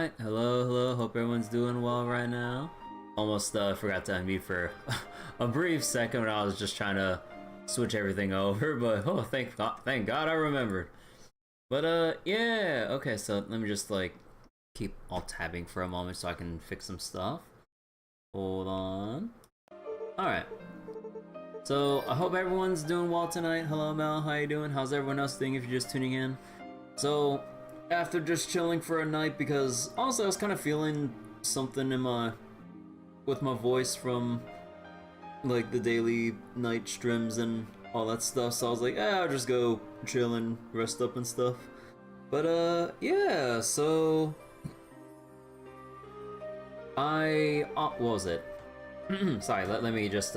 Alright, hello, hello, hope everyone's doing well right now. Almost forgot to unmute for a brief second when I was just trying to switch everything over, but oh, thank God I remembered. But yeah, okay, so let me just like keep alt-tabbing for a moment so I can fix some stuff. Hold on. Alright. So, I hope everyone's doing well tonight. Hello Mel, how you doing? How's everyone else doing if you're just tuning in? So, after just chilling for a night, because honestly I was kind of feeling something in with my voice from like the daily night streams and all that stuff, so I was like, I'll just go chill and rest up and stuff. But yeah, so what was it? Sorry, let me just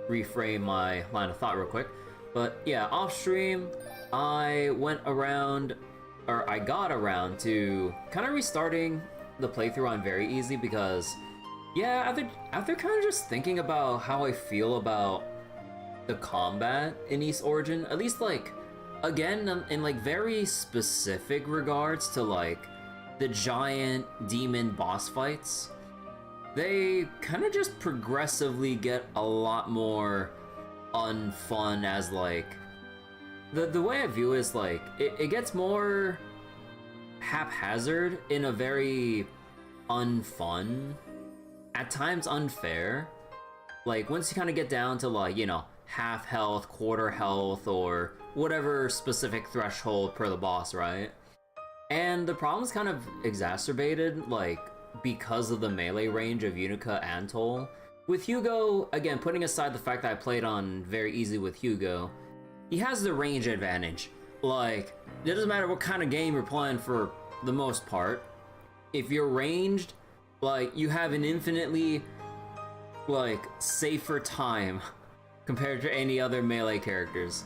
reframe my line of thought real quick. But yeah, off stream I went around, or I got around to kind of restarting the playthrough on very easy, because yeah, after kind of just thinking about how I feel about the combat in East Origin, at least like again in like very specific regards to like the giant demon boss fights, they kind of just progressively get a lot more unfun, as like the way I view it is like it gets more haphazard in a very unfun, at times unfair. Like once you kind of get down to like, you know, half health, quarter health, or whatever specific threshold per the boss, right? And the problem's kind of exacerbated like because of the melee range of Yunica and Toal. With Hugo, again, putting aside the fact that I played on very easy with Hugo, he has the range advantage. Like, it doesn't matter what kind of game you're playing for the most part. If you're ranged, like, you have an infinitely, like, safer time compared to any other melee characters.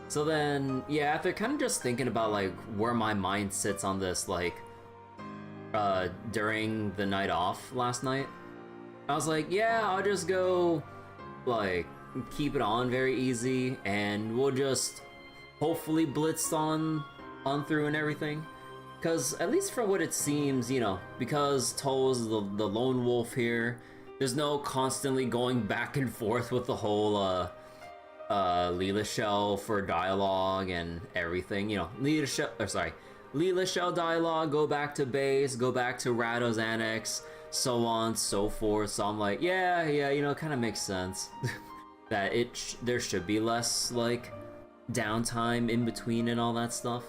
So then, yeah, after kind of just thinking about, like, where my mind sits on this, like, during the night off last night, I was like, yeah, I'll just go, like, keep it on very easy, and we'll just hopefully blitz on through and everything. Because at least for what it seems, you know, because Toal's the lone wolf here, there's no constantly going back and forth with the whole Leela Shell for dialogue and everything. You know, Leela Shell dialogue, go back to base, go back to Rado's annex, so on, so forth. So I'm like, yeah, you know, it kind of makes sense that there should be less like downtime in between and all that stuff.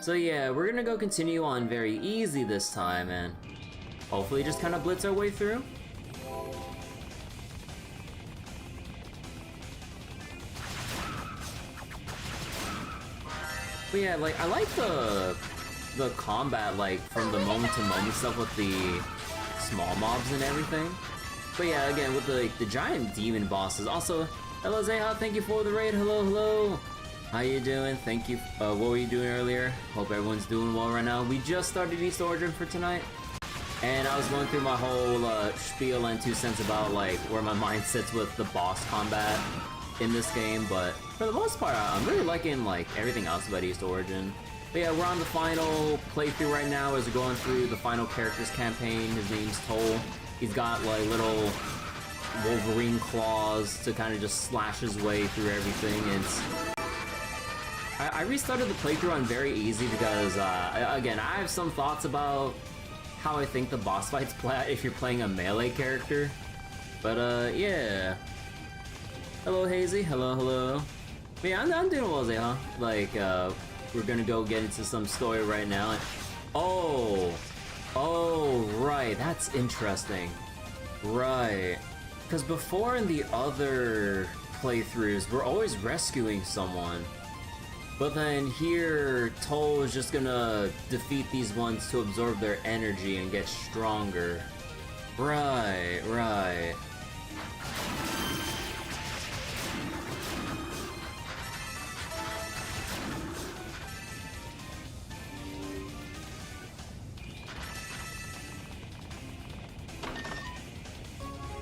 So yeah, we're gonna go continue on very easy this time and hopefully just kind of blitz our way through. But yeah, like I like the combat, like from the moment to moment stuff with the small mobs and everything. But yeah, again, with the giant demon bosses. Also, hello Zeha, thank you for the raid. Hello. How you doing? Thank you. What were you doing earlier? Hope everyone's doing well right now. We just started East Origin for tonight, and I was going through my whole spiel and 2 cents about like where my mind sits with the boss combat in this game. But for the most part, I'm really liking like everything else about East Origin. But yeah, we're on the final playthrough right now as we're going through the final characters campaign. His name's Toal. He's got like little Wolverine claws to kind of just slash his way through everything. I restarted the playthrough on very easy because, again, I have some thoughts about how I think the boss fights play out if you're playing a melee character. But, yeah. Hello, Hazy. Hello. But yeah, I'm doing well, Zeha. Like, we're gonna go get into some story right now. Oh, right, that's interesting. Right. Because before in the other playthroughs, we're always rescuing someone. But then here, Toal is just gonna defeat these ones to absorb their energy and get stronger. Right.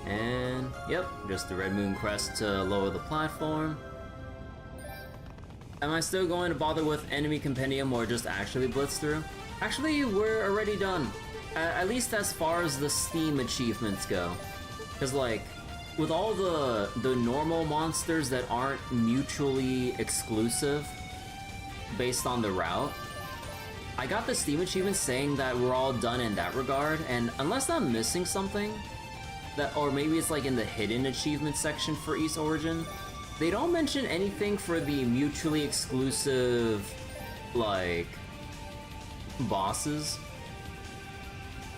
And, yep, just the Red Moon Crest to lower the platform. Am I still going to bother with enemy compendium or just actually blitz through? Actually, we're already done. At least as far as the Steam achievements go. Because, like, with all the normal monsters that aren't mutually exclusive based on the route, I got the Steam achievement saying that we're all done in that regard, and unless I'm missing something, or maybe it's like in the hidden achievement section for East Origin, they don't mention anything for the mutually exclusive, like, bosses,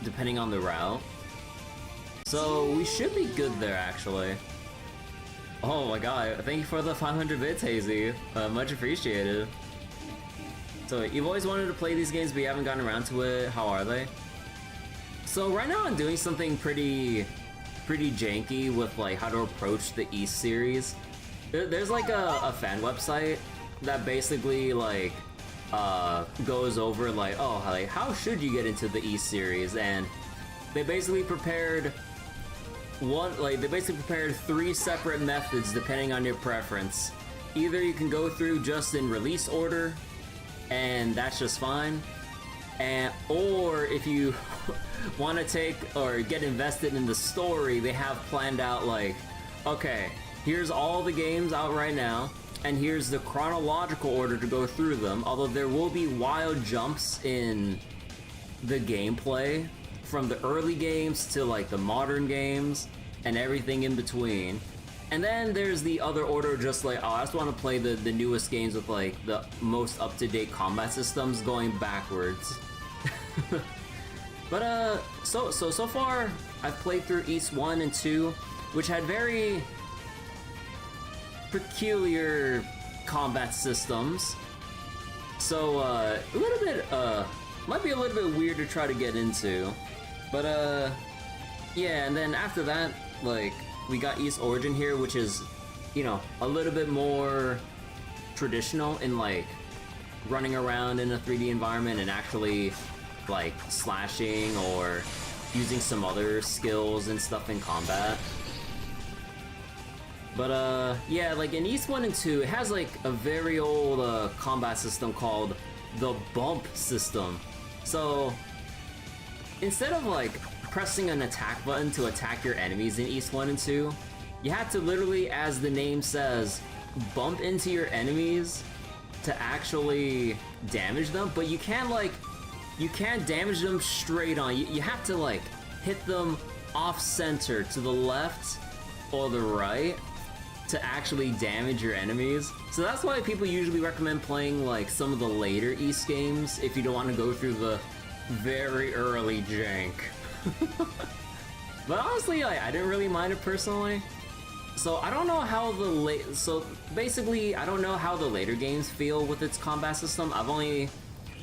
depending on the route. So we should be good there, actually. Oh my god, thank you for the 500 bits, Hazy. Much appreciated. So you've always wanted to play these games, but you haven't gotten around to it. How are they? So right now I'm doing something pretty janky with like how to approach the East series. There's like a fan website that basically like goes over like, oh, like how should you get into the East series, and they basically prepared three separate methods depending on your preference. Either you can go through just in release order, and that's just fine, or if you want to take or get invested in the story, they have planned out like, okay, here's all the games out right now, and here's the chronological order to go through them, although there will be wild jumps in the gameplay from the early games to like the modern games and everything in between. And then there's the other order, just like, oh, I just want to play the newest games with like the most up-to-date combat systems going backwards. But so far I've played through East 1 and 2, which had very peculiar combat systems. So a little bit might be a little bit weird to try to get into. But yeah, and then after that, like, we got East Origin here, which is, you know, a little bit more traditional in like running around in a 3D environment and actually like slashing or using some other skills and stuff in combat. But yeah, like in East 1 and 2, it has like a very old combat system called the bump system. So instead of like pressing an attack button to attack your enemies in East 1 and 2, you have to literally, as the name says, bump into your enemies to actually damage them, but you can't damage them straight on. You have to like hit them off center to the left or the right to actually damage your enemies. So that's why people usually recommend playing like some of the later East games if you don't want to go through the very early jank. But honestly, I didn't really mind it personally. So I don't know how I don't know how the later games feel with its combat system. I've only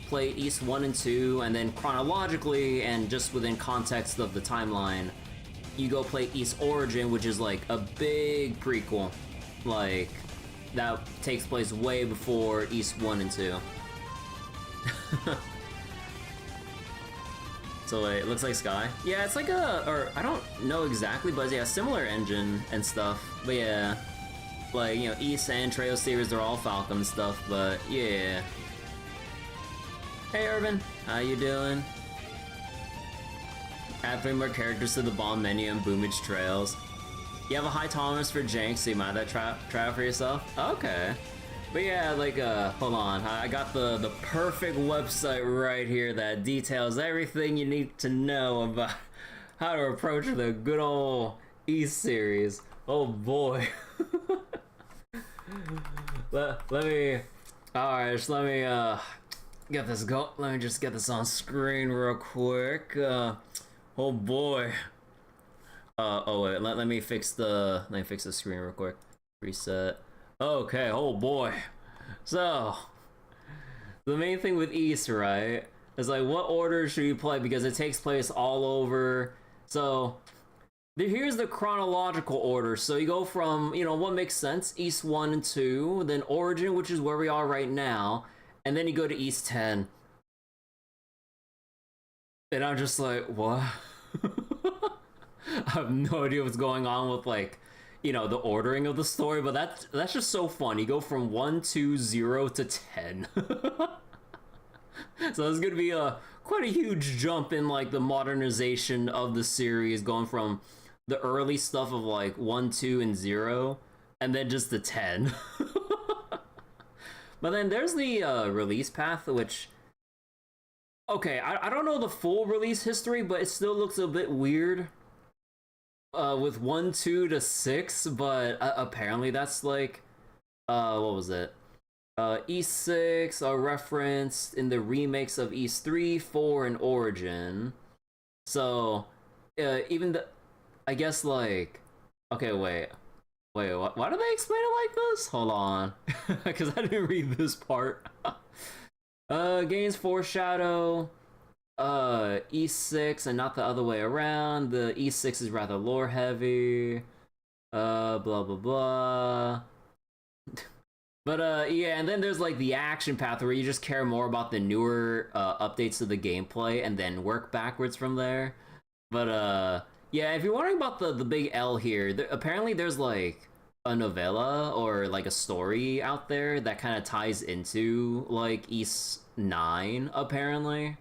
played East 1 and 2, and then chronologically and just within context of the timeline, you go play East Origin, which is like a big prequel, like that takes place way before East 1 and 2. So wait, it looks like Sky. Yeah, it's like or I don't know exactly, but yeah, similar engine and stuff. But yeah, like, you know, East and Trail series, they're all Falcon and stuff, but yeah. Hey Urban, how you doing? Add 3 more characters to the bomb menu and Boomage Trails. You have a high tolerance for jank, so you might have that try for yourself? Okay. But yeah, like, hold on, I got the perfect website right here that details everything you need to know about how to approach the good old East series. Oh boy. let me, alright, just let me, get this go. Let me just get this on screen real quick. Oh boy. Oh wait, let me fix the screen real quick. Reset. Okay, oh boy. So, the main thing with East, right, is like, what order should you play, because it takes place all over. So, here's the chronological order. So you go from, you know, what makes sense, East 1 and 2, then Origin, which is where we are right now, and then you go to East 10. And I'm just like, what? I have no idea what's going on with, like, you know, the ordering of the story, but that's just so fun. You go from 1 to 0 to 10. So it's gonna be a quite a huge jump in like the modernization of the series, going from the early stuff of like 1, 2, and 0, and then just the 10. But then there's the release path, which, okay, I don't know the full release history, but it still looks a bit weird with 1, 2 to 6, but apparently that's like, what was it? East 6 are referenced in the remakes of East 3, 4, and Origin. So, even the, I guess like, okay, wait, why do they explain it like this? Hold on, because I didn't read this part. Gains foreshadow, East 6 and not the other way around. The East 6 is rather lore heavy. Blah blah blah. But yeah, and then there's like the action path where you just care more about the newer updates to the gameplay and then work backwards from there. But yeah, if you're wondering about the big L here, apparently there's like a novella or like a story out there that kind of ties into like East 9, apparently.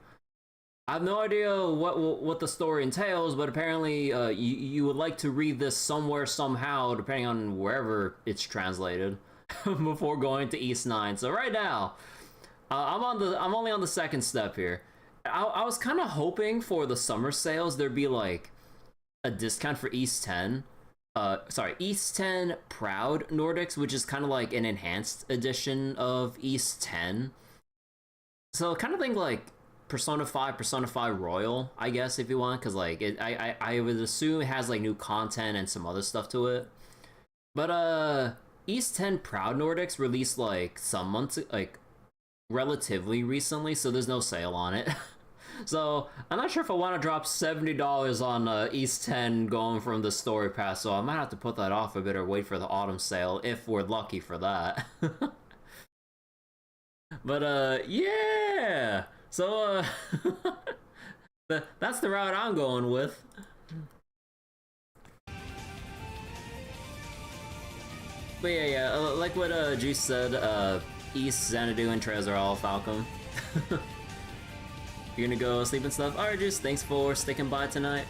I have no idea what the story entails, but apparently you would like to read this somewhere somehow, depending on wherever it's translated, before going to East 9. So right now, I'm only on the second step here. I was kind of hoping for the summer sales there'd be like a discount for East 10. Sorry, East 10 Proud Nordics, which is kind of like an enhanced edition of East 10. So kind of think like Persona 5 Royal, I guess, if you want, because like I would assume it has like new content and some other stuff to it. But East 10 Proud Nordics released like some months, like relatively recently, so there's no sale on it. So I'm not sure if I want to drop $70 on East 10 going from the story pass, so I might have to put that off a bit or wait for the autumn sale if we're lucky for that. But yeah, so that's the route I'm going with. But yeah, like what Juice said, East, Xanadu, and Trez are all Falcom. You're gonna go sleep and stuff? Alright, Juice, thanks for sticking by tonight.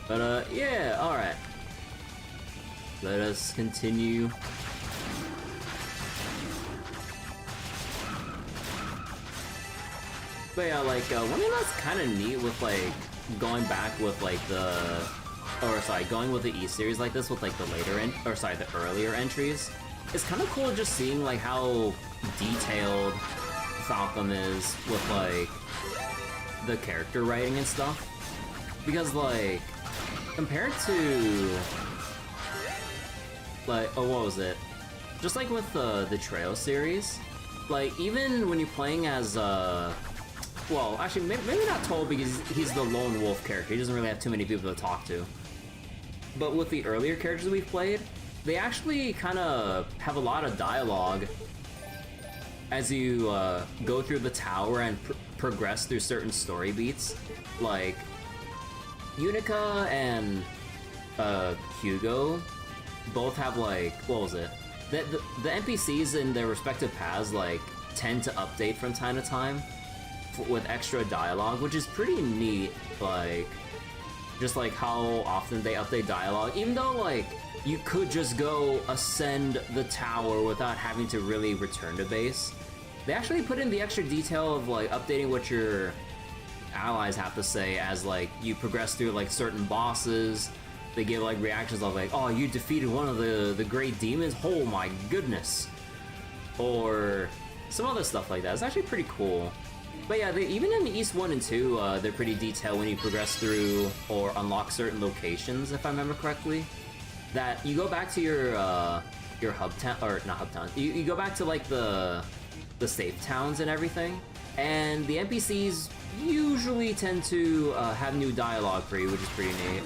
But yeah, alright. Let us continue. But yeah, like, one thing that's kind of neat with, like, going back with, like, going with the E series like this with, like, the earlier entries, it's kind of cool just seeing, like, how detailed Falcom is with, like, the character writing and stuff. Because, like, compared to, like, oh, what was it? Just like with the Trail series, like, even when you're playing as, well, actually, maybe not Toal because he's the lone wolf character. He doesn't really have too many people to talk to. But with the earlier characters we've played, they actually kind of have a lot of dialogue as you go through the tower and progress through certain story beats. Like, Yunica and Hugo both have, like, what was it? The NPCs in their respective paths, like, tend to update from time to time with extra dialogue, which is pretty neat. Like, just like how often they update dialogue, even though like you could just go ascend the tower without having to really return to base. They actually put in the extra detail of like updating what your allies have to say as like you progress through like certain bosses. They give like reactions of like, oh, you defeated one of the great demons, oh my goodness, or some other stuff like that. It's actually pretty cool. But yeah, even in East 1 and 2, they're pretty detailed when you progress through or unlock certain locations, if I remember correctly. That you go back to your hub town, or not hub town, you go back to like the safe towns and everything, and the NPCs usually tend to have new dialogue for you, which is pretty neat.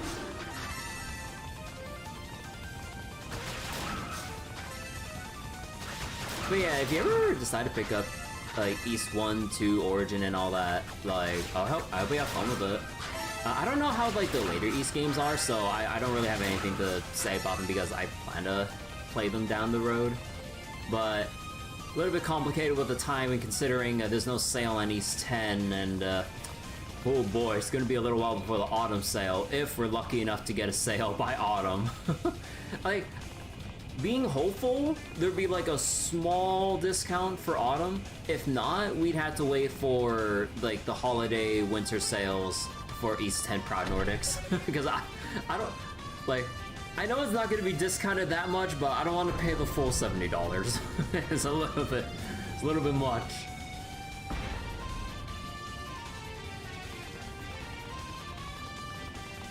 But yeah, if you ever decide to pick up like East 1, 2, Origin, and all that, like, I hope you have fun with it. I don't know how like the later East games are, so I don't really have anything to say about them because I plan to play them down the road. But a little bit complicated with the timing, considering there's no sale on East 10, and oh boy, it's gonna be a little while before the autumn sale, if we're lucky enough to get a sale by autumn. Like, being hopeful, there'd be like a small discount for autumn. If not, we'd have to wait for like the holiday winter sales for East 10 Proud Nordics. Because I don't, like, I know it's not going to be discounted that much, but I don't want to pay the full $70. It's a little bit much.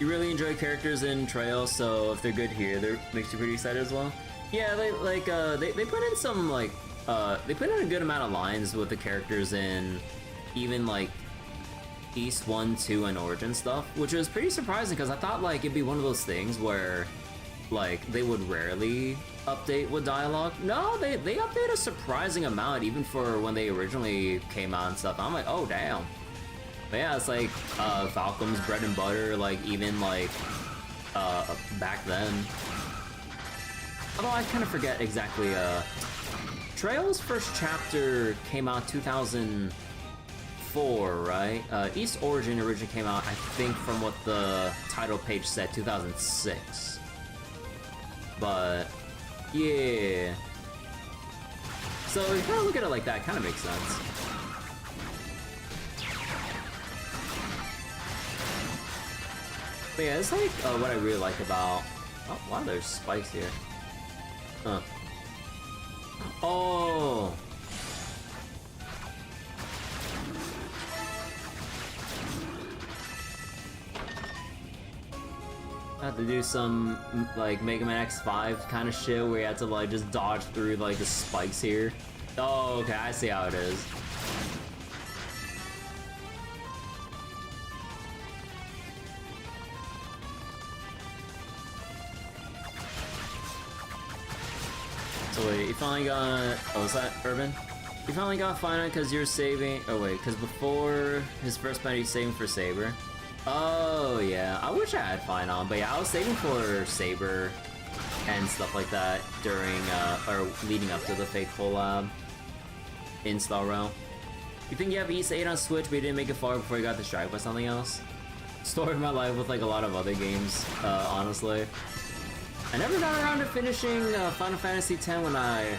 You really enjoy characters in Trail, so if they're good here, that makes you pretty excited as well. Yeah, they put in some like they put in a good amount of lines with the characters in even like East 1, 2, and Origin stuff, which was pretty surprising because I thought like it'd be one of those things where like they would rarely update with dialogue. No, they update a surprising amount even for when they originally came out and stuff. I'm like, oh damn. But yeah, it's like Falcom's bread and butter, like even like back then. Although I kind of forget exactly. Trail's first chapter came out 2004, right? East Origin originally came out, I think, from what the title page said, 2006. But yeah. So if you kind of look at it like that, it kind of makes sense. But yeah, it's like what I really like about. Oh, wow, there's spikes here. Huh. Oh. I had to do some like Mega Man X5 kind of shit where you had to like just dodge through like the spikes here. Oh, okay, I see how it is. So wait, you finally got... Oh, is that Urban? You finally got Final because you're saving... Oh wait, because before his first battle he's saving for Saber. Oh yeah, I wish I had Final, but yeah, I was saving for Saber and stuff like that during, or leading up to the fake collab in Star Realm. You think you have East 8 on Switch, but you didn't make it far before you got distracted by something else? Story of my life with like a lot of other games, honestly. I never got around to finishing Final Fantasy X when I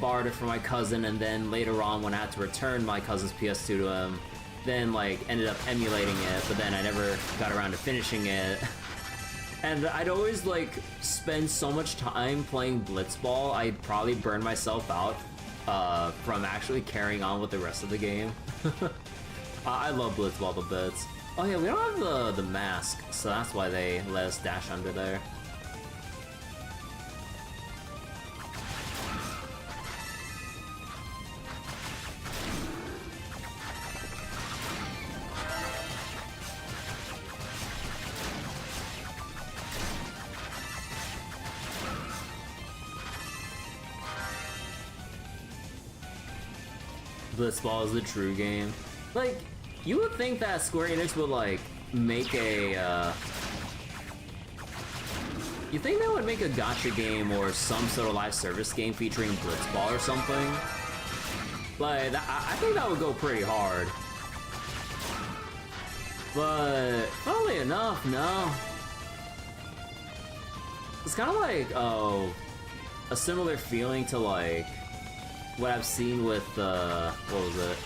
borrowed it from my cousin, and then later on when I had to return my cousin's PS2 to him, then like ended up emulating it, but then I never got around to finishing it. And I'd always like spend so much time playing Blitzball, I'd probably burn myself out from actually carrying on with the rest of the game. I love Blitzball to bits. Oh yeah, we don't have the mask, so that's why they let us dash under there. Blitzball is the true game. Like, you would think that Square Enix would like make a you think they would make a gacha game or some sort of live service game featuring Blitzball or something? Like, I think that would go pretty hard. But funnily enough, no. It's kind of like a similar feeling to like what I've seen with what was it?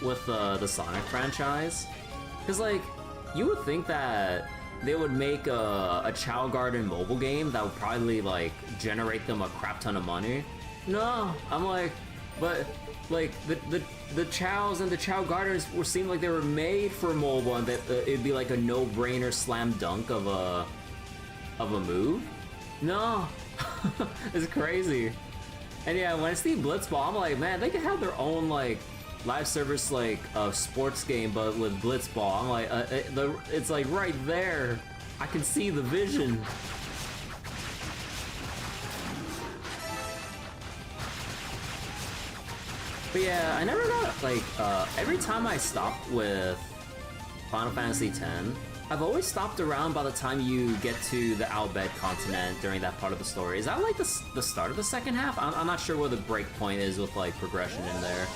With the Sonic franchise. Because like, you would think that they would make a Chao Garden mobile game that would probably like generate them a crap ton of money. No, I'm like, but like the Chows and the Chao Gardens seemed like they were made for mobile, and that it'd be like a no-brainer slam dunk of a move. No, it's crazy. And yeah, when I see Blitzball, I'm like, man, they could have their own like live service like sports game, but with Blitzball. I'm like, it's like right there. I can see the vision. But yeah, I never got like every time I stopped with Final Fantasy X, I've always stopped around by the time you get to the Albed continent during that part of the story. Is that like the start of the second half? I'm not sure where the break point is with like progression in there.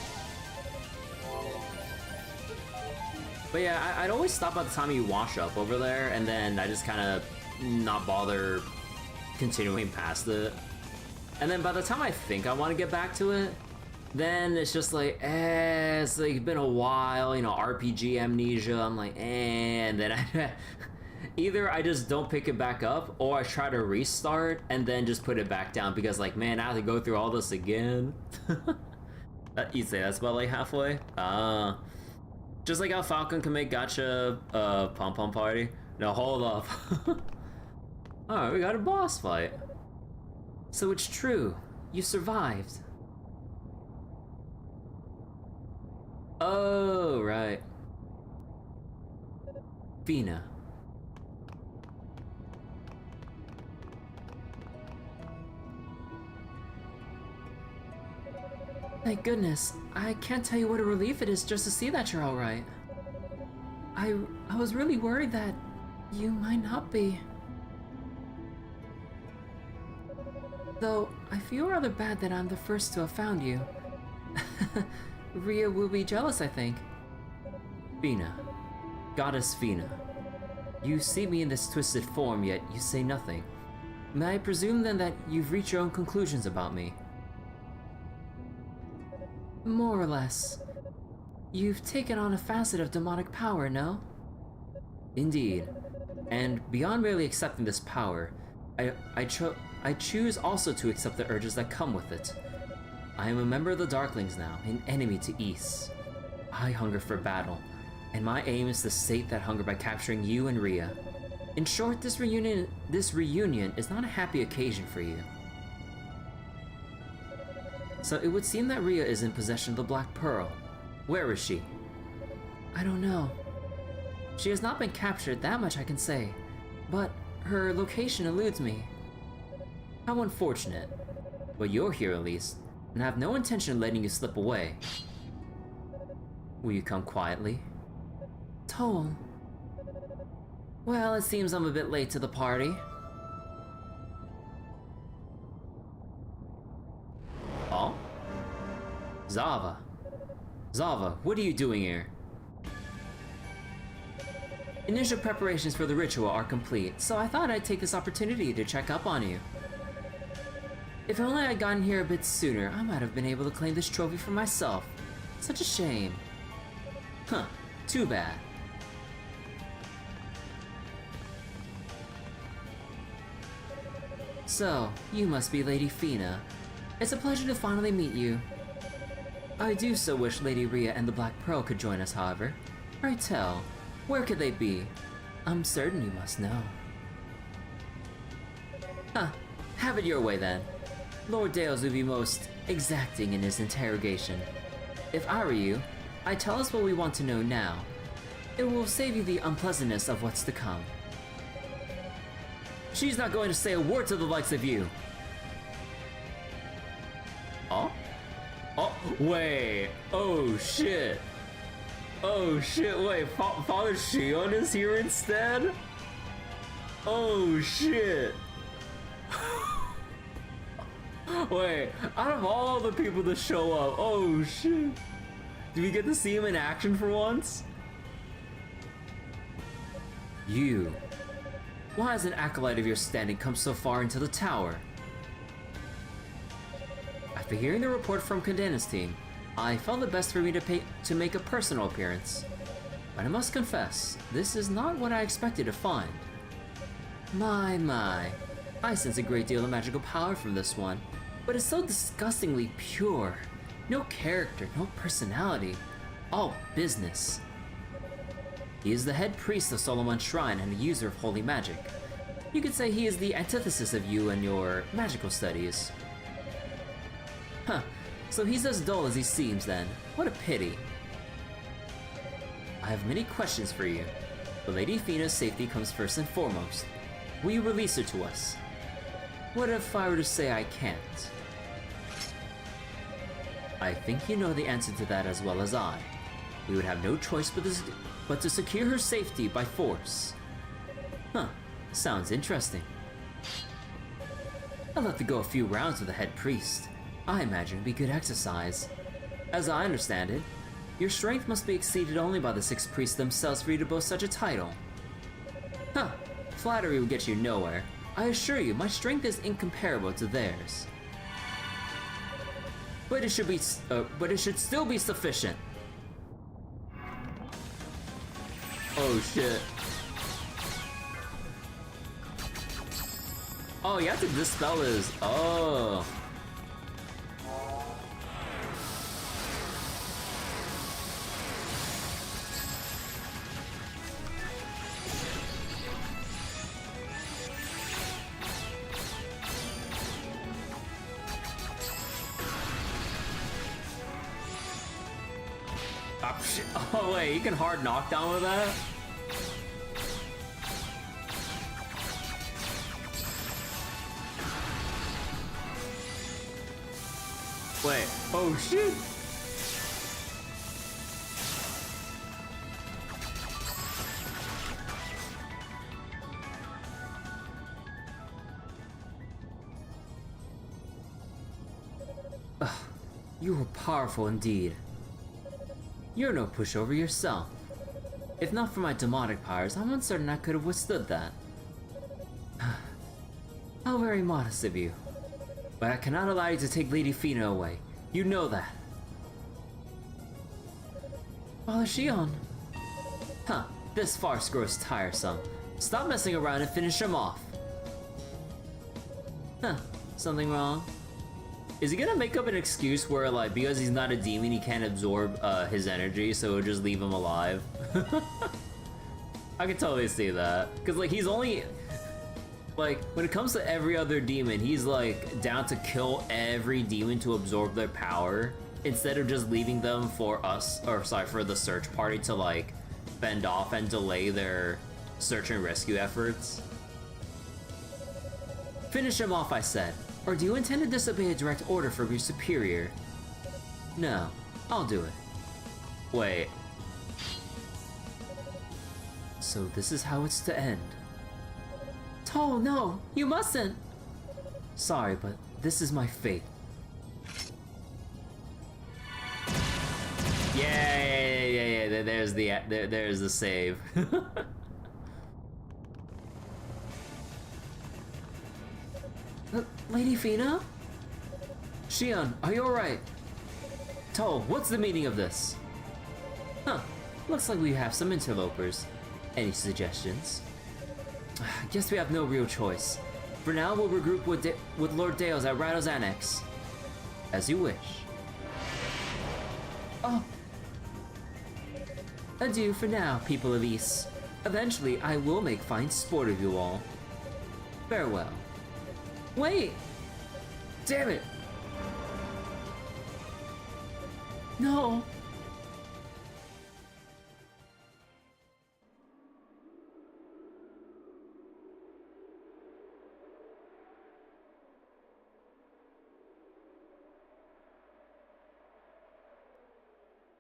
But yeah, I'd always stop by the time you wash up over there, and then I just kind of not bother continuing past it. And then by the time I think I want to get back to it, then it's just like, it's like been a while, you know, RPG amnesia. I'm like, and then either I just don't pick it back up, or I try to restart and then just put it back down because, like, man, I have to go through all this again. You say that's about like halfway? Just like how Falcon can make gacha pom-pom party. No, hold up. Alright, we got a boss fight. So it's true, you survived. Oh, right. Fina. Thank goodness. I can't tell you what a relief it is just to see that you're alright. I was really worried that you might not be. Though, I feel rather bad that I'm the first to have found you. Ria will be jealous, I think. Fina. Goddess Fina. You see me in this twisted form, yet you say nothing. May I presume then that you've reached your own conclusions about me? More or less. You've taken on a facet of demonic power, no? Indeed. And beyond merely accepting this power, I choose also to accept the urges that come with it. I am a member of the Darklings now, an enemy to Ys. I hunger for battle, and my aim is to sate that hunger by capturing you and Ria. In short, this reunion is not a happy occasion for you. So it would seem that Ria is in possession of the Black Pearl. Where is she? I don't know. She has not been captured, that much I can say, but her location eludes me. How unfortunate. But you're here at least, and I have no intention of letting you slip away. Will you come quietly? Toal. Well, it seems I'm a bit late to the party. Oh? Zava. Zava, what are you doing here? Initial preparations for the ritual are complete, so I thought I'd take this opportunity to check up on you. If only I'd gotten here a bit sooner, I might have been able to claim this trophy for myself. Such a shame. Huh, too bad. So, you must be Lady Fina. It's a pleasure to finally meet you. I do so wish Lady Ria and the Black Pearl could join us, however. Pray tell, where could they be? I'm certain you must know. Huh, have it your way then. Lord Dales would be most exacting in his interrogation. If I were you, I'd tell us what we want to know now. It will save you the unpleasantness of what's to come. She's not going to say a word to the likes of you. Oh? Oh, wait. Oh, shit. Oh, shit, wait. Father Shion is here instead? Oh, shit. Wait, out of all the people to show up, oh, shit. Do we get to see him in action for once? You. Why has an acolyte of your standing come so far into the tower? After hearing the report from Condena's team, I felt it best for me to make a personal appearance. But I must confess, this is not what I expected to find. My, I sense a great deal of magical power from this one, but it's so disgustingly pure. No character, no personality, all business. He is the head priest of Solomon's Shrine and a user of holy magic. You could say he is the antithesis of you and your magical studies. Huh, so he's as dull as he seems then. What a pity. I have many questions for you, but Lady Fina's safety comes first and foremost. Will you release her to us? What if I were to say I can't? I think you know the answer to that as well as I. We would have no choice but to secure her safety by force. Huh, sounds interesting. I'll have to go a few rounds with the head priest. I imagine it'd be good exercise. As I understand it, your strength must be exceeded only by the 6 priests themselves for you to boast such a title. Huh, flattery will get you nowhere. I assure you, my strength is incomparable to theirs. But it should still be sufficient. Oh shit. Oh, you have to dispel his. Oh. Oh, shit. Oh wait, you can hard knockdown with that? Wait, oh shit! Ugh, you were powerful indeed. You're no pushover yourself. If not for my demonic powers, I'm uncertain I could have withstood that. How very modest of you. But I cannot allow you to take Lady Fina away. You know that. Father Shion. Huh, this farce grows tiresome. Stop messing around and finish him off. Huh, something wrong? Is he gonna make up an excuse where, like, because he's not a demon, he can't absorb his energy, so it'll just leave him alive? I can totally see that. Because, like, he's only... Like, when it comes to every other demon, he's, like, down to kill every demon to absorb their power, instead of just leaving them for us, or sorry, for the search party to, like, fend off and delay their search and rescue efforts. Finish him off, I said. Or do you intend to disobey a direct order from your superior? No, I'll do it. Wait. So this is how it's to end. Toal, no, you mustn't! Sorry, but this is my fate. Yeah, there's the save. Lady Fina? Shion, are you alright? Toal, what's the meaning of this? Huh, looks like we have some interlopers. Any suggestions? Guess we have no real choice. For now, we'll regroup with Lord Deos at Rado's Annex. As you wish. Oh. Adieu for now, people of East. Eventually, I will make fine sport of you all. Farewell. Wait! Damn it! No!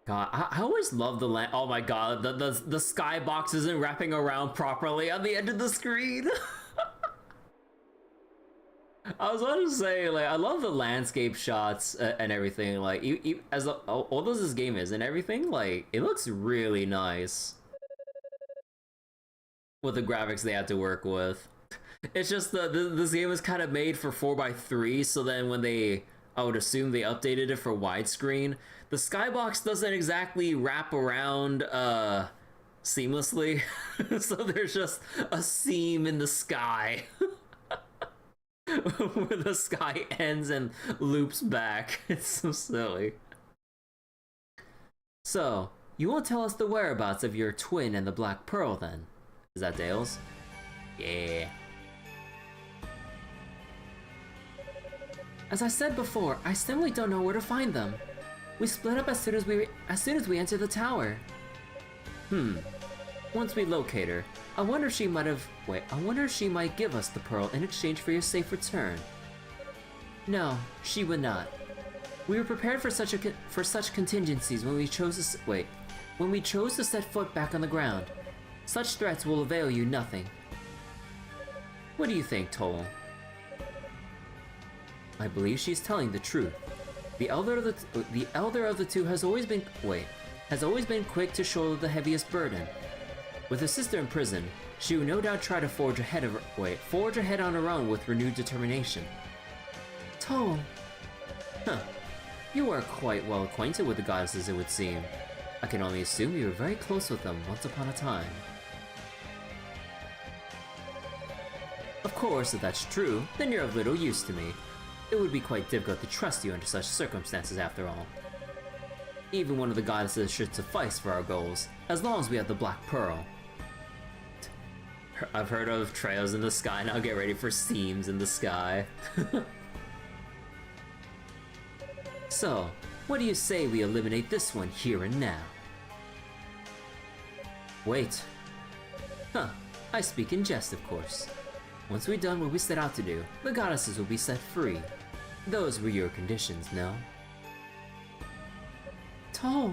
God, I always love the land. Oh my god, the skybox isn't wrapping around properly on the end of the screen. I was about to say, like, I love the landscape shots and everything. Like, as old as this game is and everything, like, it looks really nice with the graphics they had to work with. It's just this game was kind of made for 4x3, so then when I would assume they updated it for widescreen. The skybox doesn't exactly wrap around seamlessly, so there's just a seam in the sky where the sky ends and loops back. It's so silly. So, you won't tell us the whereabouts of your twin and the Black Pearl then? Is that Dale's? Yeah. As I said before, I simply don't know where to find them. We split up as soon as we enter the tower. Once we locate her, I wonder if she might give us the pearl in exchange for your safe return. No, she would not. We were prepared for such contingencies when we chose to set foot back on the ground. Such threats will avail you nothing. What do you think, Toal? I believe she's telling the truth. The elder of the two has always been quick to shoulder the heaviest burden. With her sister in prison, she would no doubt try to forge ahead on her own with renewed determination. Toal! Huh. You are quite well acquainted with the goddesses, it would seem. I can only assume you were very close with them once upon a time. Of course, if that's true, then you're of little use to me. It would be quite difficult to trust you under such circumstances after all. Even one of the goddesses should suffice for our goals, as long as we have the Black Pearl. I've heard of trails in the sky, now get ready for seams in the sky. So, what do you say we eliminate this one here and now? Wait. Huh, I speak in jest, of course. Once we've done what we set out to do, the goddesses will be set free. Those were your conditions, no? Toal!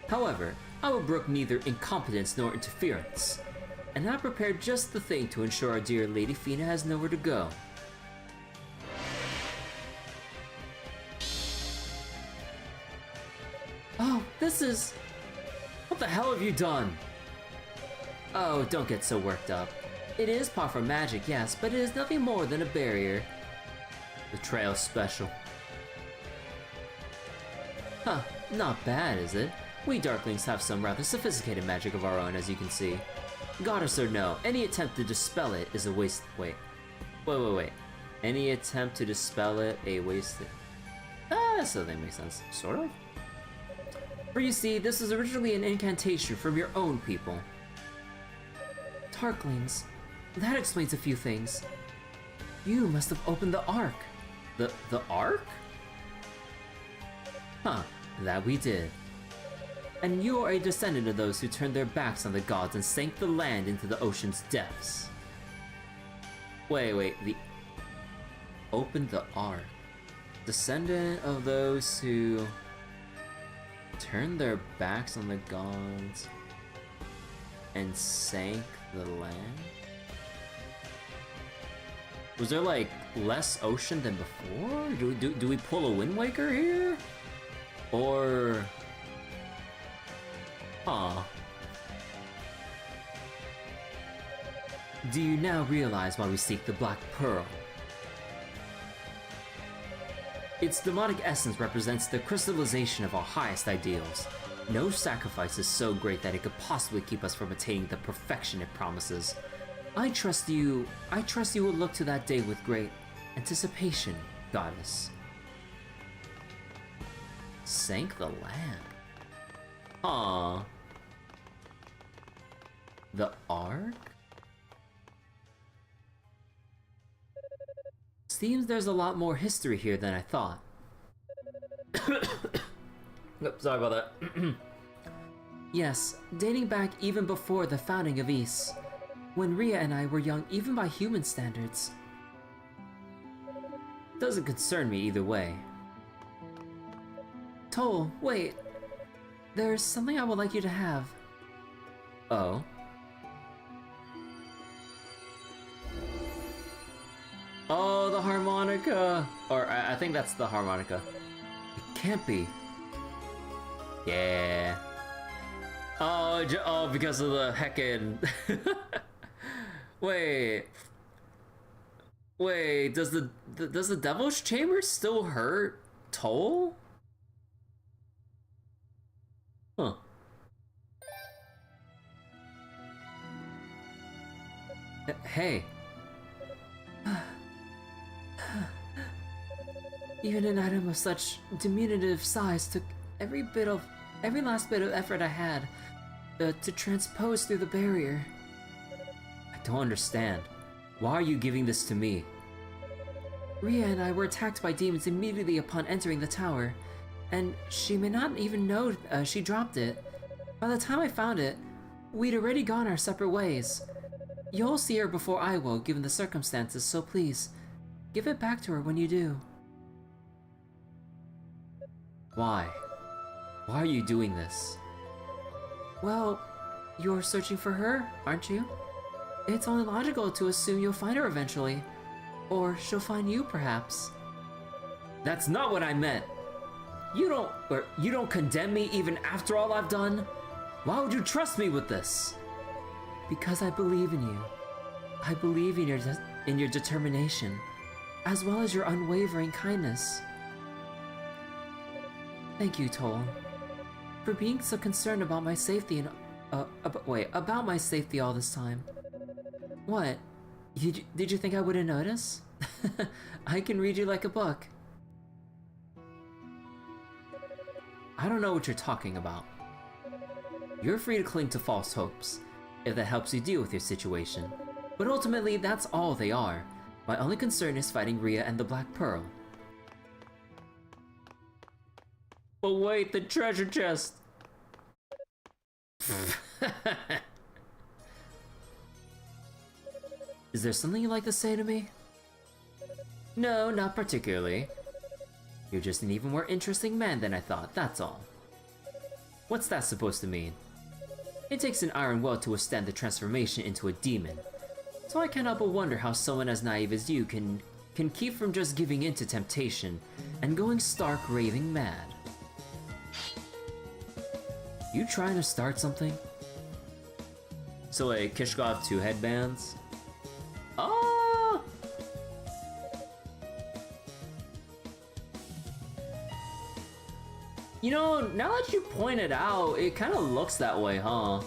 However, I will brook neither incompetence nor interference, and I prepared just the thing to ensure our dear Lady Fina has nowhere to go. Oh, this is... What the hell have you done? Oh, don't get so worked up. It is par for magic, yes, but it is nothing more than a barrier. The trail's special. Huh, not bad, is it? We Darklings have some rather sophisticated magic of our own, as you can see. Goddess or no, any attempt to dispel it is a waste- wait. Any attempt to dispel it, a wasted... so that makes sense. Sort of? For you see, this was originally an incantation from your own people. Darklings. That explains a few things. You must have opened the Ark. The Ark? Huh, that we did. And you are a descendant of those who turned their backs on the gods and sank the land into the ocean's depths. Wait, the... Opened the Ark. Descendant of those who... turned their backs on the gods and sank the land? Was there like less ocean than before? Do we pull a Wind Waker here? Or... Huh. Do you now realize why we seek the Black Pearl? Its demonic essence represents the crystallization of our highest ideals. No sacrifice is so great that it could possibly keep us from attaining the perfection it promises. I trust you will look to that day with great anticipation, goddess. Sank the land. Aww. The Ark? Seems there's a lot more history here than I thought. Oops, sorry about that. Yes, dating back even before the founding of Ys, when Ria and I were young even by human standards. Doesn't concern me either way. Toal, wait. There's something I would like you to have. Oh? Oh, the harmonica! Or, I think that's the harmonica. It can't be. Yeah. Oh, because of the heckin'... Wait, does the Devil's Chamber still hurt Toal? Huh. Hey. Even an item of such diminutive size took every last bit of effort I had to transpose through the barrier. I don't understand. Why are you giving this to me? Ria and I were attacked by demons immediately upon entering the tower, and she may not even know she dropped it. By the time I found it, we'd already gone our separate ways. You'll see her before I will, given the circumstances, so please, give it back to her when you do. Why? Why are you doing this? Well, you're searching for her, aren't you? It's only logical to assume you'll find her eventually. Or she'll find you, perhaps. That's not what I meant! You don't condemn me even after all I've done? Why would you trust me with this? Because I believe in you. I believe in your determination, as well as your unwavering kindness. Thank you, Toal, for being so concerned about my safety and about my safety all this time. What? Did you think I wouldn't notice? I can read you like a book. I don't know what you're talking about. You're free to cling to false hopes, if that helps you deal with your situation. But ultimately, that's all they are. My only concern is fighting Rhea and the Black Pearl. But wait, the treasure chest! Is there something you'd like to say to me? No, not particularly. You're just an even more interesting man than I thought, that's all. What's that supposed to mean? It takes an iron will to withstand the transformation into a demon. So I can't help but wonder how someone as naive as you can keep from just giving in to temptation and going stark raving mad. You trying to start something? So like, Kishkov 2 headbands? Oh! You know, now that you point it out, it kind of looks that way, huh?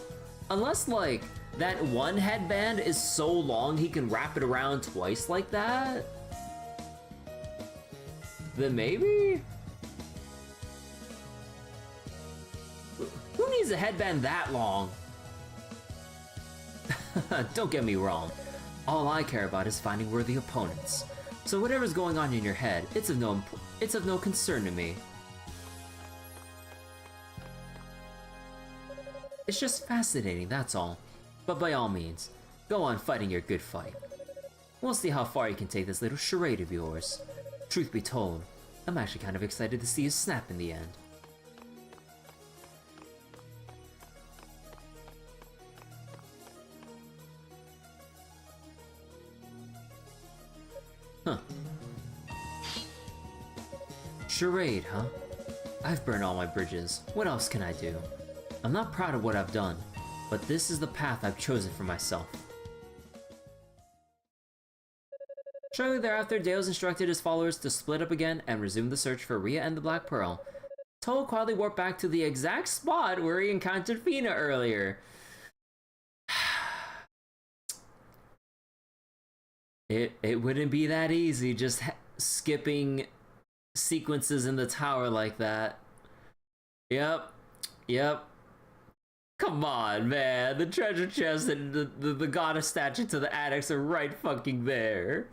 Unless, like, that one headband is so long he can wrap it around twice like that? Then maybe? Who needs a headband that long? Don't get me wrong. All I care about is finding worthy opponents. So whatever's going on in your head, it's of no concern to me. It's just fascinating, that's all. But by all means, go on fighting your good fight. We'll see how far you can take this little charade of yours. Truth be told, I'm actually kind of excited to see you snap in the end. Huh. Charade, huh? I've burned all my bridges. What else can I do? I'm not proud of what I've done, but this is the path I've chosen for myself. Shortly thereafter, Dale's instructed his followers to split up again and resume the search for Rhea and the Black Pearl. Toal quietly warped back to the exact spot where he encountered Fina earlier. It wouldn't be that easy just skipping sequences in the tower like that. Yep. Come on, man. The treasure chest and the goddess statue to the attics are right fucking there.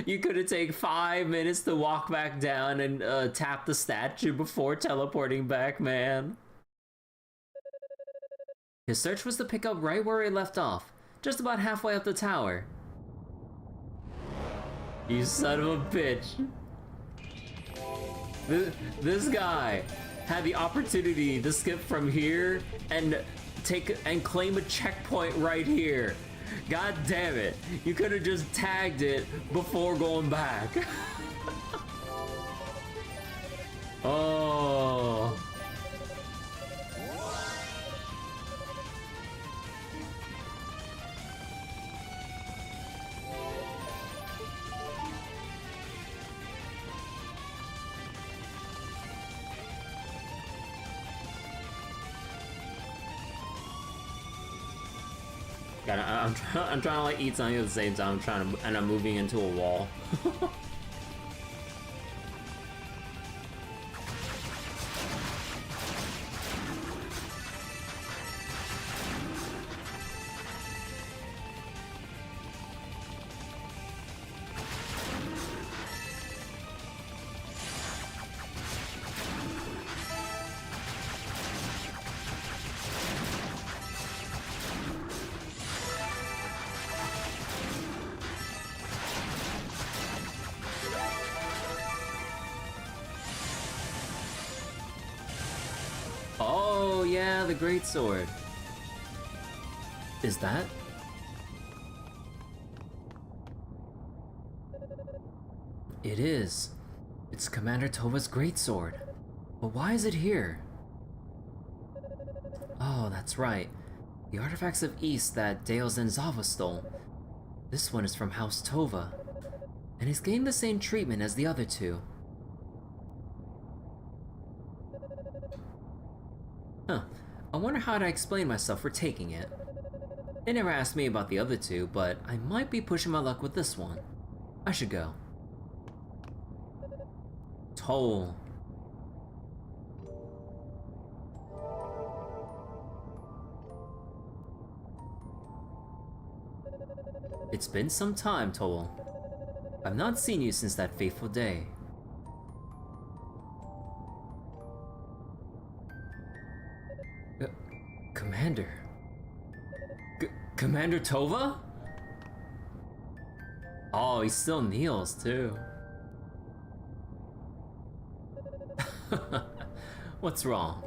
You could have taken 5 minutes to walk back down and tap the statue before teleporting back, man. His search was to pick up right where he left off, just about halfway up the tower. You son of a bitch. This guy had the opportunity to skip from here and claim a checkpoint right here. God damn it. You could have just tagged it before going back. Oh. God, I'm trying to like eat something at the same time. And I'm moving into a wall. Oh yeah, the great sword. Is that? It is. It's Commander Tova's greatsword. But why is it here? Oh, that's right. The artifacts of East that Dale Zenzawa stole. This one is from House Tova, and it's getting the same treatment as the other two. Huh. I wonder how to explain myself for taking it. They never asked me about the other two, but I might be pushing my luck with this one. I should go. Toal. It's been some time, Toal. I've not seen you since that fateful day. Commander? Commander Tova? Oh, he still kneels, too. What's wrong?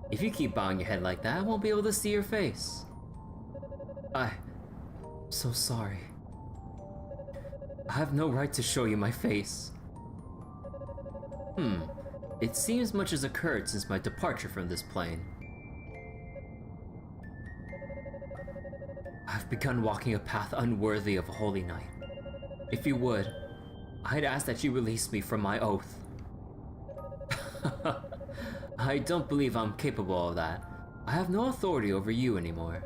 If you keep bowing your head like that, I won't be able to see your face. I'm so sorry. I have no right to show you my face. It seems much has occurred since my departure from this plane. I've begun walking a path unworthy of a holy knight. If you would, I'd ask that you release me from my oath. I don't believe I'm capable of that. I have no authority over you anymore.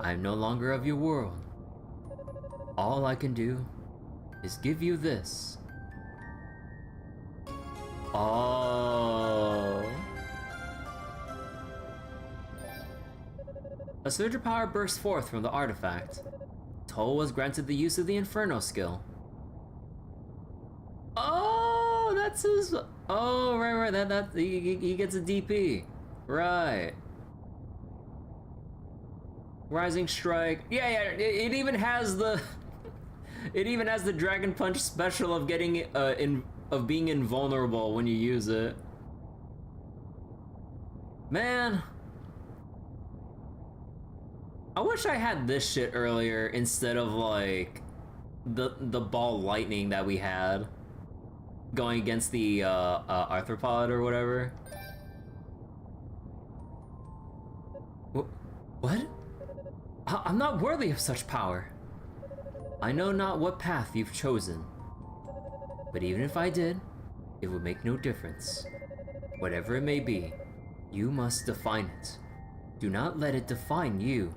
I am no longer of your world. All I can do is give you this. Oh. A surge of power burst forth from the artifact. Toal was granted the use of the Inferno skill. Oh, that's his. Oh, right. He gets a DP. Right. Rising Strike. Yeah. It even has the. It even has the Dragon Punch special of getting of being invulnerable when you use it. Man. I wish I had this shit earlier instead of like the ball lightning that we had going against the arthropod or whatever. What? I'm not worthy of such power. I know not what path you've chosen, but even if I did, it would make no difference. Whatever it may be, you must define it. Do not let it define you.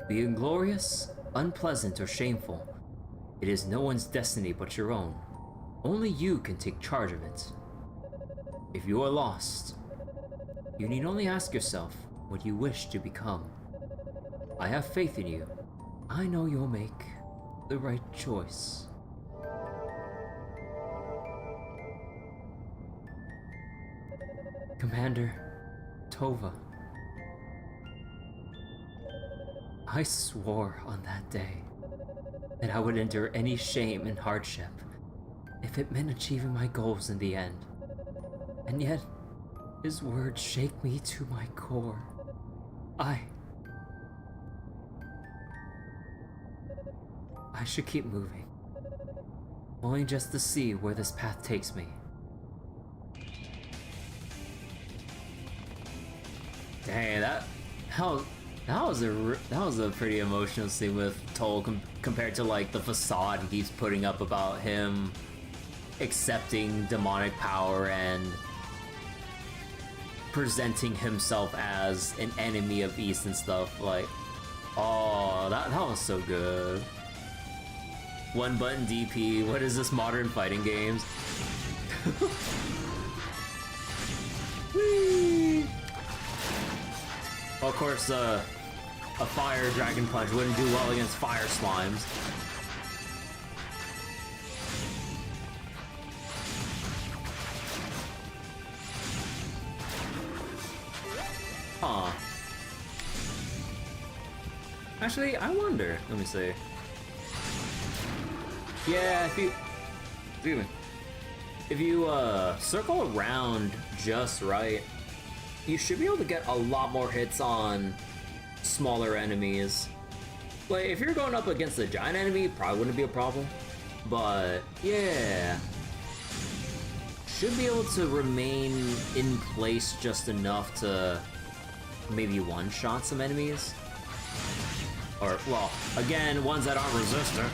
Be it glorious, unpleasant, or shameful, it is no one's destiny but your own. Only you can take charge of it. If you are lost, you need only ask yourself what you wish to become. I have faith in you. I know you'll make the right choice. Commander Tova. I swore on that day that I would endure any shame and hardship if it meant achieving my goals in the end. And yet, his words shake me to my core. I should keep moving, only just to see where this path takes me. Dang, that was a pretty emotional scene with Toal compared to like the facade he's putting up about him accepting demonic power and presenting himself as an enemy of East and stuff. Like, oh, that was so good. One button DP. What is this, modern fighting games? Whee! Well, of course, a fire dragon punch wouldn't do well against fire slimes. Huh. Actually, I wonder. Let me see. Yeah, if you circle around just right, you should be able to get a lot more hits on smaller enemies. Like, if you're going up against a giant enemy, it probably wouldn't be a problem. But yeah, should be able to remain in place just enough to maybe one-shot some enemies. Or, well, again, ones that aren't resistant.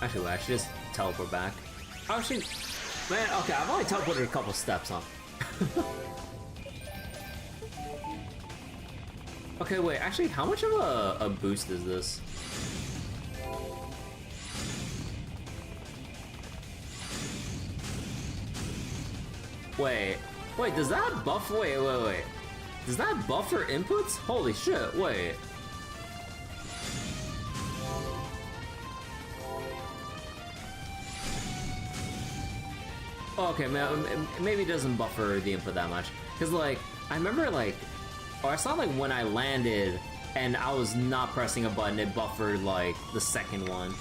Actually, I should just teleport back. Actually, man, okay, I've only teleported a couple steps, huh? Okay, wait, actually, how much of a boost is this? Wait, does that buff? Wait. Does that buffer inputs? Holy shit, wait. Okay, maybe it doesn't buffer the input that much. Because, like, I remember, like, or I saw, like, when I landed and I was not pressing a button, it buffered, like, the second one.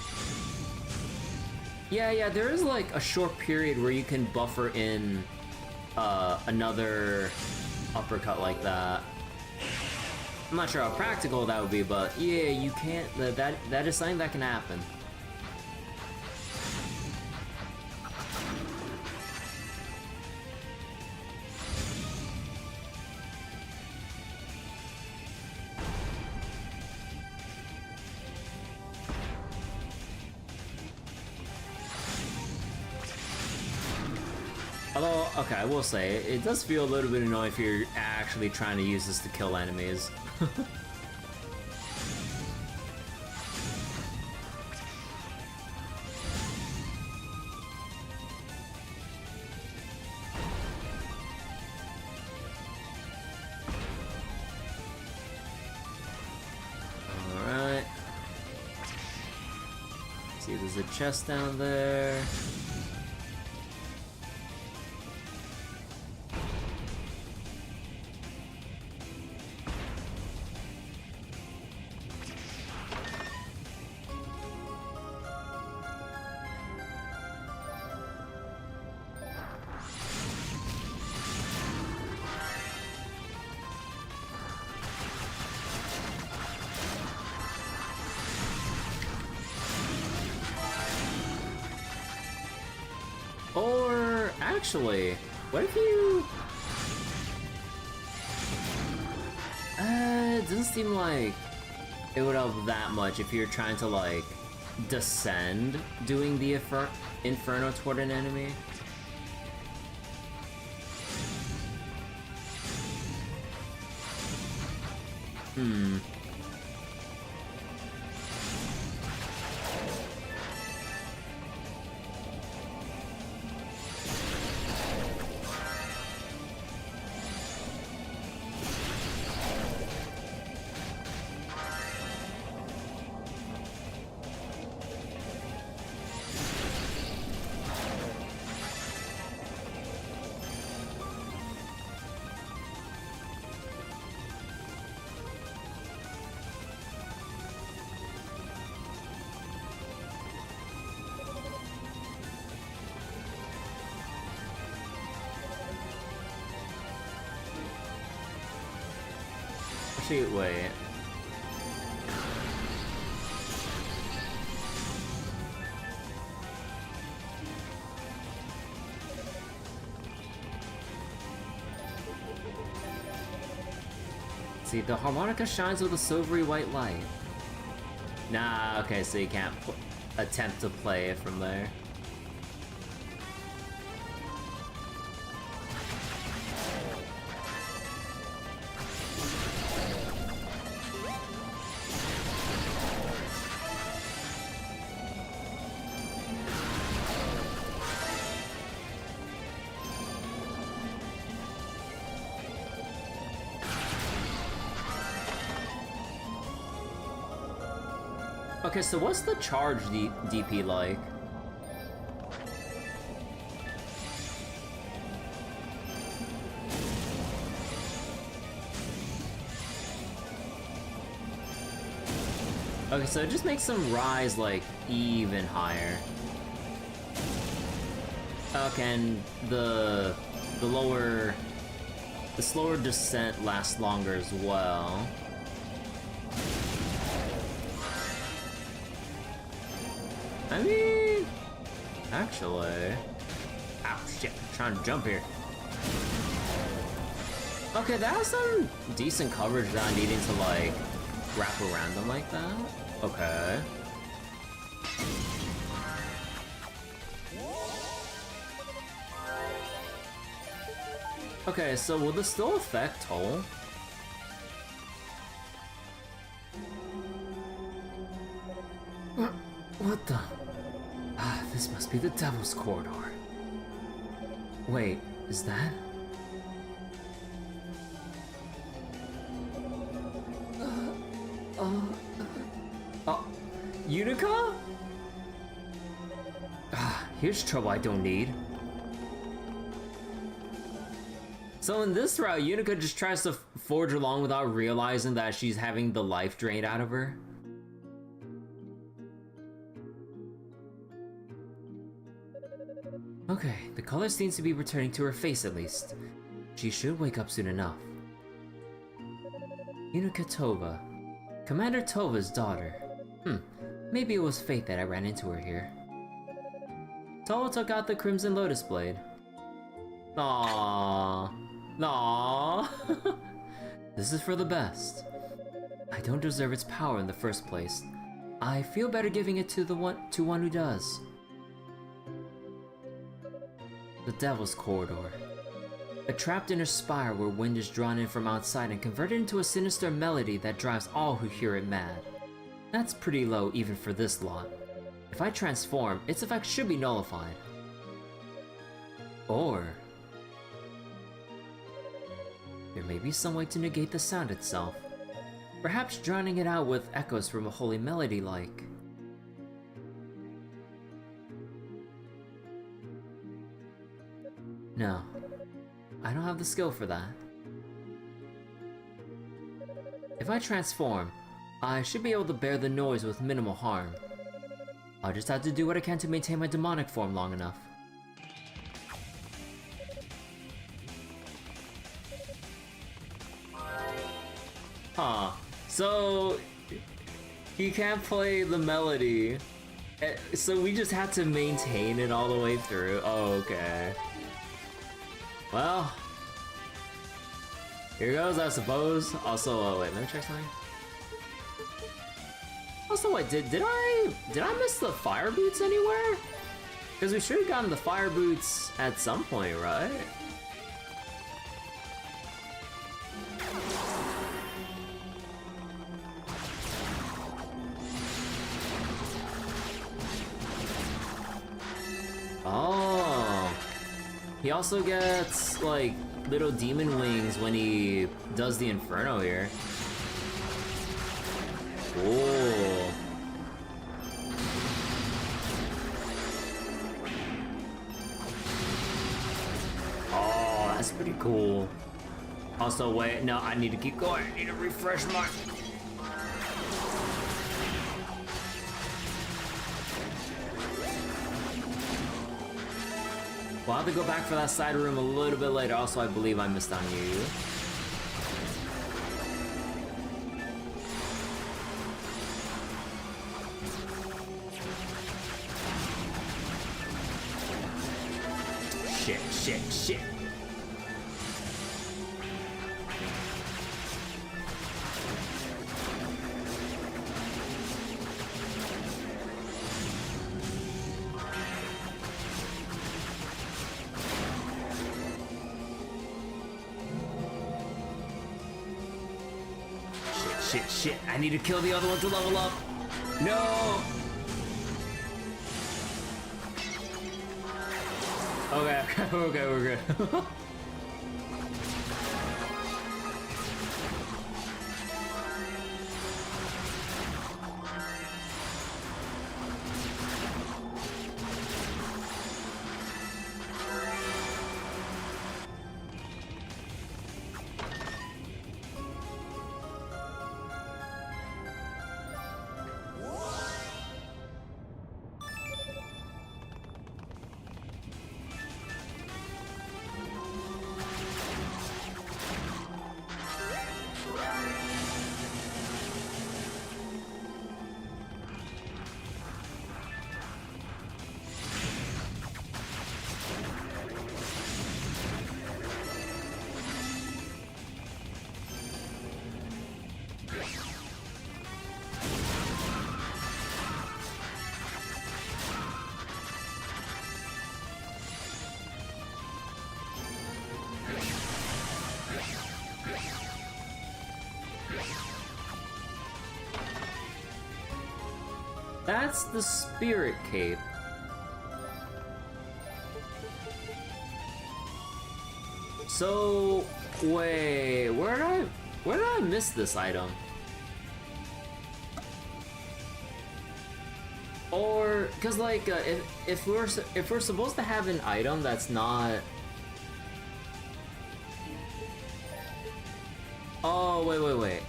Yeah, there is, like, a short period where you can buffer in another uppercut like that. I'm not sure how practical that would be, but yeah, you can't, that is something that can happen. Although, okay, I will say, it does feel a little bit annoying if you're actually trying to use this to kill enemies. Alright. See, there's a chest down there. Or, actually, what if you... it doesn't seem like it would help that much if you're trying to, like, descend doing the Inferno toward an enemy. Actually, wait. See, the harmonica shines with a silvery white light. Nah, okay, so you can't attempt to play it from there. Okay, so what's the charge DP like? Okay, so it just makes them rise, like, even higher. Okay, and the slower descent lasts longer as well. I mean, actually, ow shit, I'm trying to jump here. Okay, that has some decent coverage without needing to like wrap around them like that. Okay. Okay, so will this still affect Toal? What the? Ah, this must be the Devil's Corridor. Wait, is that? Yunica? Ah, here's trouble I don't need. So in this route, Yunica just tries to forge along without realizing that she's having the life drained out of her. Okay, the color seems to be returning to her face at least. She should wake up soon enough. Yunica Tova. Commander Tova's daughter. Maybe it was fate that I ran into her here. Towa took out the Crimson Lotus Blade. Aww. Aww. This is for the best. I don't deserve its power in the first place. I feel better giving it to one who does. The Devil's Corridor. A trapped inner spire where wind is drawn in from outside and converted into a sinister melody that drives all who hear it mad. That's pretty low even for this lot. If I transform, its effect should be nullified. Or there may be some way to negate the sound itself. Perhaps drowning it out with echoes from a holy melody like... No, I don't have the skill for that. If I transform, I should be able to bear the noise with minimal harm. I'll just have to do what I can to maintain my demonic form long enough. Huh. So he can't play the melody. So we just had to maintain it all the way through. Oh, okay. Well, here goes, I suppose. Also, wait, let me check something. Also, wait, did I miss the fire boots anywhere? Because we should have gotten the fire boots at some point, right? Oh, he also gets like little demon wings when he does the Inferno here. Cool. Oh, that's pretty cool. Also, wait, no, I need to keep going. I need to refresh my... We'll have to go back for that side room a little bit later. Also, I believe I missed on you. Shit. Shit. I need to kill the other one to level up. No! Okay, we're good. That's the spirit cape. So, wait, where did I miss this item? Or, cause like, if we're supposed to have an item that's not. Oh wait.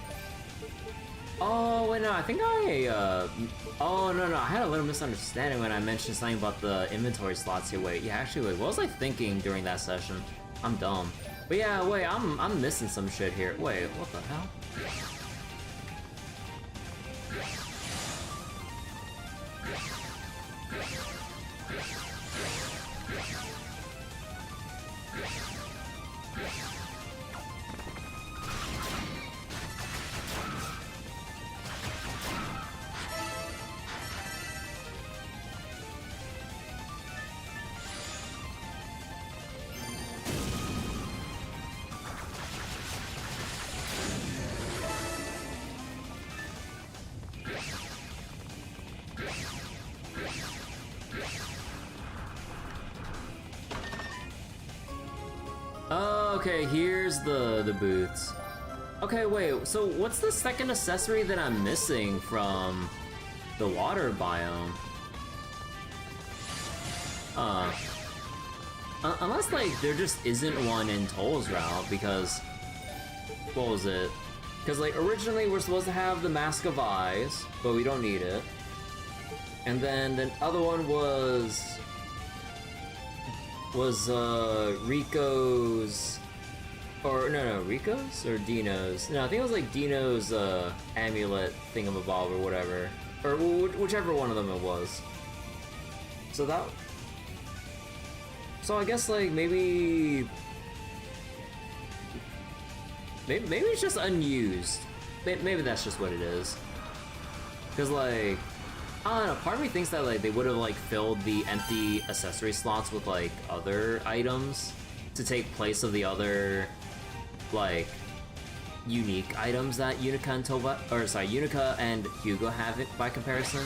Oh wait, no, I think oh no, I had a little misunderstanding when I mentioned something about the inventory slots here. Wait, yeah, actually, wait, what was I thinking during that session? I'm dumb. But yeah, wait, I'm missing some shit here. Wait, what the hell? Okay, here's the boots. Okay, wait, so what's the second accessory that I'm missing from the water biome? Unless, like, there just isn't one in Toal's route, because... What was it? Because, like, originally we're supposed to have the Mask of Eyes, but we don't need it. And then the other one was Rico's... Or, no, Rico's? Or Dino's? No, I think it was like Dino's amulet thingamabob or whatever. Or whichever one of them it was. So that... So I guess like maybe it's just unused. Maybe that's just what it is. Cause like, I don't know, part of me thinks that like they would have like filled the empty accessory slots with like other items to take place of the other like unique items that Yunica and Yunica and Hugo have it by comparison.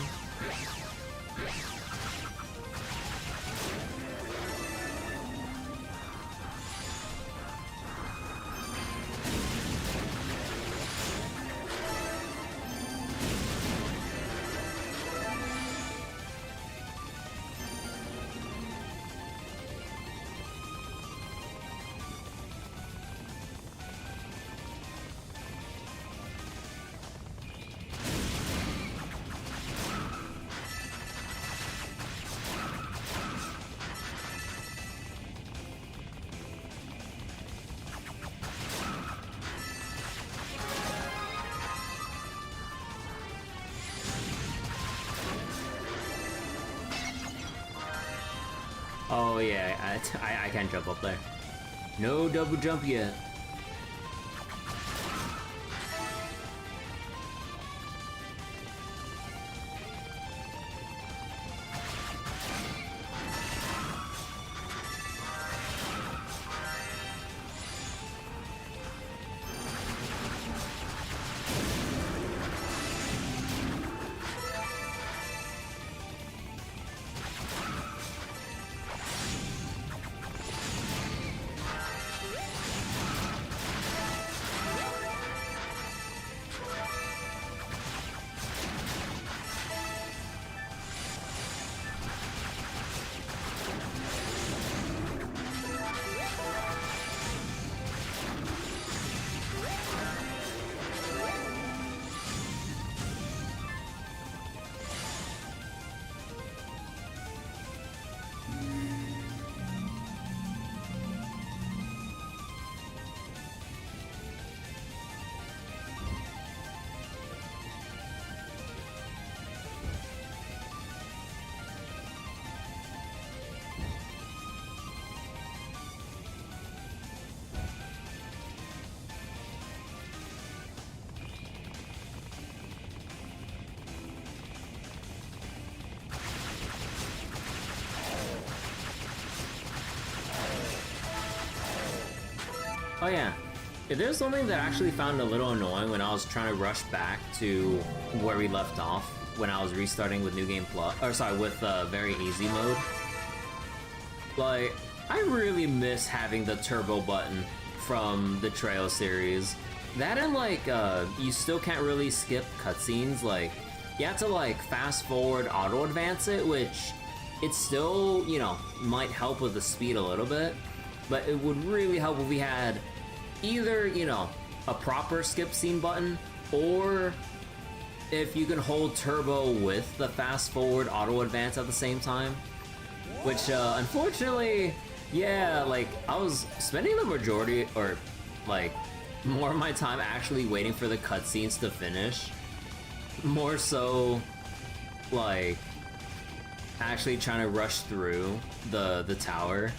Oh yeah, I can't jump up there. No double jump yet. Oh yeah, if there's something that I actually found a little annoying when I was trying to rush back to where we left off when I was restarting with New Game Plus, or sorry, with very easy mode. Like, I really miss having the turbo button from the Trail series. That and like, you still can't really skip cutscenes. Like, you have to like fast forward, auto advance it, which it still, you know, might help with the speed a little bit. But it would really help if we had either, you know, a proper skip scene button, or if you can hold turbo with the fast forward auto advance at the same time. Which, unfortunately, yeah, like, I was spending the majority, or like, more of my time actually waiting for the cutscenes to finish. More so, like, actually trying to rush through the tower.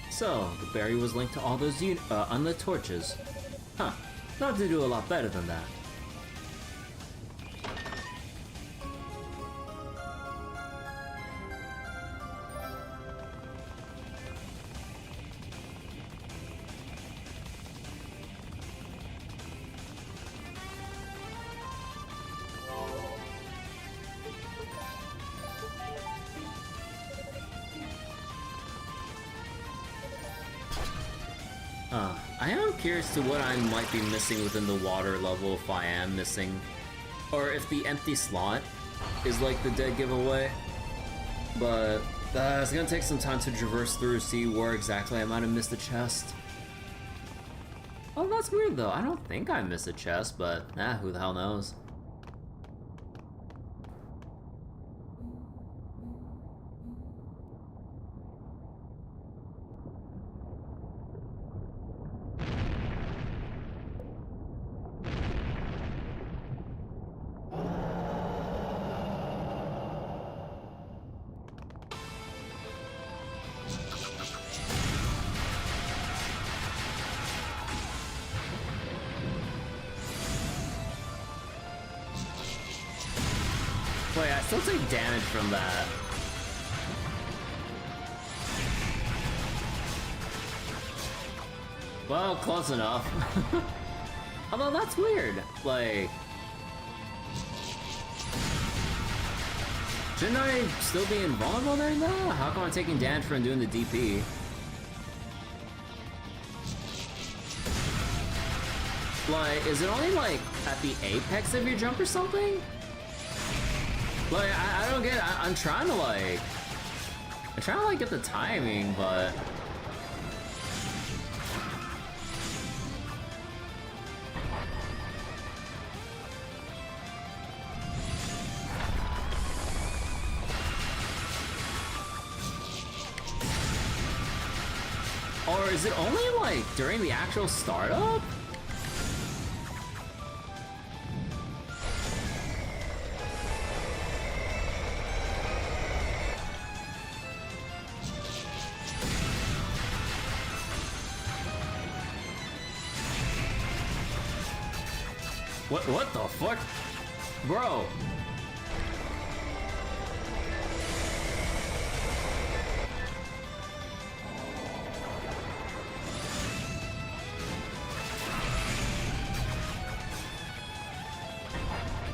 So, the berry was linked to all those unlit torches. Huh, not to do a lot better than that. I am curious to what I might be missing within the water level, if I am missing, or if the empty slot is like the dead giveaway. But it's gonna take some time to traverse through, see where exactly I might have missed a chest. Oh, that's weird though. I don't think I missed a chest, but who the hell knows? Wait, I still take damage from that. Well, close enough. Although that's weird. Like, shouldn't I still be invulnerable during that? How come I'm taking damage from doing the DP? Like, is it only like at the apex of your jump or something? Like, I don't get it. I'm trying to like I'm trying to like get the timing, but or is it only like during the actual startup? What the fuck? Bro.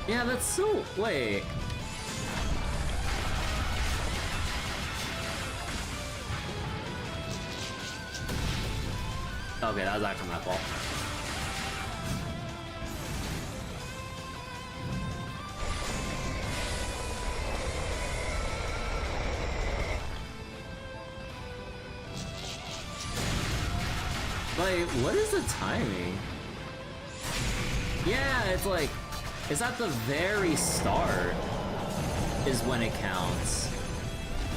Yeah, that's so... Wait. Okay, that was actually my fault. Like, what is the timing? Yeah, it's like... It's at the very start is when it counts.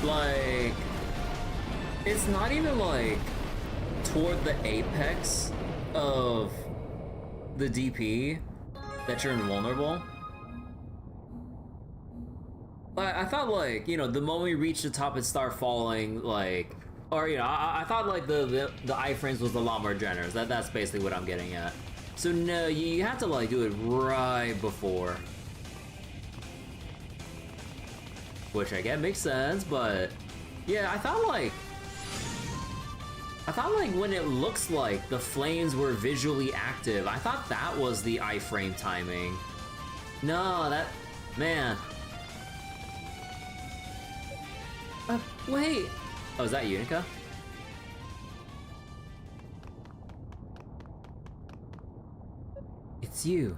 Like, it's not even like toward the apex of the DP that you're invulnerable. I thought like, you know, the moment you reach the top and start falling, like, or you know, I thought like the iframes was a lot more generous. That's basically what I'm getting at. So no, you have to like do it right before. Which I get makes sense, but yeah, I thought like when it looks like the flames were visually active, I thought that was the iframe timing. No, that, man. Wait. Oh, is that Yunica? It's you.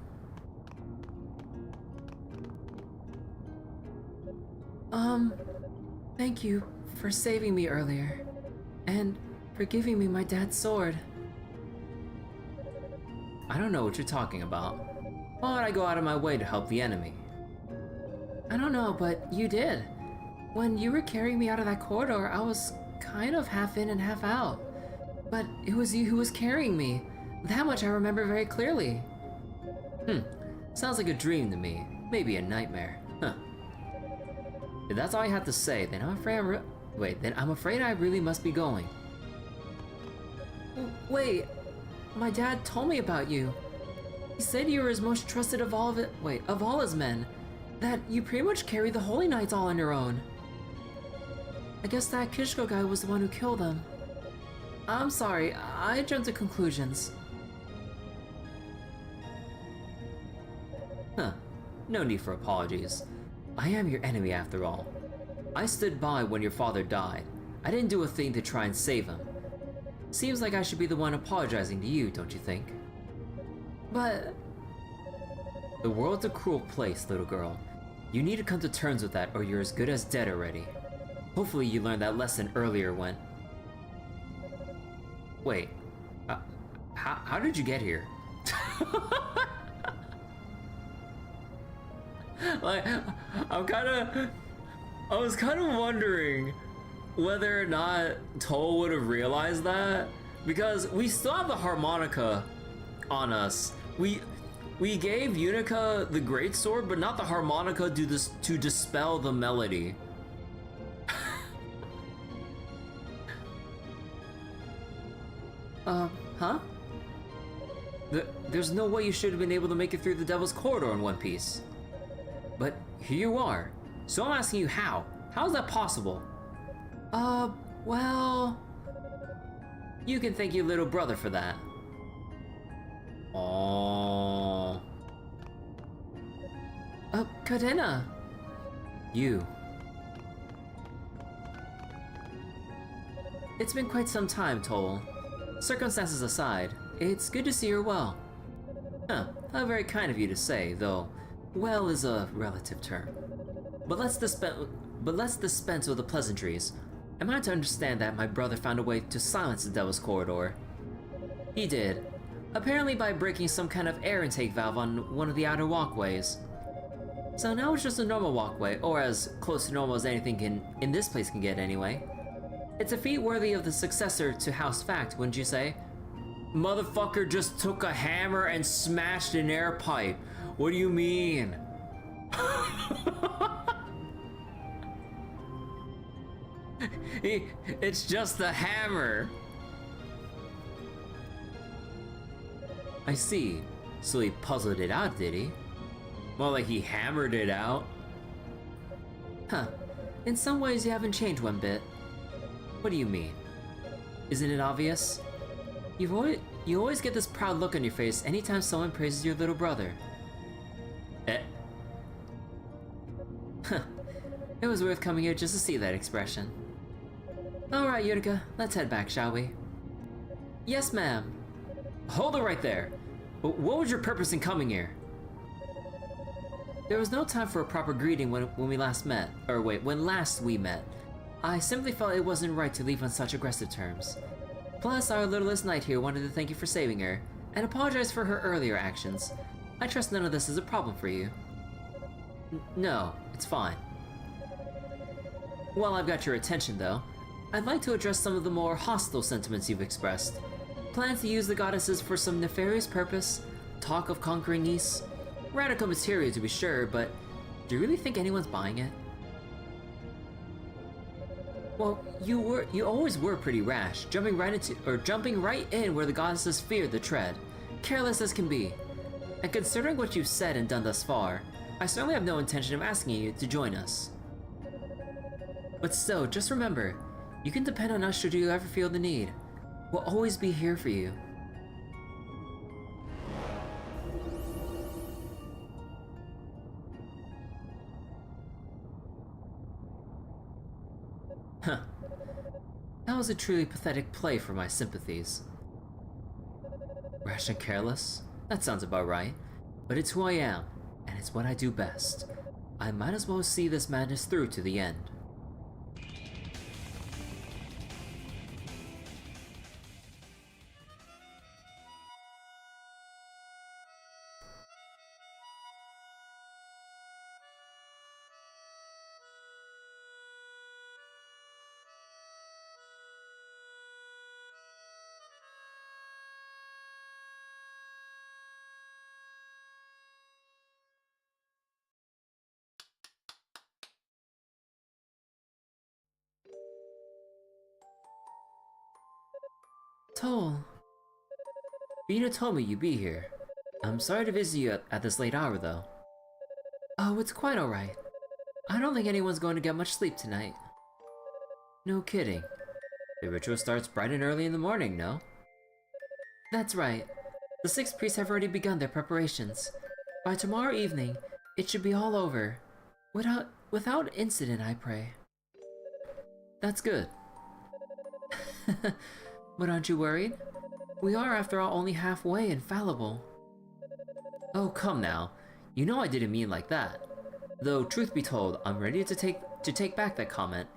Thank you for saving me earlier, and for giving me my dad's sword. I don't know what you're talking about. Why would I go out of my way to help the enemy? I don't know, but you did. When you were carrying me out of that corridor, I was kind of half in and half out. But it was you who was carrying me. That much I remember very clearly. Sounds like a dream to me. Maybe a nightmare. Huh. If that's all I have to say, then I'm afraid I really must be going. Wait, my dad told me about you. He said you were his most trusted of all his men. That you pretty much carry the Holy Knights all on your own. I guess that Kishko guy was the one who killed them. I'm sorry, I jumped to conclusions. Huh. No need for apologies. I am your enemy after all. I stood by when your father died. I didn't do a thing to try and save him. Seems like I should be the one apologizing to you, don't you think? But... The world's a cruel place, little girl. You need to come to terms with that or you're as good as dead already. Hopefully you learned that lesson earlier when... Wait. How did you get here? Like, I was kind of wondering whether or not Toal would have realized that, because we still have the harmonica on us. We gave Yunica the greatsword, but not the harmonica to dispel the melody. Huh? There's no way you should have been able to make it through the Devil's Corridor in one piece. But here you are. So I'm asking you how? How is that possible? Well... You can thank your little brother for that. Oh. Cadena! You. It's been quite some time, Toal. Circumstances aside, it's good to see you're well. Huh, how very kind of you to say, though well is a relative term. But let's dispense with the pleasantries. Am I to understand that my brother found a way to silence the Devil's Corridor? He did. Apparently by breaking some kind of air intake valve on one of the outer walkways. So now it's just a normal walkway, or as close to normal as anything in this place can get anyway. It's a feat worthy of the successor to House Fact, wouldn't you say? Motherfucker just took a hammer and smashed an air pipe. What do you mean? It's just a hammer. I see. So he puzzled it out, did he? More like he hammered it out. Huh. In some ways you haven't changed one bit. What do you mean? Isn't it obvious? You always get this proud look on your face anytime someone praises your little brother. Eh. Huh. It was worth coming here just to see that expression. Alright, Yunica, let's head back, shall we? Yes, ma'am. Hold it right there. What was your purpose in coming here? There was no time for a proper greeting when we last met. Or wait, when last we met. I simply felt it wasn't right to leave on such aggressive terms. Plus, our littlest knight here wanted to thank you for saving her, and apologize for her earlier actions. I trust none of this is a problem for you. No, it's fine. While I've got your attention though, I'd like to address some of the more hostile sentiments you've expressed. Plans to use the goddesses for some nefarious purpose, talk of conquering Ys. Radical material to be sure, but do you really think anyone's buying it? Well, you always were pretty rash, jumping right in where the goddesses feared the tread, careless as can be. And considering what you've said and done thus far, I certainly have no intention of asking you to join us. But still, just remember, you can depend on us should you ever feel the need. We'll always be here for you. Huh. That was a truly pathetic play for my sympathies. Rash and careless? That sounds about right. But it's who I am, and it's what I do best. I might as well see this madness through to the end. Toal. Vina told me you'd be here. I'm sorry to visit you at this late hour, though. Oh, it's quite alright. I don't think anyone's going to get much sleep tonight. No kidding. The ritual starts bright and early in the morning, no? That's right. The 6 priests have already begun their preparations. By tomorrow evening, it should be all over. Without incident, I pray. That's good. But aren't you worried? We are, after all, only halfway infallible. Oh, come now. You know I didn't mean like that. Though, truth be told, I'm ready to take back that comment.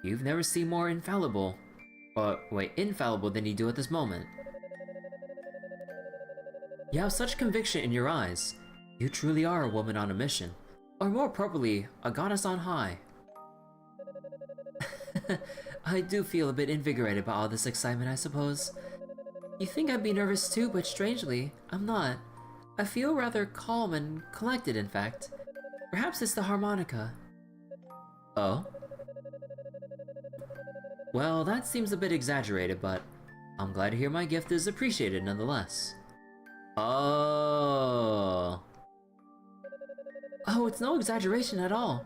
You've never seen more infallible than you do at this moment. You have such conviction in your eyes. You truly are a woman on a mission. Or more properly, a goddess on high. I do feel a bit invigorated by all this excitement, I suppose. You think I'd be nervous too, but strangely, I'm not. I feel rather calm and collected, in fact. Perhaps it's the harmonica. Oh? Well, that seems a bit exaggerated, but I'm glad to hear my gift is appreciated nonetheless. Oh. Oh, it's no exaggeration at all.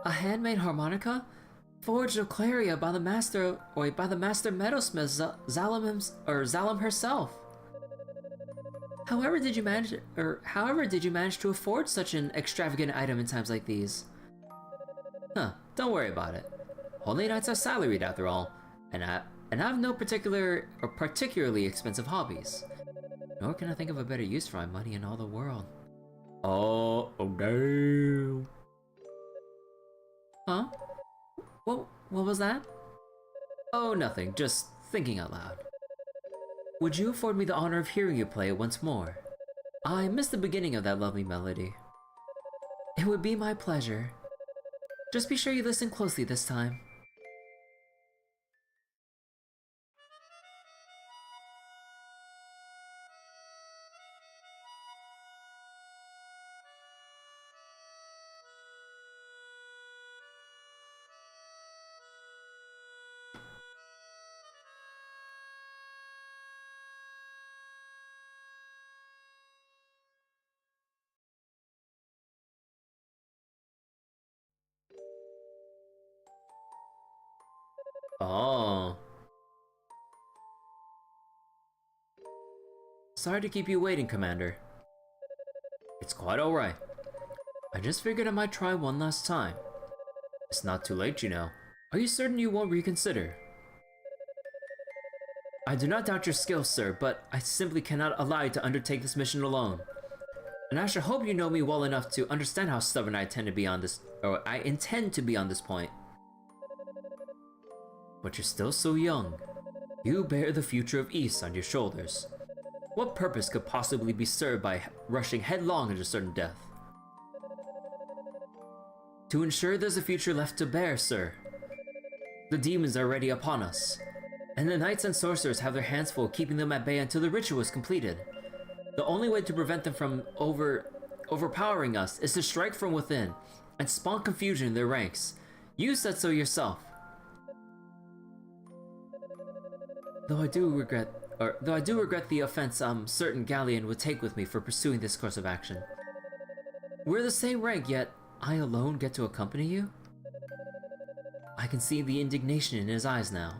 A handmade harmonica? Forged of Claria by the master metalsmith Zalem herself. However did you manage to afford such an extravagant item in times like these? Huh, don't worry about it. Holy Knights are salaried after all, and I have no particularly expensive hobbies. Nor can I think of a better use for my money in all the world. Oh damn. Huh? What was that? Oh, nothing, just thinking out loud. Would you afford me the honor of hearing you play it once more? I missed the beginning of that lovely melody. It would be my pleasure. Just be sure you listen closely this time. Oh. Sorry to keep you waiting, Commander. It's quite alright. I just figured I might try one last time. It's not too late, you know. Are you certain you won't reconsider? I do not doubt your skills, sir, but I simply cannot allow you to undertake this mission alone. And I should hope you know me well enough to understand how stubborn I intend to be on this point. But you're still so young. You bear the future of East on your shoulders. What purpose could possibly be served by rushing headlong into certain death? To ensure there's a future left to bear, sir. The demons are already upon us, and the knights and sorcerers have their hands full keeping them at bay until the ritual is completed. The only way to prevent them from overpowering us is to strike from within and spawn confusion in their ranks. You said so yourself. Though I do regret the offense certain Galleon would take with me for pursuing this course of action. We're the same rank, yet I alone get to accompany you? I can see the indignation in his eyes now.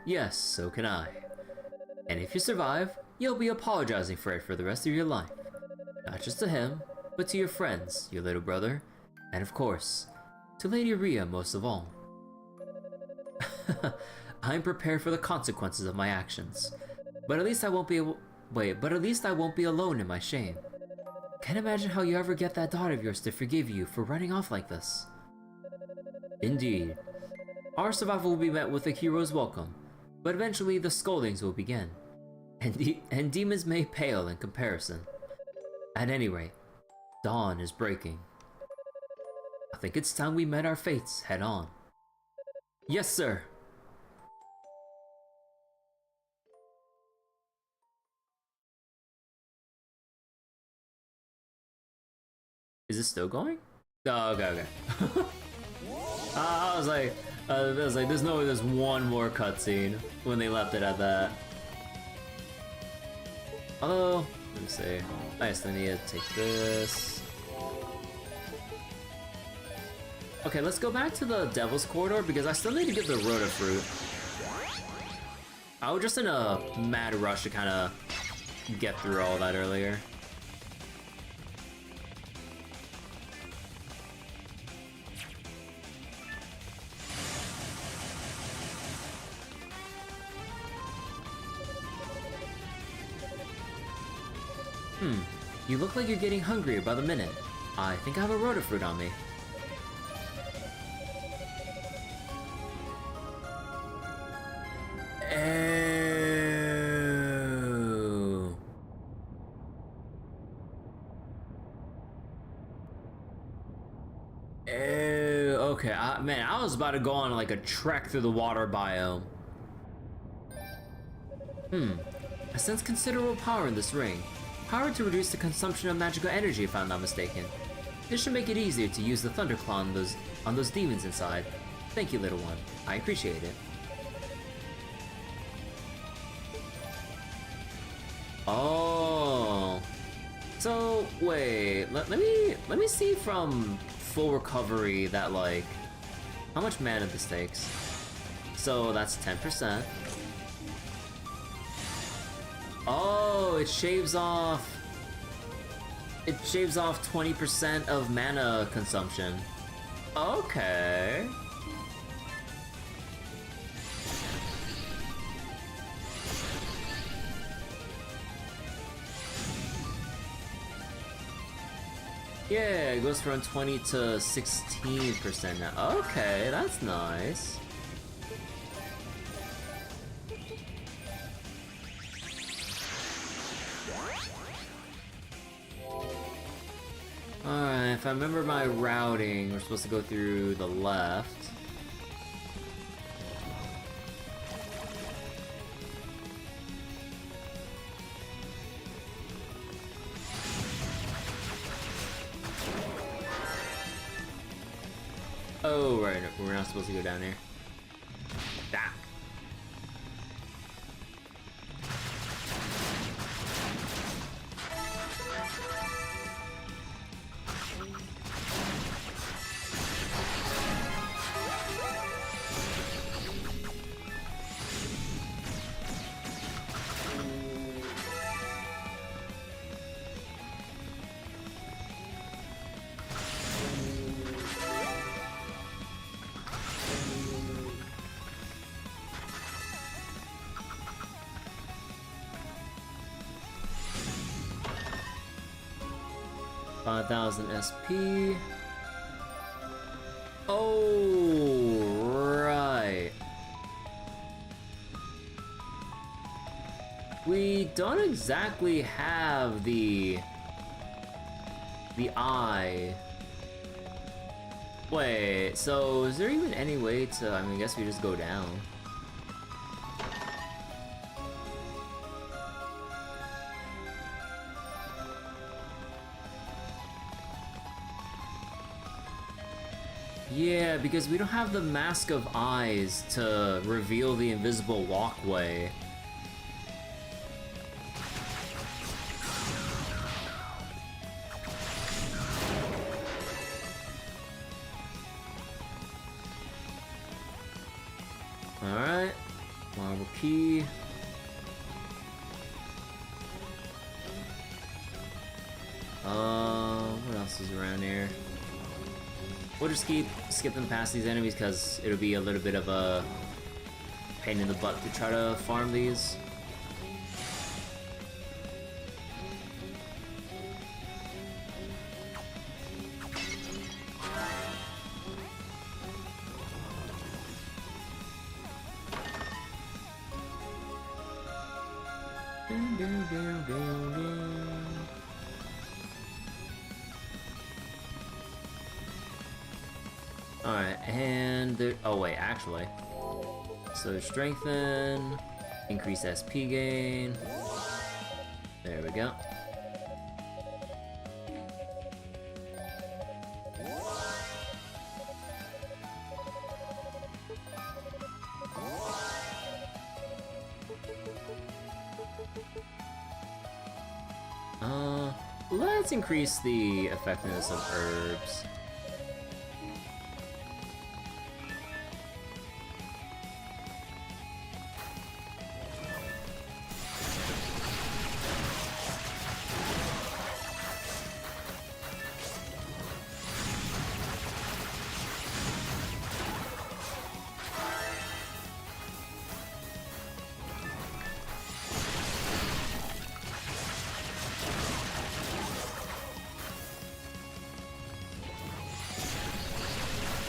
Yes, so can I. And if you survive, you'll be apologizing for it for the rest of your life. Not just to him, but to your friends, your little brother, and of course, to Lady Rhea most of all. I'm prepared for the consequences of my actions, but at least I won't be alone in my shame. Can't imagine how you ever get that daughter of yours to forgive you for running off like this. Indeed. Our survival will be met with a hero's welcome, but eventually the scoldings will begin, and demons may pale in comparison. At any rate, dawn is breaking. I think it's time we met our fates head on. Yes, sir! Is it still going? Oh, okay. I was like, there's no way there's one more cutscene when they left it at that. Although, let me see. I still need to take this. Okay, let's go back to the Devil's Corridor because I still need to get the Rota Fruit. I was just in a mad rush to kind of get through all that earlier. You look like you're getting hungrier by the minute. I think I have a Rota Fruit on me. Ew. Ew. Okay, man, I was about to go on like a trek through the water biome. I sense considerable power in this ring. Power to reduce the consumption of magical energy, if I'm not mistaken. This should make it easier to use the Thunderclaw on those demons inside. Thank you, little one. I appreciate it. Oh. So wait, let me see from full recovery that like how much mana this takes. So that's 10%. Oh, it shaves off 20% of mana consumption. Okay. Yeah, it goes from 20 to 16% now. Okay, that's nice. if I remember my routing, we're supposed to go through the left. Oh, right, we're not supposed to go down here. Ah. 5,000 SP. Oh, right. We don't exactly have the eye. Wait, so is there even any way to, I mean, I guess we just go down. Yeah, because we don't have the Mask of Eyes to reveal the invisible walkway. Alright, marble key. What else is around here? We'll just keep skipping past these enemies because it'll be a little bit of a pain in the butt to try to farm these. Alright, and there, oh wait, actually. So strengthen, increase SP gain. There we go. Let's increase the effectiveness of herbs.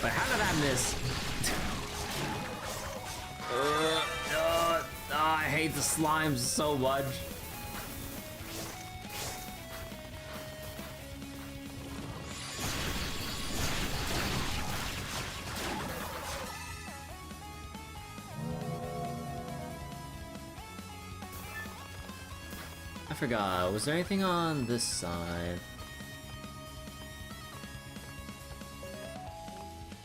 But how did I miss? I hate the slimes so much. I forgot, was there anything on this side?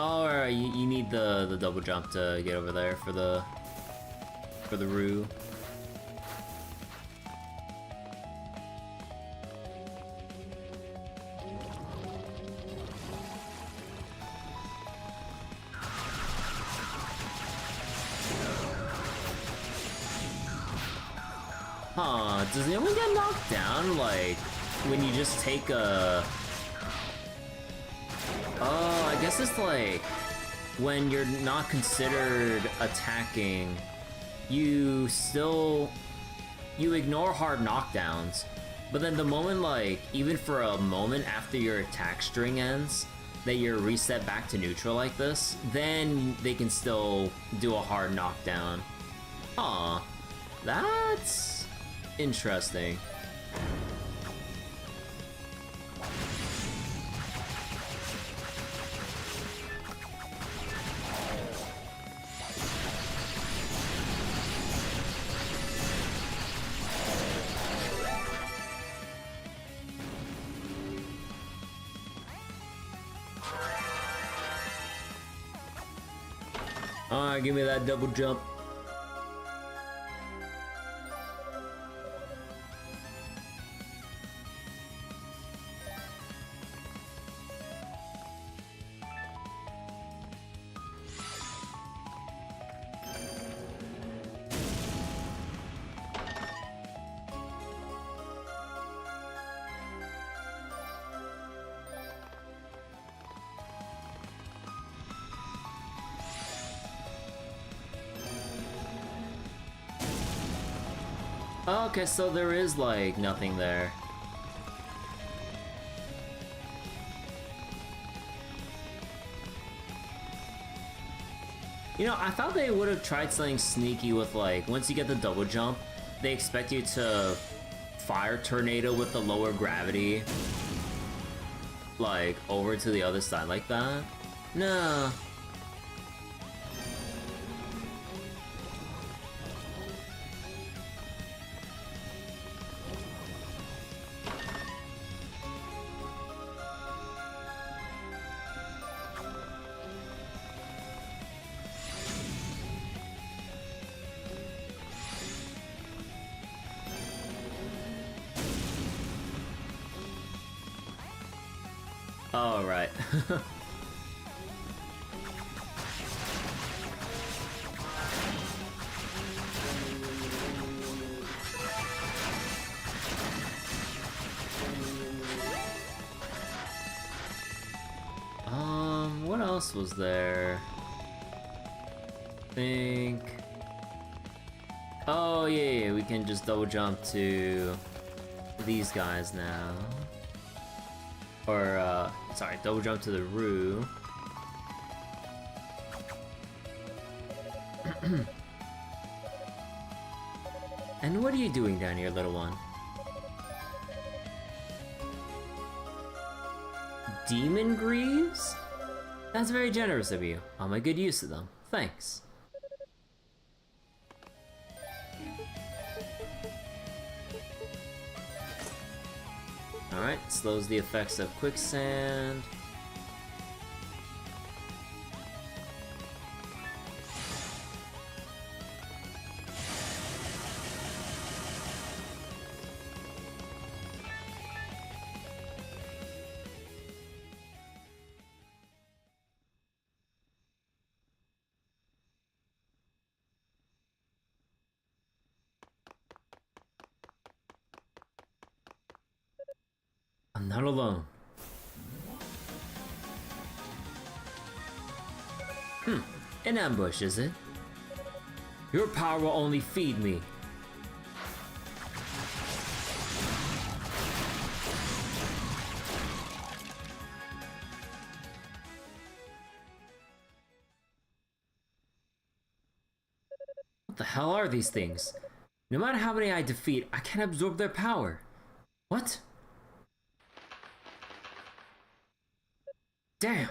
Oh, right, you need the double jump to get over there for the roo. Huh, does anyone get knocked down, like, when you just take a... Oh, I guess it's like, when you're not considered attacking, you ignore hard knockdowns, but then the moment, like, even for a moment after your attack string ends, that you're reset back to neutral like this, then they can still do a hard knockdown. Aw, that's interesting. Alright, give me that double jump. Okay, so there is, like, nothing there. You know, I thought they would have tried something sneaky with, like, once you get the double jump, they expect you to fire tornado with the lower gravity, like, over to the other side like that. No. Oh, right. What else was there? Think... Oh, yeah, we can just double jump to these guys now. Or, sorry, double jump to the Roo. And what are you doing down here, little one? Demon Greaves? That's very generous of you. I'll make good use of them. Thanks. Alright, slows the effects of quicksand. I'm not alone. An ambush, is it? Your power will only feed me. What the hell are these things? No matter how many I defeat, I can't absorb their power. What? Damn!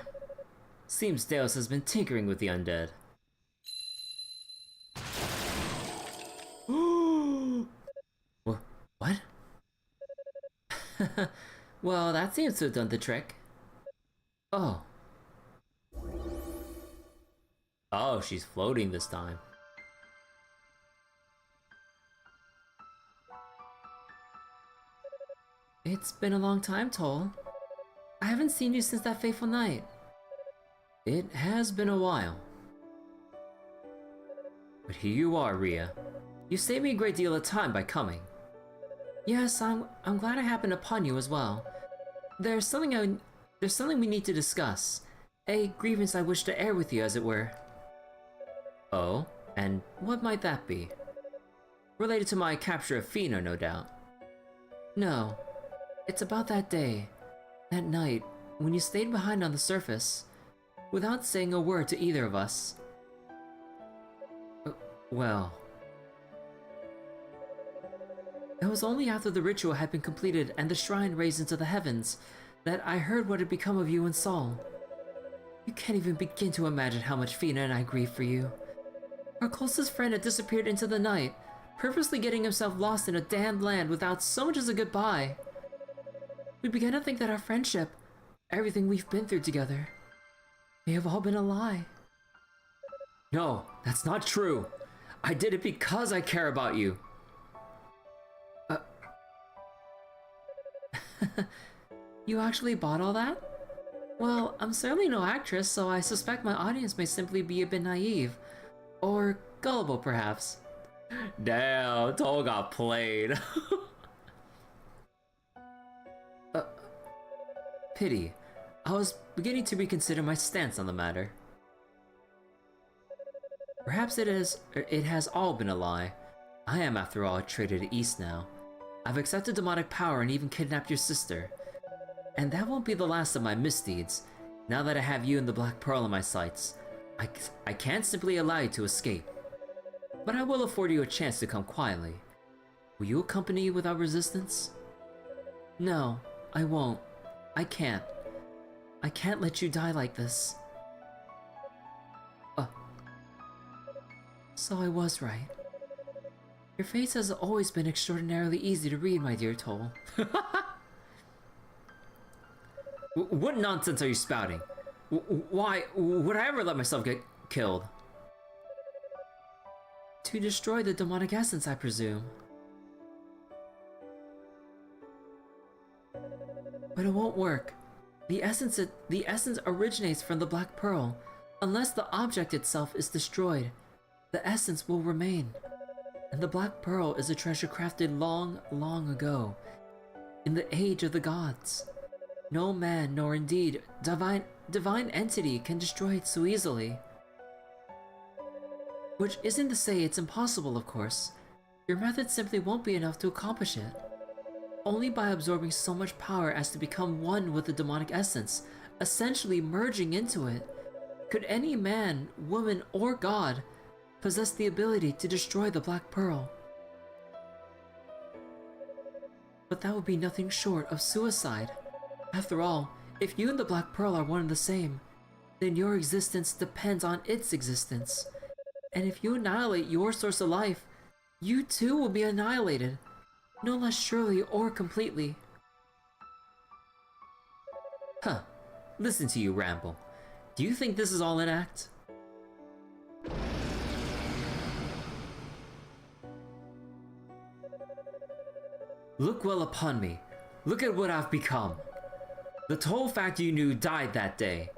Seems Deus has been tinkering with the undead. What? Well, that seems to have done the trick. Oh. Oh, she's floating this time. It's been a long time, Toal. I haven't seen you since that fateful night. It has been a while. But here you are, Ria. You saved me a great deal of time by coming. Yes, I'm glad I happened upon you as well. There's something we need to discuss. A grievance I wish to air with you, as it were. Oh, and what might that be? Related to my capture of Fina, no doubt. No, it's about that day. That night, when you stayed behind on the surface, without saying a word to either of us. Well... It was only after the ritual had been completed and the shrine raised into the heavens that I heard what had become of you and Saul. You can't even begin to imagine how much Fina and I grieve for you. Our closest friend had disappeared into the night, purposely getting himself lost in a damned land without so much as a goodbye. We began to think that our friendship, everything we've been through together, may have all been a lie. No, that's not true. I did it because I care about you. You actually bought all that? Well, I'm certainly no actress, so I suspect my audience may simply be a bit naive. Or gullible, perhaps. Damn, Toal got played. Pity. I was beginning to reconsider my stance on the matter. Perhaps it has all been a lie. I am, after all, a traitor to East now. I've accepted demonic power and even kidnapped your sister. And that won't be the last of my misdeeds. Now that I have you and the Black Pearl in my sights, I can't simply allow you to escape. But I will afford you a chance to come quietly. Will you accompany me without resistance? No, I won't. I can't. I can't let you die like this. So I was right. Your face has always been extraordinarily easy to read, my dear Toal. What nonsense are you spouting? Why would I ever let myself get killed? To destroy the demonic essence, I presume. But it won't work. The essence originates from the Black Pearl. Unless the object itself is destroyed, the essence will remain. And the Black Pearl is a treasure crafted long, long ago, in the age of the gods. No man, nor indeed divine entity can destroy it so easily. Which isn't to say it's impossible, of course. Your method simply won't be enough to accomplish it. Only by absorbing so much power as to become one with the demonic essence, essentially merging into it, could any man, woman, or god possess the ability to destroy the Black Pearl. But that would be nothing short of suicide. After all, if you and the Black Pearl are one and the same, then your existence depends on its existence. And if you annihilate your source of life, you too will be annihilated, no less surely or completely. Huh. Listen to you ramble. Do you think this is all an act? Look well upon me. Look at what I've become. The Toal fact you knew died that day.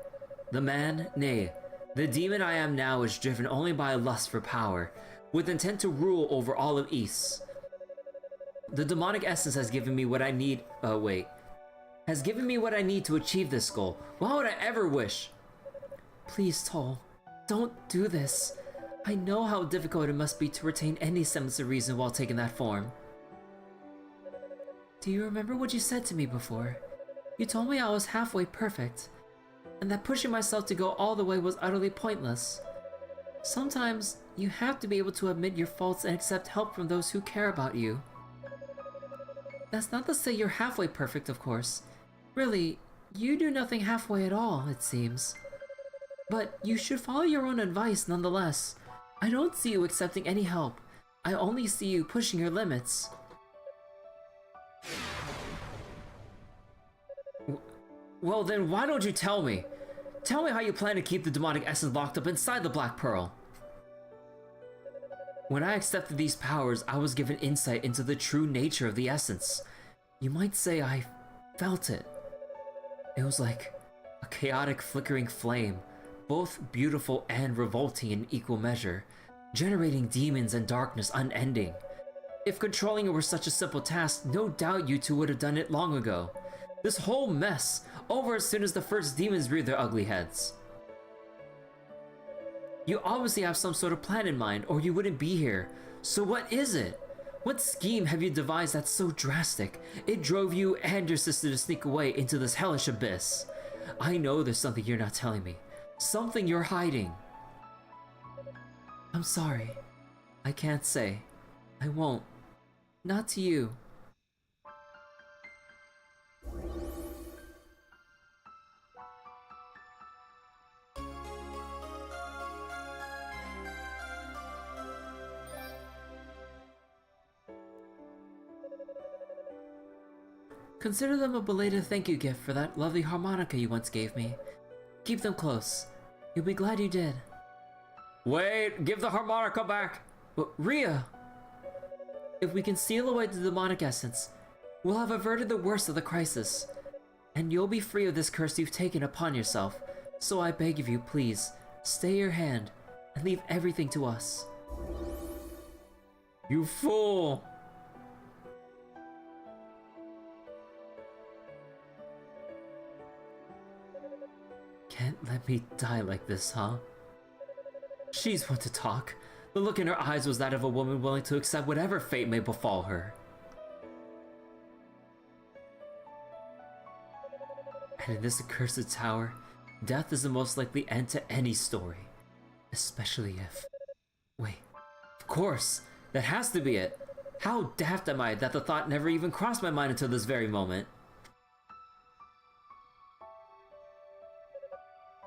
The man, nay, the demon I am now is driven only by a lust for power, with intent to rule over all of East. The demonic essence has given me what I need, has given me what I need to achieve this goal. Why would I ever wish? Please, Toal, don't do this. I know how difficult it must be to retain any semblance of reason while taking that form. Do you remember what you said to me before? You told me I was halfway perfect, and that pushing myself to go all the way was utterly pointless. Sometimes, you have to be able to admit your faults and accept help from those who care about you. That's not to say you're halfway perfect, of course. Really, you do nothing halfway at all, it seems. But you should follow your own advice nonetheless. I don't see you accepting any help. I only see you pushing your limits. Well then, why don't you tell me? Tell me how you plan to keep the demonic essence locked up inside the Black Pearl. When I accepted these powers, I was given insight into the true nature of the essence. You might say I felt it. It was like a chaotic flickering flame, both beautiful and revolting in equal measure, generating demons and darkness unending. If controlling it were such a simple task, no doubt you two would have done it long ago. This whole mess, over as soon as the first demons reared their ugly heads. You obviously have some sort of plan in mind, or you wouldn't be here. So what is it? What scheme have you devised that's so drastic? It drove you and your sister to sneak away into this hellish abyss. I know there's something you're not telling me. Something you're hiding. I'm sorry. I can't say. I won't. Not to you. Consider them a belated thank you gift for that lovely harmonica you once gave me. Keep them close. You'll be glad you did. Wait, give the harmonica back! But Rhea! If we can seal away the demonic essence, we'll have averted the worst of the crisis. And you'll be free of this curse you've taken upon yourself. So I beg of you, please, stay your hand and leave everything to us. You fool! Can't let me die like this, huh? She's one to talk. The look in her eyes was that of a woman willing to accept whatever fate may befall her. And in this accursed tower, death is the most likely end to any story. Especially if... Wait, of course! That has to be it! How daft am I that the thought never even crossed my mind until this very moment?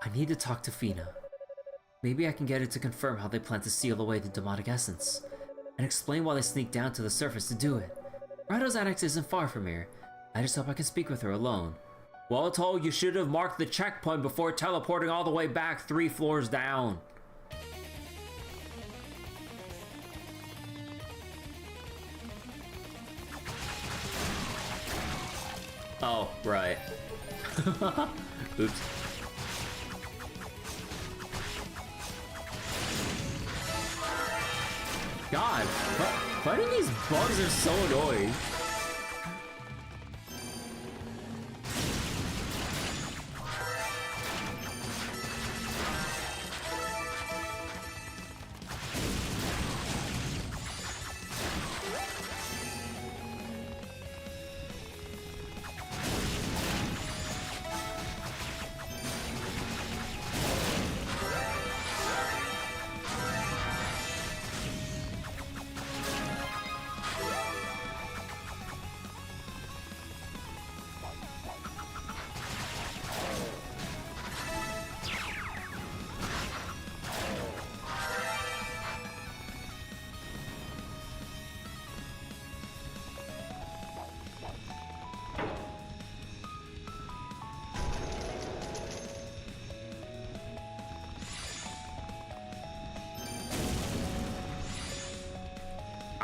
I need to talk to Fina. Maybe I can get her to confirm how they plan to seal away the demonic essence, and explain why they sneaked down to the surface to do it. Rado's annex isn't far from here. I just hope I can speak with her alone. Well told, you should have marked the checkpoint before teleporting all the way back 3 floors down. Oh, right. Oops. God, fighting these bugs are so annoying.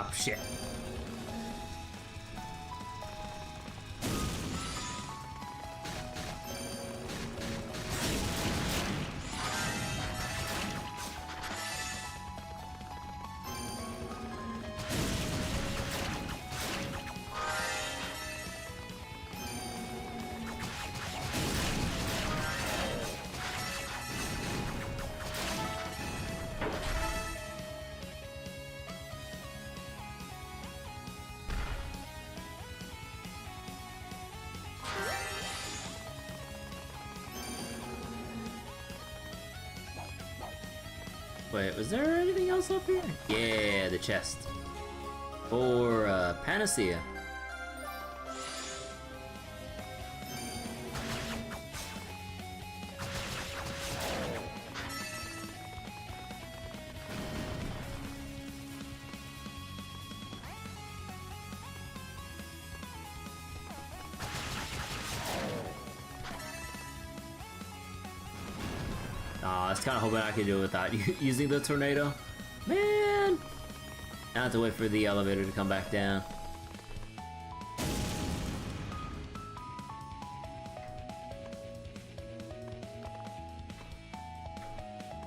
Oh shit. Wait, was there anything else up here? Yeah, the chest. Or, panacea. I was kind of hoping I could do it without using the tornado. Man! I have to wait for the elevator to come back down.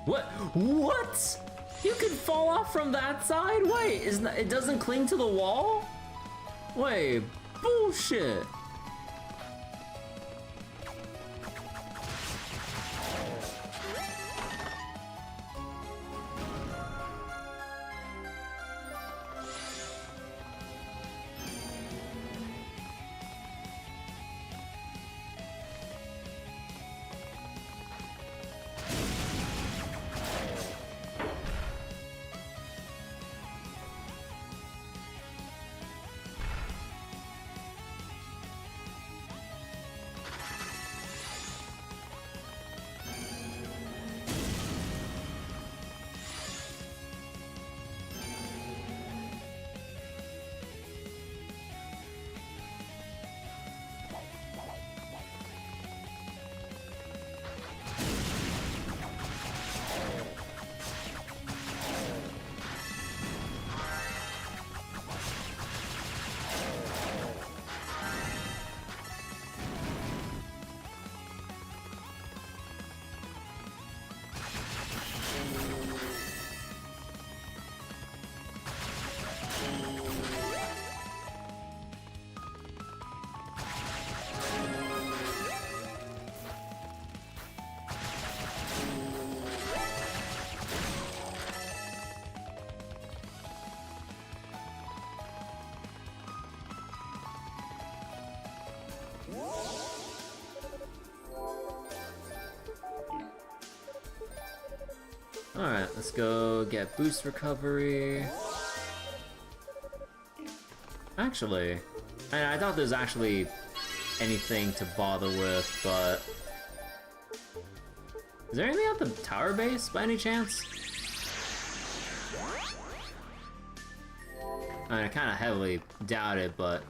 What? What? You can fall off from that side? Wait, it doesn't cling to the wall? Wait, bullshit. Alright, let's go get boost recovery. Actually, I thought there's actually anything to bother with, but... Is there anything at the tower base by any chance? I mean, I kind of heavily doubt it, but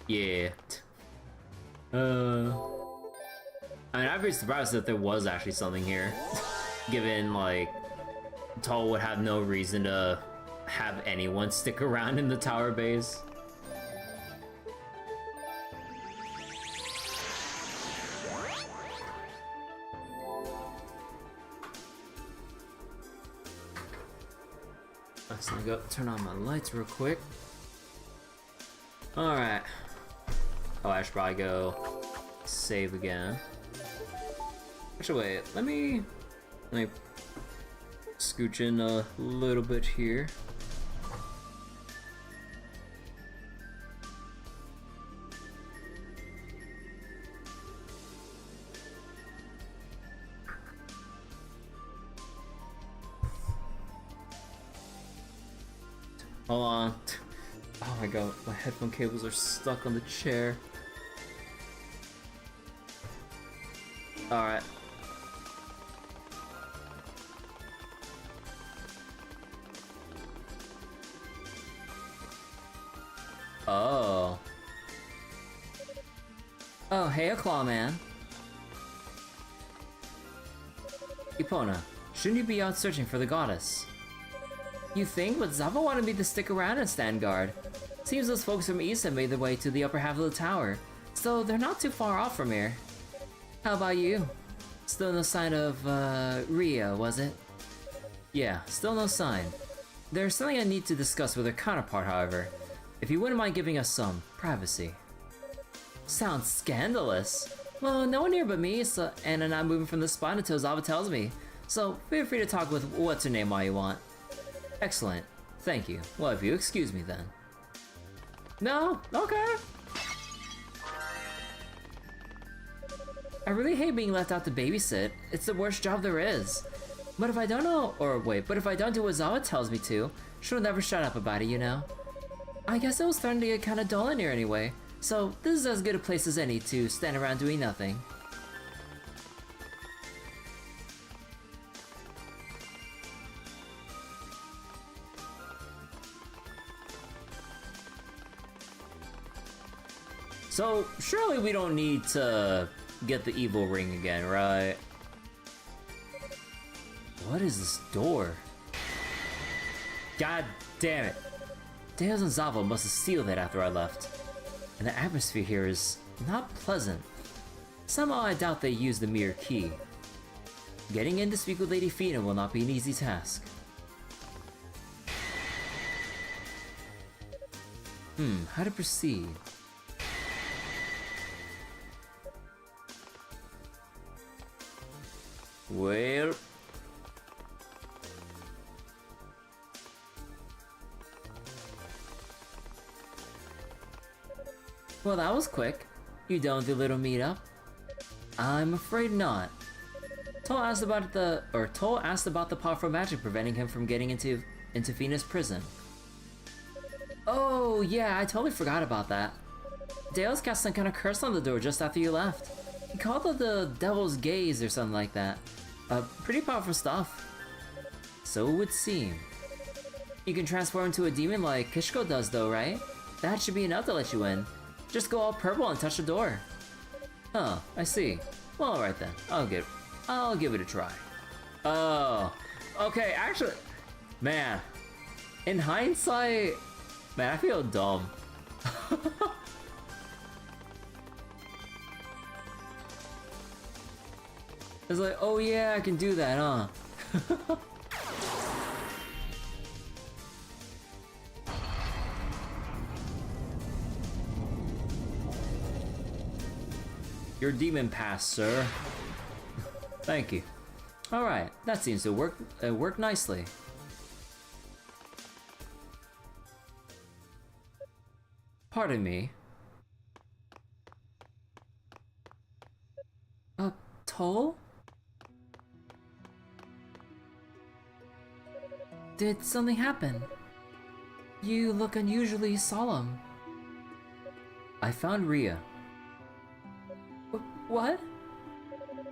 yeah. I mean, I'd be surprised if there was actually something here, given like Toal would have no reason to have anyone stick around in the tower base. Let's go turn on my lights real quick. Alright. Oh, I should probably go save again. Actually, wait, let me scooch in a little bit here. Hold on. Oh my god, my headphone cables are stuck on the chair. Alright. Oh. Oh, hey, a claw man. Epona, Shouldn't you be out searching for the goddess? You think, but Zava wanted me to stick around and stand guard. Seems those folks from East have made their way to the upper half of the tower, so they're not too far off from here. How about you? Still no sign of, Ria, was it? yeah, still no sign. There's something I need to discuss with her counterpart, however. If you wouldn't mind giving us some privacy. Sounds scandalous. Well, no one here but me, so, and I'm not moving from the spot until Zava tells me. So feel free to talk with what's her name while you want. Excellent. Thank you. Well, if you excuse me then. No? Okay. I really hate being left out to babysit. It's the worst job there is. But if I don't know, or wait, but if I don't do what Zawa tells me to, she'll never shut up about it, you know? I guess it was starting to get kinda dull in here anyway, so this is as good a place as any to stand around doing nothing. So, surely we don't need to get the evil ring again, right? What is this door? God damn it. Deus and Zava must have sealed it after I left. And the atmosphere here is not pleasant. Somehow I doubt they used the mirror key. Getting in to speak with Lady Fina will not be an easy task. How to proceed? Well... Well, that was quick. You done with the little meetup? I'm afraid not. Toal asked about the powerful magic preventing him from getting into Fina's prison. Oh, yeah, I totally forgot about that. Dale's cast some kind of curse on the door just after you left. He called it the Devil's Gaze or something like that. Pretty powerful stuff. So it would seem. You can transform into a demon like Kishko does though, right? That should be enough to let you in. Just go all purple and touch the door. Huh, I see. Well, alright then. I'll give it a try. Oh, okay, actually, man, in hindsight, man, I feel dumb. It's like, oh yeah, I can do that, huh? Your demon pass, sir. Thank you. Alright, that seems to work nicely. Pardon me. Toal? Did something happen? You look unusually solemn. I found Ria. What?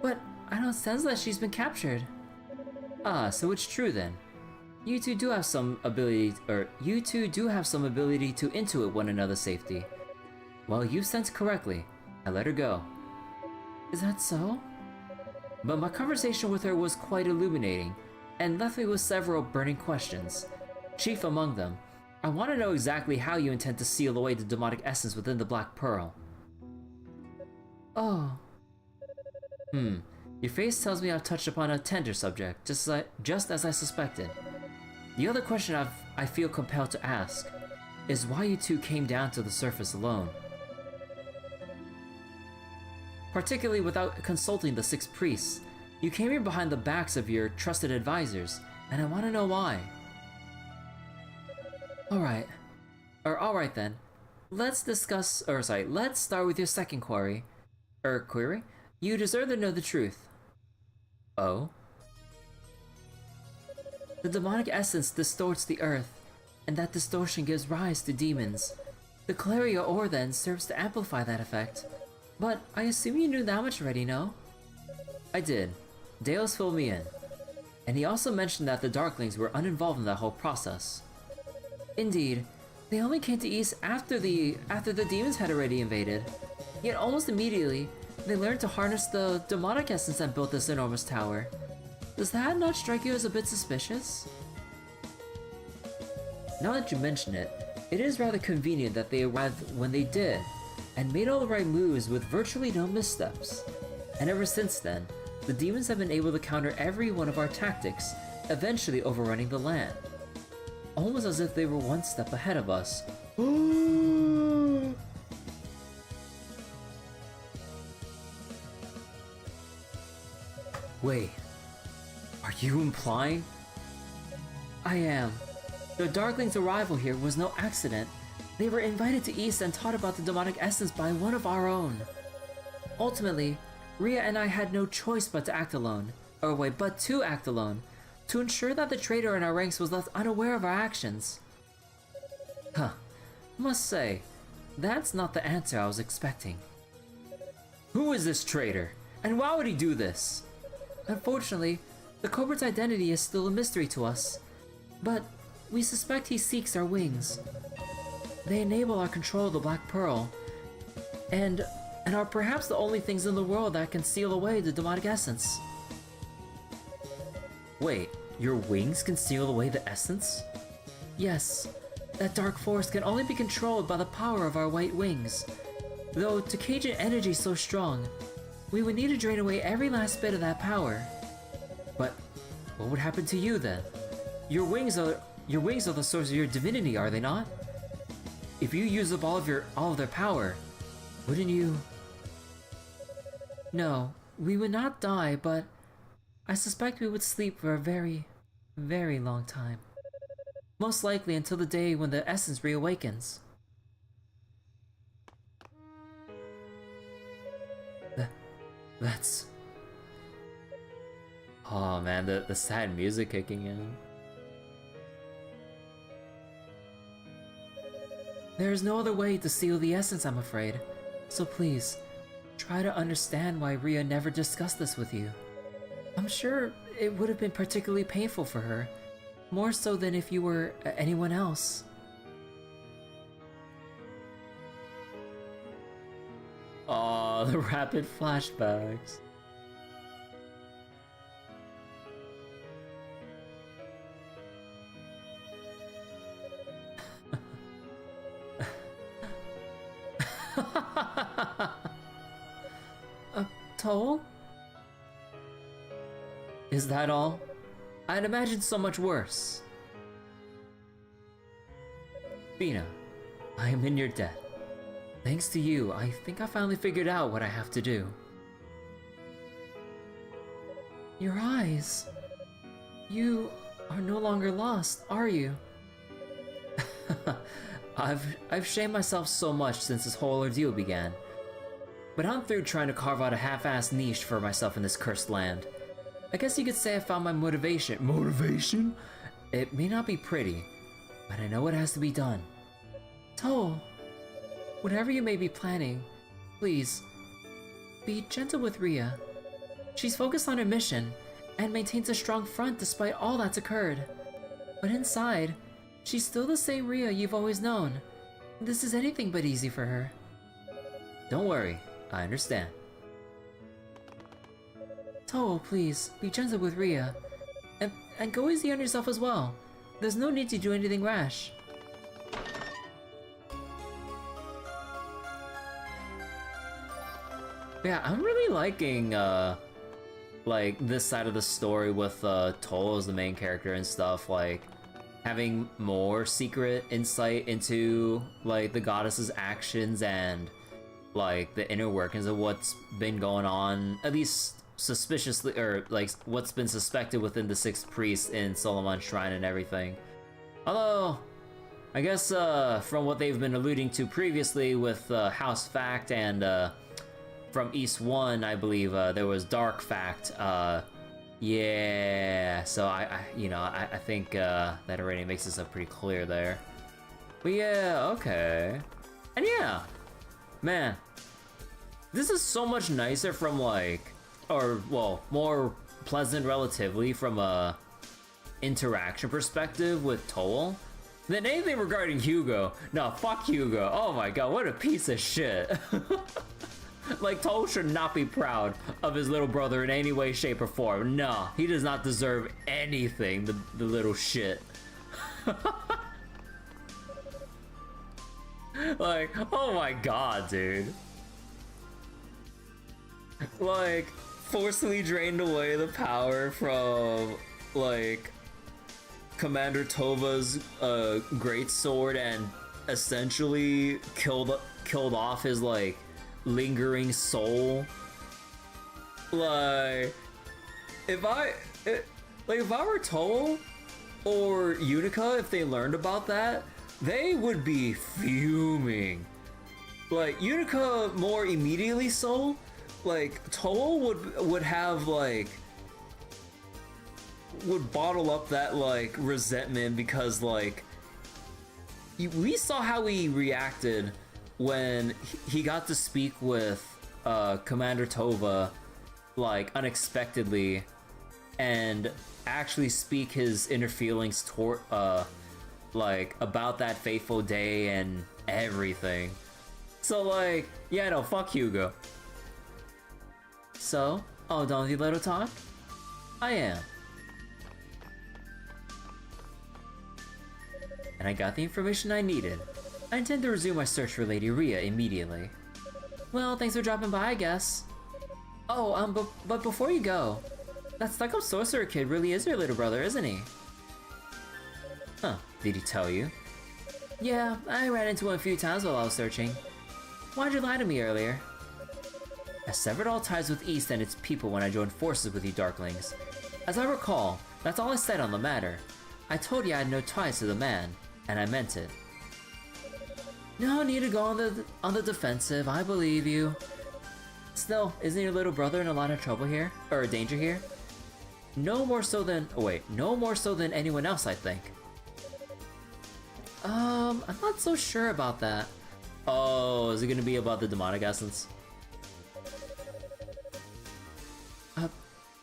But I don't sense that she's been captured. Ah, so it's true then. You two do have some ability to intuit one another's safety. Well, you sensed correctly. I let her go. Is that so? But my conversation with her was quite illuminating, and left me with several burning questions. Chief among them, I want to know exactly how you intend to seal away the demonic essence within the Black Pearl. Oh. Your face tells me I've touched upon a tender subject, just as I suspected. The other question I feel compelled to ask is why you two came down to the surface alone. Particularly without consulting the 6 priests. You came here behind the backs of your trusted advisors, and I want to know why. Alright then. Let's start with your second query. You deserve to know the truth. Oh? The demonic essence distorts the earth, and that distortion gives rise to demons. The Claria ore then serves to amplify that effect. But I assume you knew that much already, no? I did. Deos filled me in. And he also mentioned that the Darklings were uninvolved in that whole process. Indeed. They only came to East after the demons had already invaded. Yet almost immediately, they learned to harness the demonic essence that built this enormous tower. Does that not strike you as a bit suspicious? Now that you mention it, it is rather convenient that they arrived when they did, and made all the right moves with virtually no missteps. And ever since then, the demons have been able to counter every one of our tactics, eventually overrunning the land. Almost as if they were one step ahead of us. Wait, are you implying? I am. The Darklings' arrival here was no accident. They were invited to East and taught about the demonic essence by one of our own. Ultimately, Ria and I had no choice but to act alone. To ensure that the traitor in our ranks was left unaware of our actions. Must say, that's not the answer I was expecting. Who is this traitor? And why would he do this? Unfortunately, the culprit's identity is still a mystery to us. But we suspect he seeks our wings. They enable our control of the Black Pearl, and are perhaps the only things in the world that can seal away the demonic essence. Wait, your wings can seal away the essence? Yes, that dark force can only be controlled by the power of our white wings. Though to cage an energy so strong, we would need to drain away every last bit of that power. But what would happen to you then? Your wings are the source of your divinity, are they not? If you use up all of their power, wouldn't you? No, we would not die, but I suspect we would sleep for a very, very long time. Most likely until the day when the essence reawakens. That's... Oh man, the sad music kicking in. There is no other way to seal the essence, I'm afraid. So please, try to understand why Ria never discussed this with you. I'm sure it would have been particularly painful for her, more so than if you were anyone else. Oh, the rapid flashbacks. Toal? Is that all? I'd imagined so much worse. Fina, I am in your debt. Thanks to you, I think I finally figured out what I have to do. Your eyes. You are no longer lost, are you? I've shamed myself so much since this whole ordeal began. But I'm through trying to carve out a half-assed niche for myself in this cursed land. I guess you could say I found my motivation. Motivation? It may not be pretty, but I know it has to be done. Toal, whatever you may be planning, please, be gentle with Ria. She's focused on her mission, and maintains a strong front despite all that's occurred. But inside, she's still the same Ria you've always known. This is anything but easy for her. Don't worry, I understand. Toal, please, be gentle with Ria. And go easy on yourself as well. There's no need to do anything rash. Yeah, I'm really liking, like, this side of the story with, Toal as the main character and stuff, like, having more secret insight into, like, the goddess's actions and, like, the inner workings of what's been going on, at least suspiciously, or, like, what's been suspected within the Sixth Priest in Solomon's Shrine and everything. Although, I guess, from what they've been alluding to previously with, House Fact and, from East 1, I believe, there was Dark Fact, yeah, so I think, that already makes this up pretty clear there. But yeah, okay. And yeah, man, this is so much nicer from, like, or, well, more pleasant relatively from a interaction perspective with Toal than anything regarding Hugo. No, fuck Hugo. Oh my god, what a piece of shit. Like, Toal should not be proud of his little brother in any way, shape, or form. No, he does not deserve anything, the little shit. Like, oh my god, dude. Like, forcibly drained away the power from, like, Commander Tova's great sword and essentially killed off his, like, lingering soul. Like, if I were Toal or Yunica, if they learned about that, they would be fuming. Like, Yunica more immediately so. Like, Toal would have, like, would bottle up that, like, resentment because, like, we saw how he reacted when he got to speak with Commander Tova, like, unexpectedly, and actually speak his inner feelings toward, like, about that fateful day and everything. So, like, yeah, no, fuck Hugo. So, all done with your little talk? I am. And I got the information I needed. I intend to resume my search for Lady Ria immediately. Well, thanks for dropping by, I guess. Oh, but before you go, that stuck-up sorcerer kid really is your little brother, isn't he? Huh, did he tell you? Yeah, I ran into him a few times while I was searching. Why'd you lie to me earlier? I severed all ties with East and its people when I joined forces with you Darklings. As I recall, that's all I said on the matter. I told you I had no ties to the man, and I meant it. No need to go on the defensive, I believe you. Still, isn't your little brother in a lot of trouble here? Or danger here? No more so than anyone else, I think. I'm not so sure about that. Oh, is it gonna be about the demonic essence?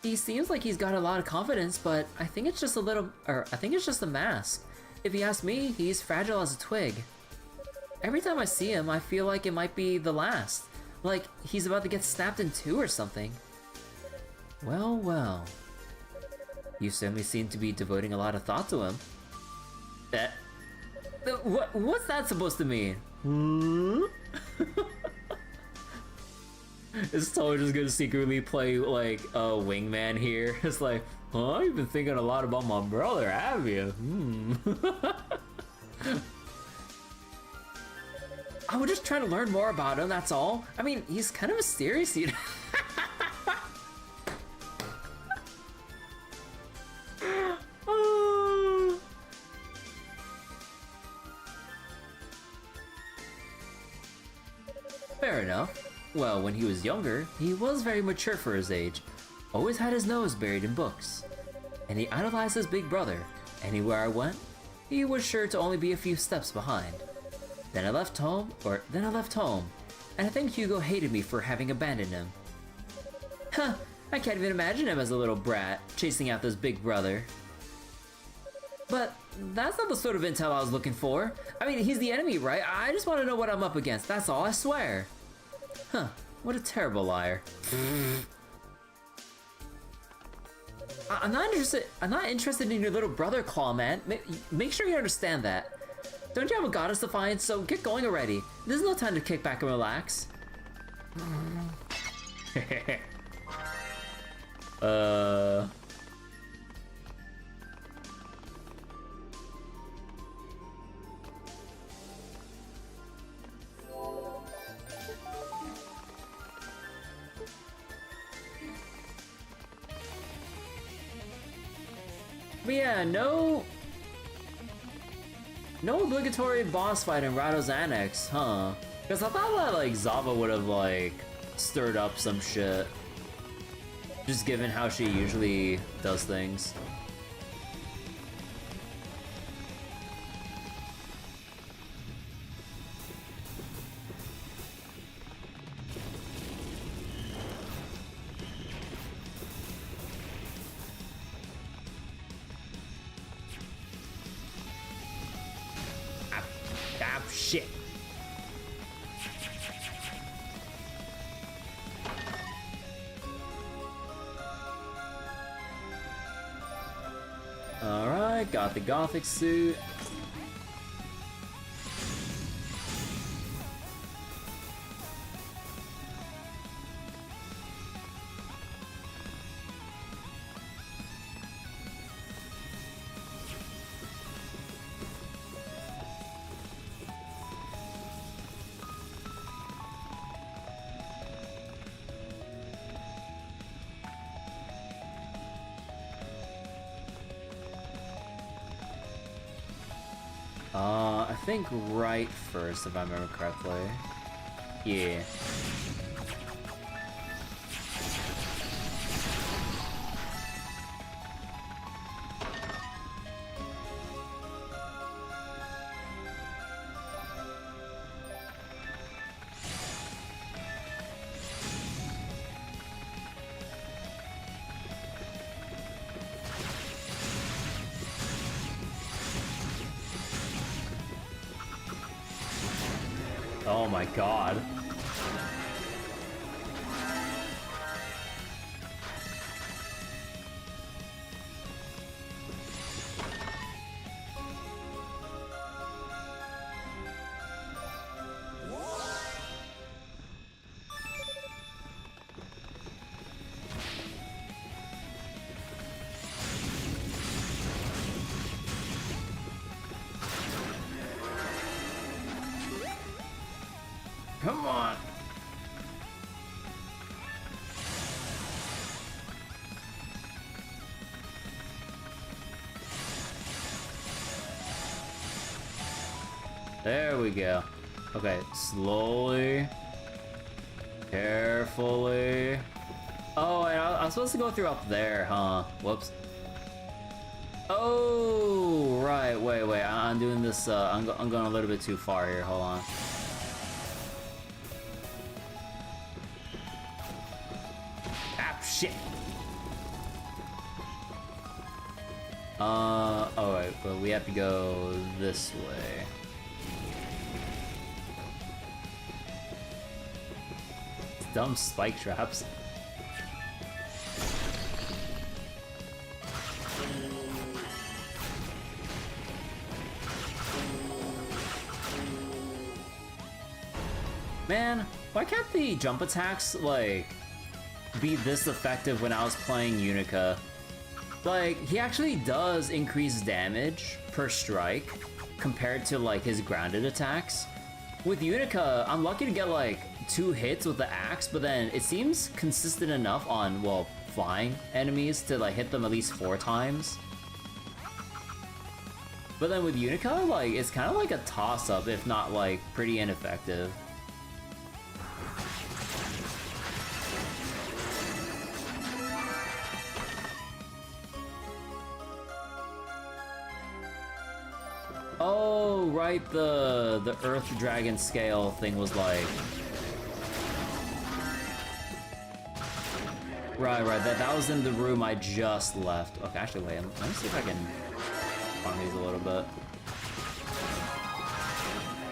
He seems like he's got a lot of confidence, but I think it's just a mask. If you ask me, he's fragile as a twig. Every time I see him, I feel like it might be the last. Like, he's about to get snapped in two or something. Well, well. You certainly seem to be devoting a lot of thought to him. What's that supposed to mean? Is Toal just gonna secretly play, like, a wingman here? It's like, oh, you've been thinking a lot about my brother, have you? I was just trying to learn more about him, that's all. I mean, he's kind of mysterious, you know? Fair enough. Well, when he was younger, he was very mature for his age. Always had his nose buried in books. And he idolized his big brother, Anywhere I went, he was sure to only be a few steps behind. Then I left home, and I think Hugo hated me for having abandoned him. Huh, I can't even imagine him as a little brat, chasing out this big brother. But that's not the sort of intel I was looking for. I mean, he's the enemy, right? I just want to know what I'm up against, that's all, I swear. Huh, what a terrible liar. I'm not interested in your little brother, Clawman. Make sure you understand that. Don't you have a goddess to find? So get going already. There's no time to kick back and relax. But yeah, no obligatory boss fight in Rado's Annex, huh? Because I thought that, like, Zava would have, like, stirred up some shit. Just given how she usually does things. Shit. Alright, got the Gothic suit. I think right first, if I remember correctly. Yeah. Oh my god. Come on. There we go. Okay, slowly. Carefully. Oh, and I was supposed to go through up there, huh? Whoops. Oh, right. Wait. I'm doing this. I'm going a little bit too far here. Hold on. Shit. Alright, well, we have to go this way. Dumb spike traps. Man, why can't the jump attacks, like, be this effective when I was playing Yunica? Like, he actually does increase damage per strike compared to, like, his grounded attacks. With Yunica, I'm lucky to get, like, 2 hits with the axe, but then it seems consistent enough on, well, flying enemies to, like, hit them at least 4 times. But then with Yunica, like, it's kind of like a toss-up, if not, like, pretty ineffective. right, the Earth Dragon scale thing was like... Right, that was in the room I just left. Okay, actually, wait, let me see if I can farm these a little bit.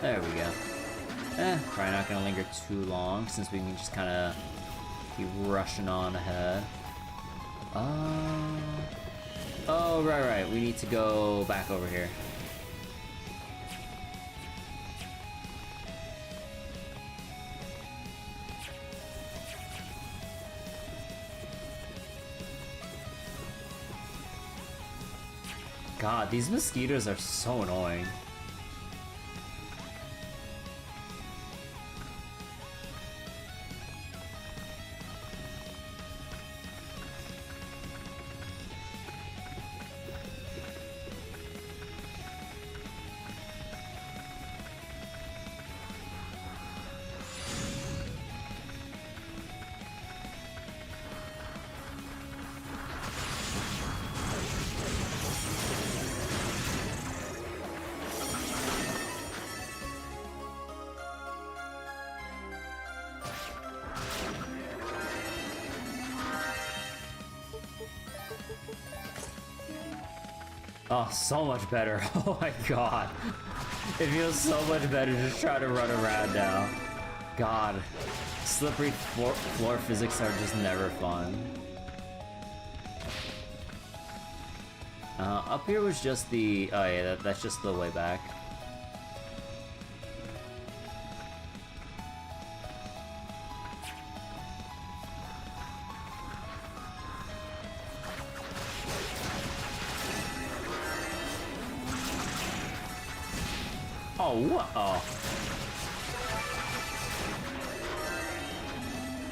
There we go. Probably not gonna linger too long, since we can just kind of keep rushing on ahead. Oh, right, we need to go back over here. God, these mosquitoes are so annoying. Oh, so much better. Oh my god. It feels so much better just trying to run around now. God. Slippery floor physics are just never fun. Up here was just the... Oh yeah, that's just the way back. Oh, what? Oh.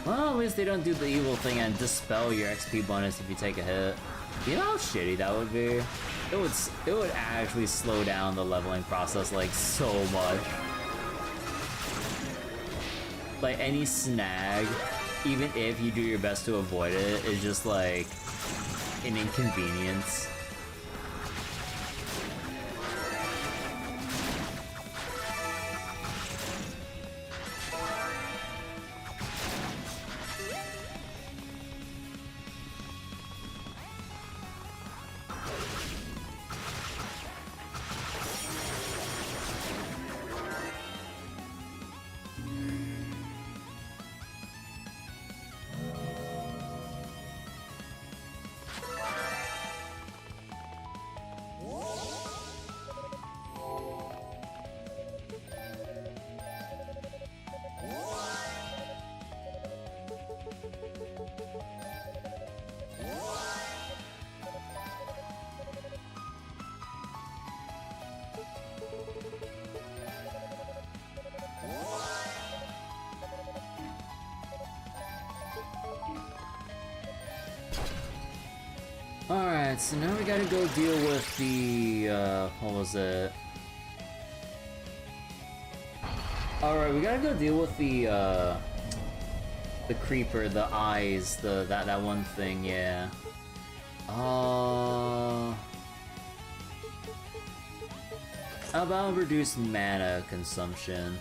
Well, at least they don't do the evil thing and dispel your XP bonus if you take a hit. You know how shitty that would be? It would actually slow down the leveling process like so much. Like any snag, even if you do your best to avoid it, is just like an inconvenience. Alright, so now we gotta go deal with the, what was it? Alright, we gotta go deal with the creeper, the eyes, that one thing, yeah. How about reduce mana consumption?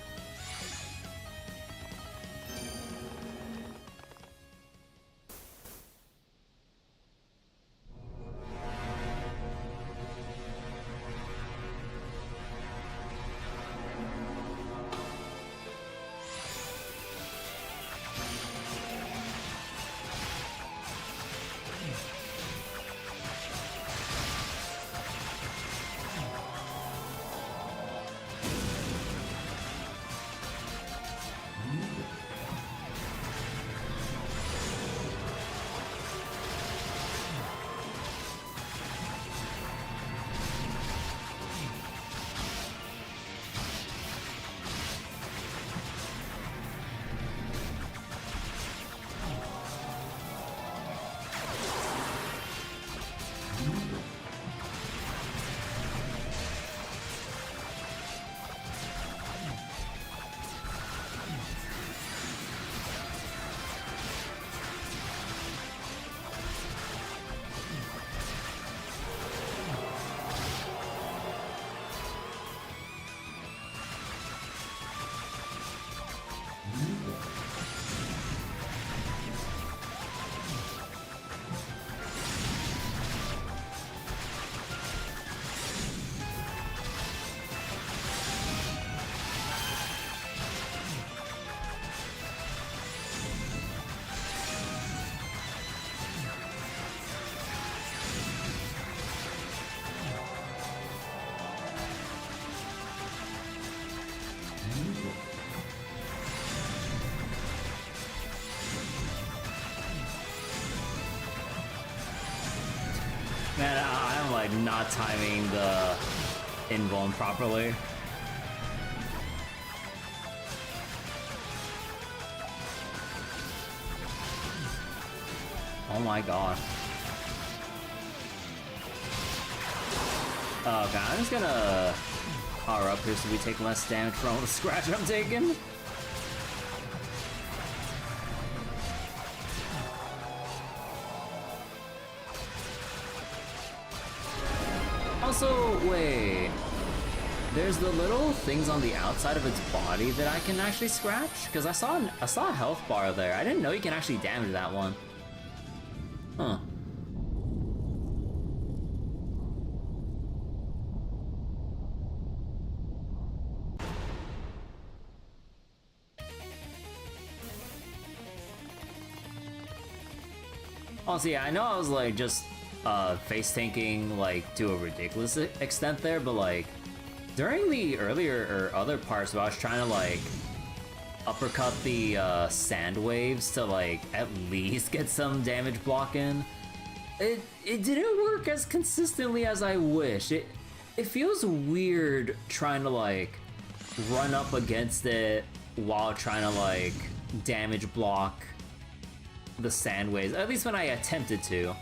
Man, I'm like not timing the invuln properly. Oh my god. Okay, I'm just gonna power up here so we take less damage from all the scratch I'm taking. Also, wait. There's the little things on the outside of its body that I can actually scratch? Because I saw a health bar there. I didn't know you can actually damage that one. Huh. Also, yeah, I know I was like just face tanking like to a ridiculous extent there, but like during the earlier or other parts where I was trying to like uppercut the sand waves to like at least get some damage block in, it didn't work as consistently as I wish. It feels weird trying to like run up against it while trying to like damage block the sand waves, at least when I attempted to.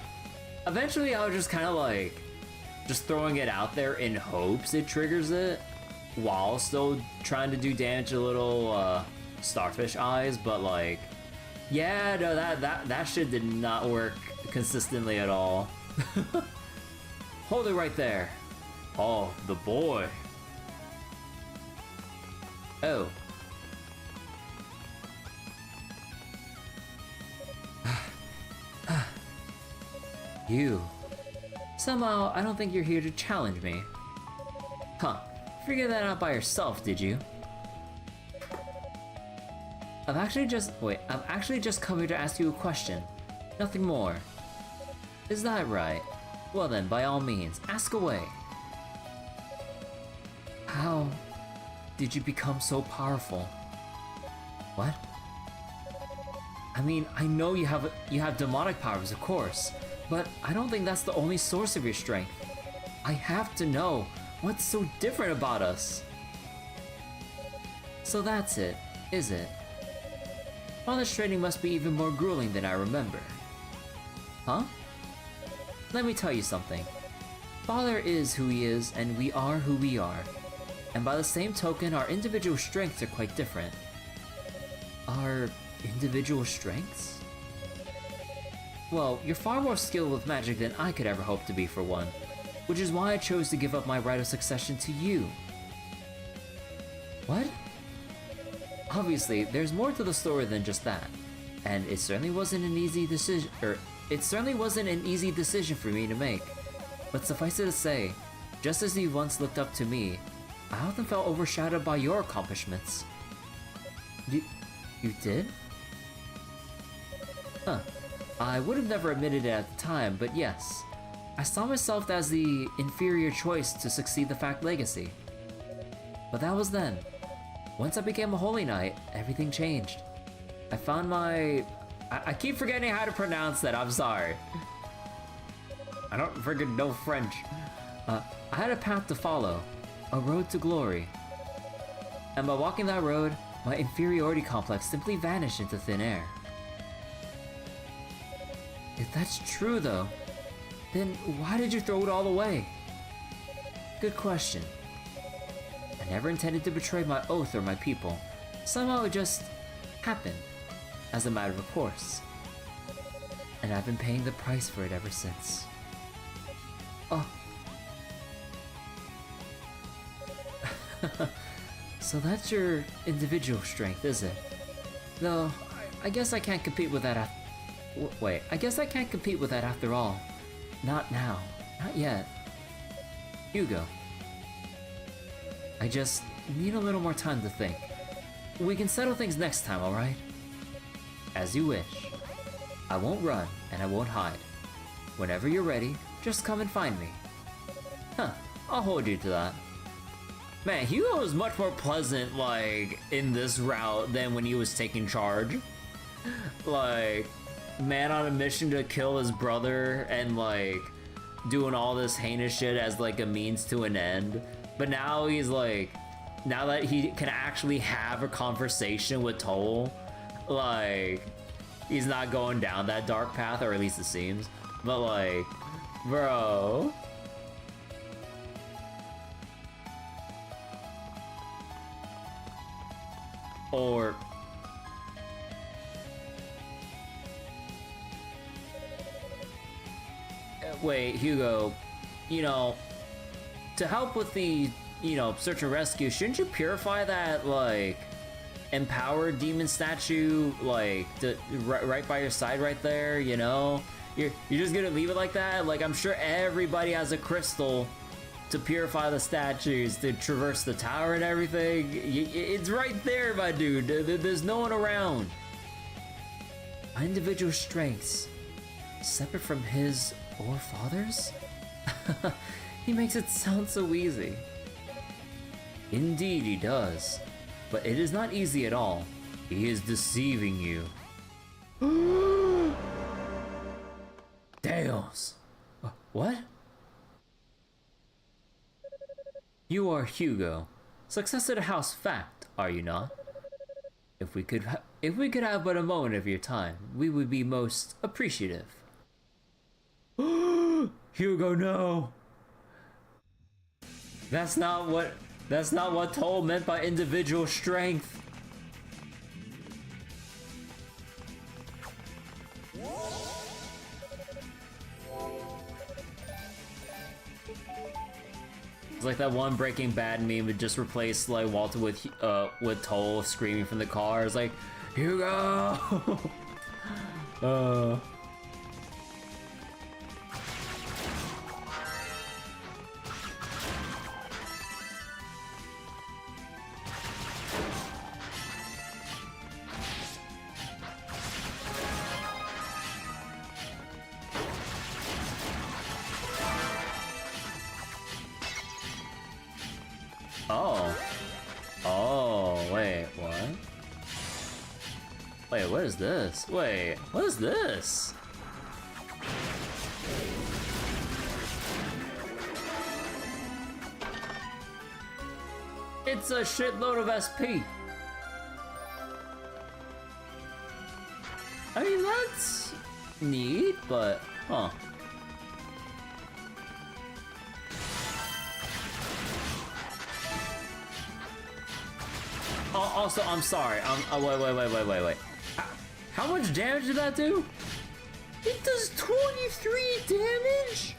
Eventually I was just kind of like just throwing it out there in hopes it triggers it while still trying to do damage to little starfish eyes, but like yeah, no, that shit did not work consistently at all. Hold it right there. Oh, the boy. Oh. You. Somehow, I don't think you're here to challenge me. Huh. Figured that out by yourself, did you? I've actually just come here to ask you a question. Nothing more. Is that right? Well then, by all means, ask away. How did you become so powerful? What? I mean, I know you have demonic powers, of course, but I don't think that's the only source of your strength. I have to know what's so different about us. So that's it, is it? Father's training must be even more grueling than I remember. Huh? Let me tell you something. Father is who he is, and we are who we are. And by the same token, our individual strengths are quite different. Our individual strengths? Well, you're far more skilled with magic than I could ever hope to be, for one. Which is why I chose to give up my right of succession to you. What? Obviously, there's more to the story than just that. And it certainly wasn't an easy decision, for me to make. But suffice it to say, just as you once looked up to me, I often felt overshadowed by your accomplishments. You did? Huh. I would have never admitted it at the time, but yes. I saw myself as the inferior choice to succeed the Fact Legacy. But that was then. Once I became a Holy Knight, everything changed. I found my... I keep forgetting how to pronounce that, I'm sorry. I don't friggin' know French. I had a path to follow. A road to glory. And by walking that road, my inferiority complex simply vanished into thin air. If that's true though, then why did you throw it all away? Good question. I never intended to betray my oath or my people. Somehow it just happened, as a matter of course. And I've been paying the price for it ever since. Oh. So that's your individual strength, is it? Though, I guess I can't compete with that I guess I can't compete with that after all. Not now. Not yet. Hugo. I just need a little more time to think. We can settle things next time, alright? As you wish. I won't run, and I won't hide. Whenever you're ready, just come and find me. Huh, I'll hold you to that. Man, Hugo was much more pleasant, like, in this route than when he was taking charge. Like, man on a mission to kill his brother, and like, doing all this heinous shit as like a means to an end. But now he's like, now that he can actually have a conversation with Toal, like, he's not going down that dark path, or at least it seems. But like, bro. Or wait, Hugo, you know, to help with the, you know, search and rescue, shouldn't you purify that, like, empowered demon statue, like, right by your side right there, you know? You're just gonna leave it like that? Like, I'm sure everybody has a crystal to purify the statues, to traverse the tower and everything. It's right there, my dude. There's no one around. My individual strengths, separate from his or father's? He makes it sound so easy. Indeed he does, but it is not easy at all. He is deceiving you. Damns. What? You are Hugo, successor to House Fact, are you not? If we could have but a moment of your time, we would be most appreciative. Hugo, no. That's not what Toal meant by individual strength. It's like that one Breaking Bad meme would just replace like Walter with Toal screaming from the car. It's like, Hugo. Wait, what? Wait, what is this? Wait, what is this? It's a shitload of SP. I mean, that's neat, but, huh. Also, I'm sorry. Wait. How much damage did that do? It does 23 damage?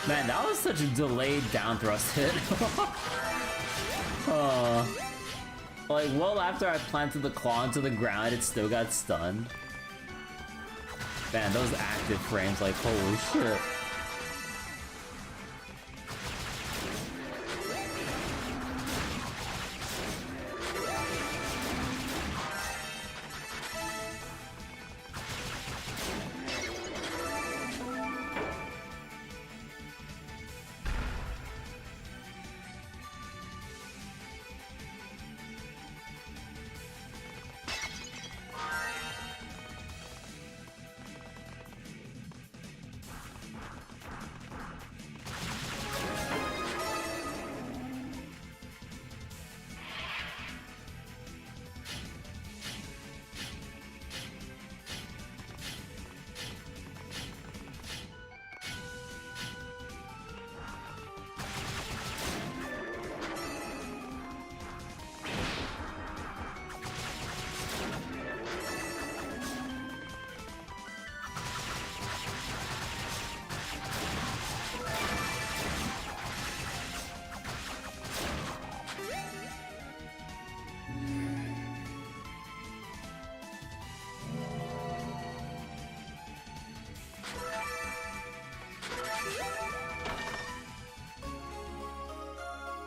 Man, that was such a delayed down thrust hit. Like, well after I planted the claw into the ground, it still got stunned. Man, those active frames, like, holy shit.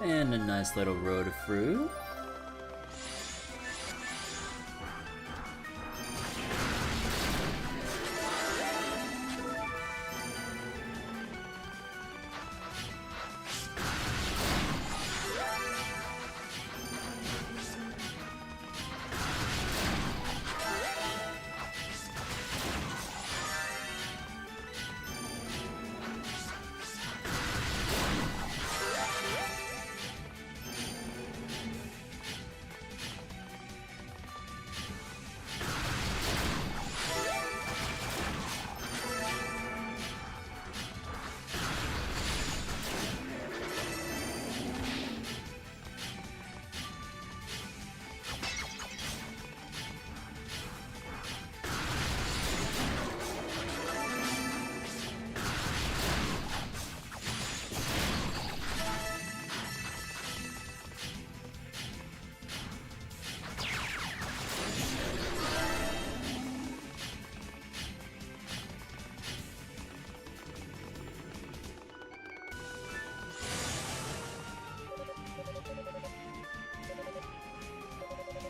And a nice little road of fruit.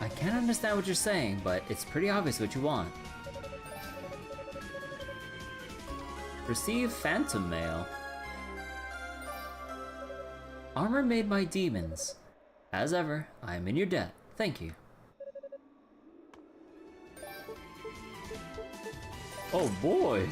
I can't understand what you're saying, but it's pretty obvious what you want. Receive Phantom Mail. Armor made by demons. As ever, I am in your debt. Thank you. Oh boy!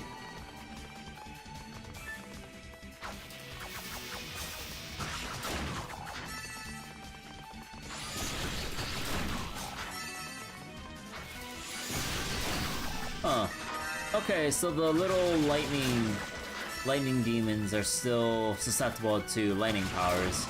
Huh. Okay, so the little lightning demons are still susceptible to lightning powers.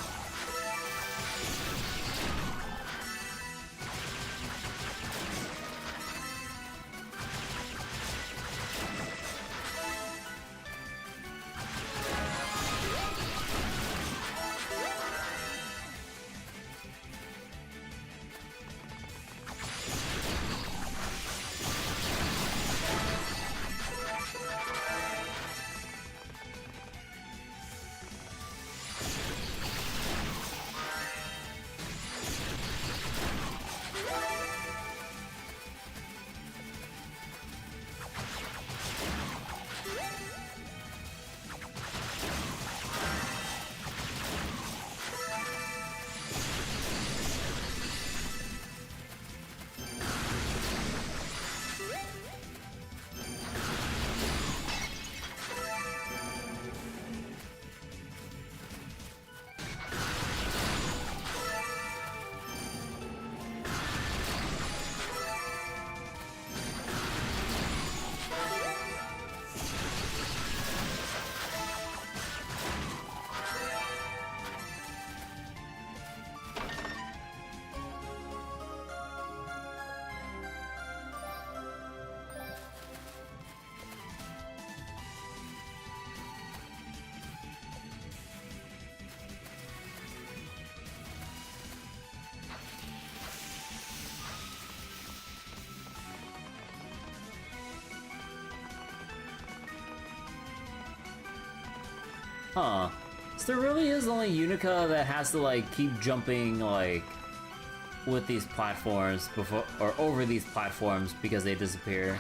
Huh. So there really is only Yunica that has to like keep jumping like with these platforms before or over these platforms because they disappear.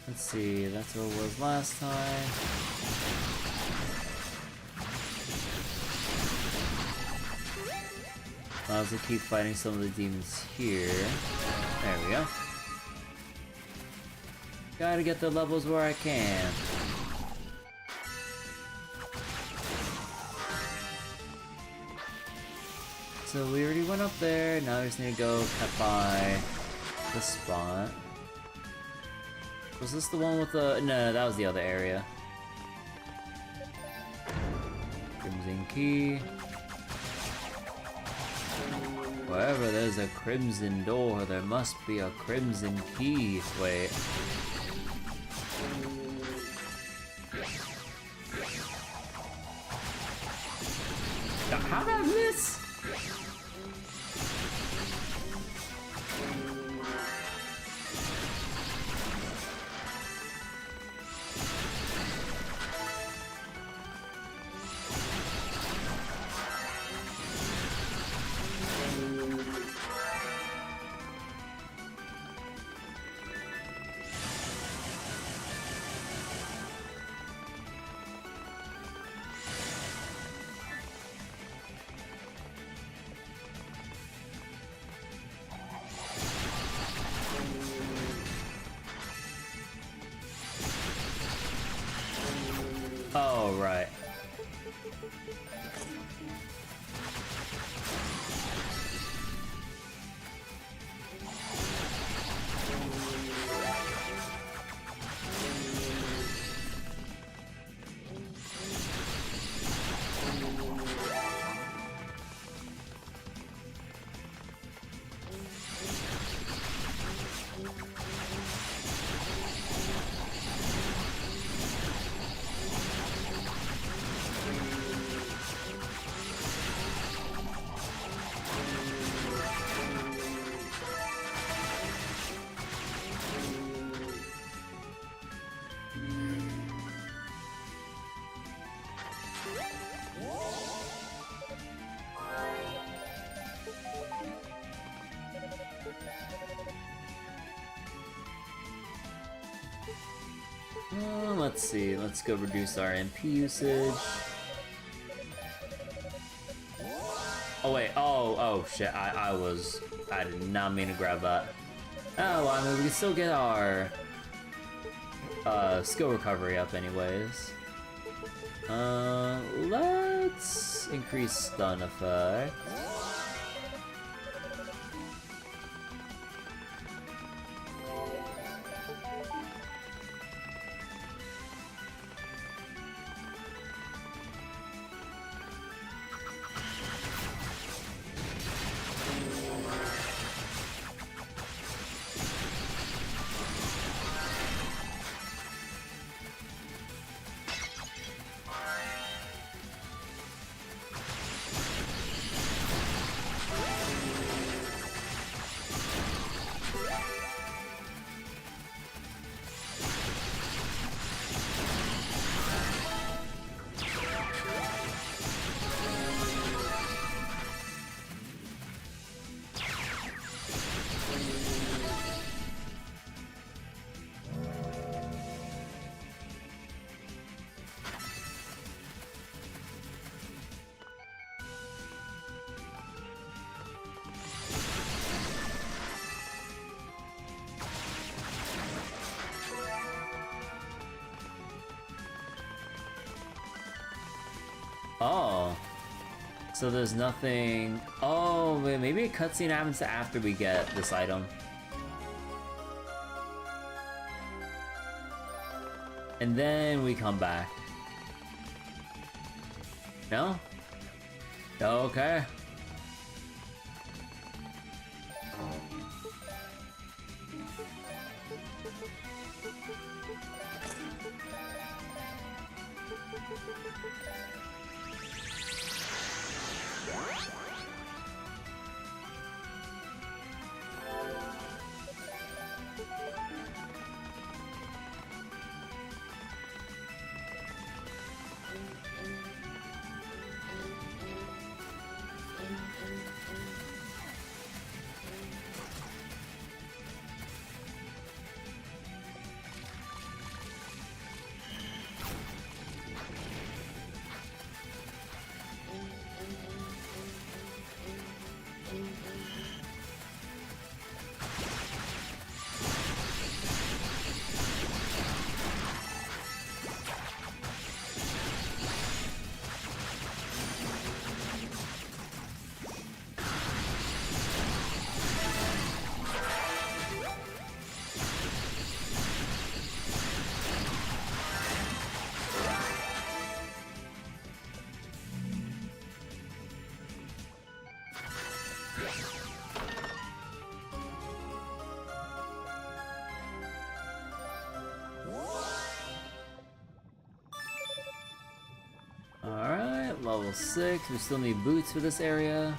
Let's see, that's what it was last time. I'll also keep fighting some of the demons here. There we go. Gotta get the levels where I can. So we already went up there, now we just need to go cut by the spot. Was this the one with the... No, that was the other area. Crimson key. Wherever there's a crimson door, there must be a crimson key. Wait. How did I miss? Oh, right. Let's see, let's go reduce our MP usage. Oh wait, oh shit, I did not mean to grab that. Oh, well, I mean, we can still get our skill recovery up anyways. Let's increase stun effect. Oh. So there's nothing... Oh, maybe a cutscene happens after we get this item. And then we come back. No? Okay. level 6. We still need boots for this area,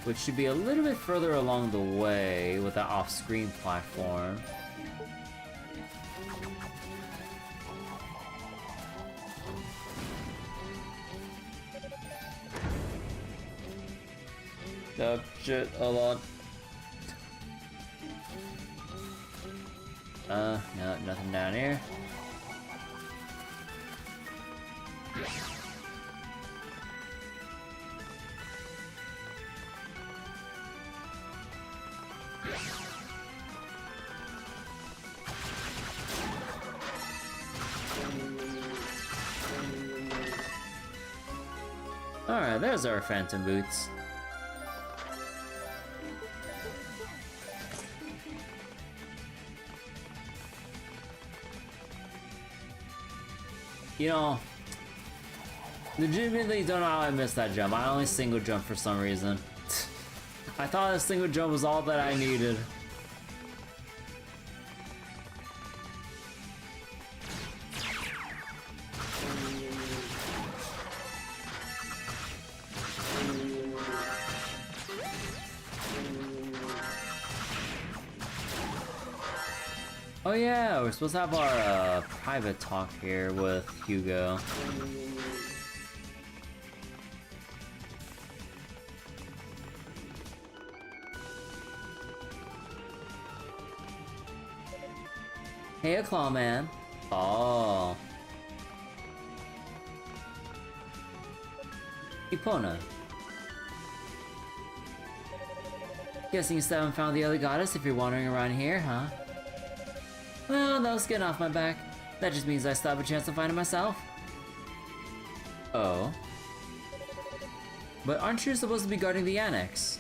which should be a little bit further along the way with that off-screen platform. Oh shit, hold on. No, nothing down here. Alright, there's our phantom boots. You know, legitimately don't know how I missed that jump. I only single jump for some reason. I thought a single jump was all that I needed. Oh yeah, we're supposed to have our private talk here with Hugo. Hey, a claw man. Oh. Epona. Guessing you still haven't found the other goddess if you're wandering around here, huh? Well, that was getting off my back. That just means I still have a chance to find it myself. Oh. But aren't you supposed to be guarding the annex?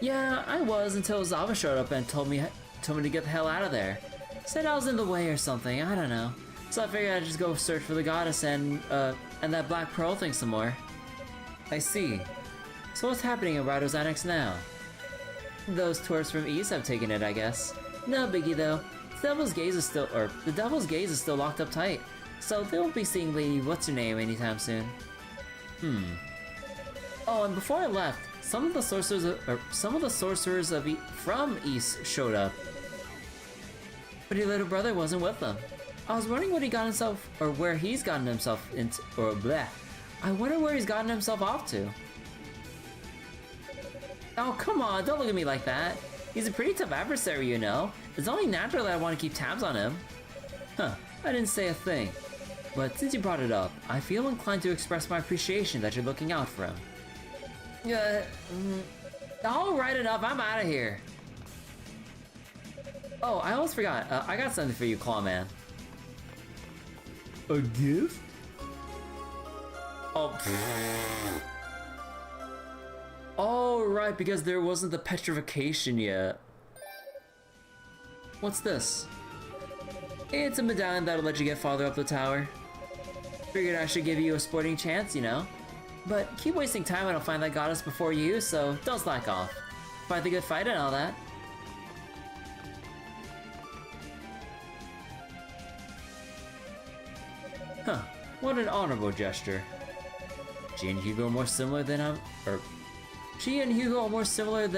Yeah, I was until Zava showed up and told me to get the hell out of there. Said I was in the way or something, I don't know. So I figured I'd just go search for the goddess and that black pearl thing some more. I see. So what's happening at Rado's annex now? Those tourists from East have taken it, I guess. No biggie though. The Devil's Gaze is still locked up tight, so they won't be seeing Lady What's-Her-Name anytime soon. Oh, and before I left, some of the sorcerers from East showed up. But your little brother wasn't with them. I was wondering what he got himself, or where he's gotten himself into, or bleh. I wonder where he's gotten himself off to. Oh, come on, don't look at me like that. He's a pretty tough adversary, you know. It's only natural that I want to keep tabs on him. Huh, I didn't say a thing. But since you brought it up, I feel inclined to express my appreciation that you're looking out for him. Alright enough, I'm out of here. Oh, I almost forgot. I got something for you, Clawman. A gift? Oh. Oh, right, because there wasn't the petrification yet. What's this? It's a medallion that'll let you get farther up the tower. Figured I should give you a sporting chance, you know? But keep wasting time and I'll find that goddess before you, so don't slack off. Fight the good fight and all that. Huh, what an honorable gesture. She and Hugo are more similar than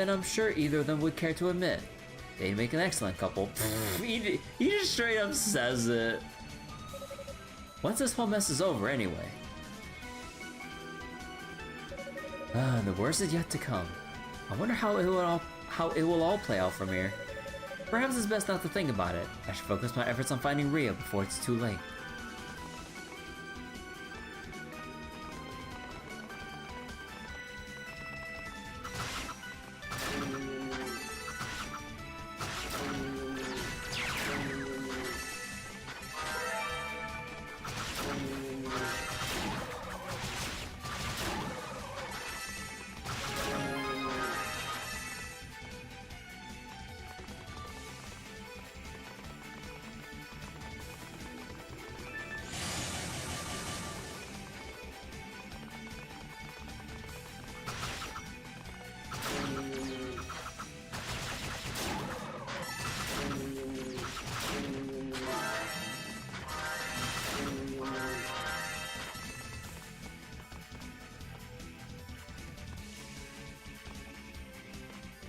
I'm sure either of them would care to admit. They'd make an excellent couple. He just straight up says it. Once this whole mess is over, anyway. The worst is yet to come. I wonder how it will all play out from here. Perhaps it's best not to think about it. I should focus my efforts on finding Ria before it's too late.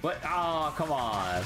But, oh, come on.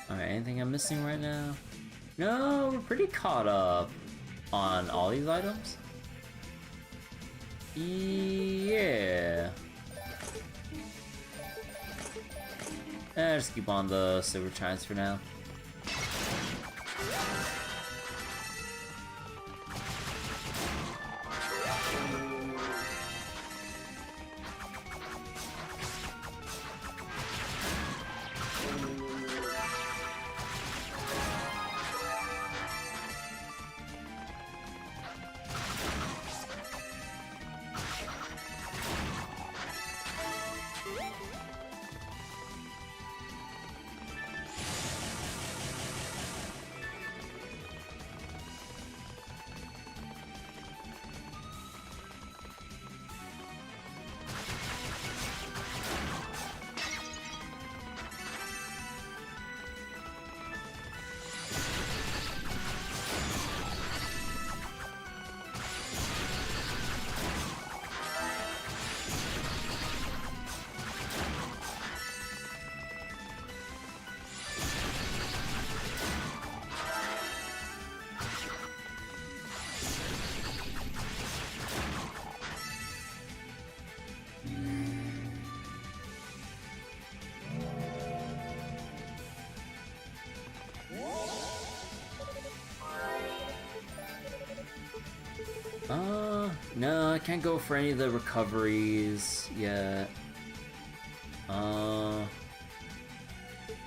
Alright, anything I'm missing right now? No, we're pretty caught up on all these items. Yeah. Just keep on the silver chimes for now. No, I can't go for any of the recoveries yet.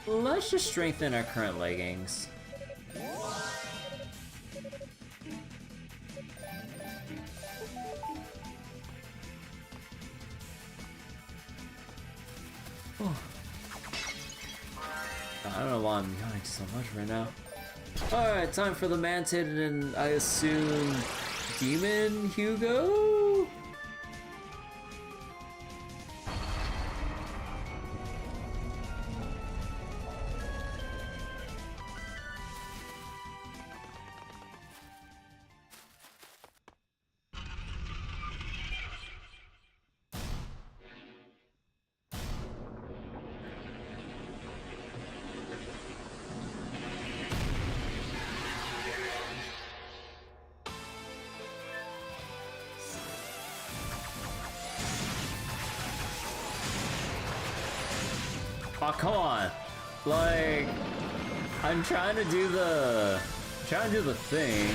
Let's just strengthen our current leggings. Oh. I don't know why I'm yawning so much right now. Alright, time for the Mantid and I assume Demon Hugo? Oh, come on. Like, I'm trying to do the thing.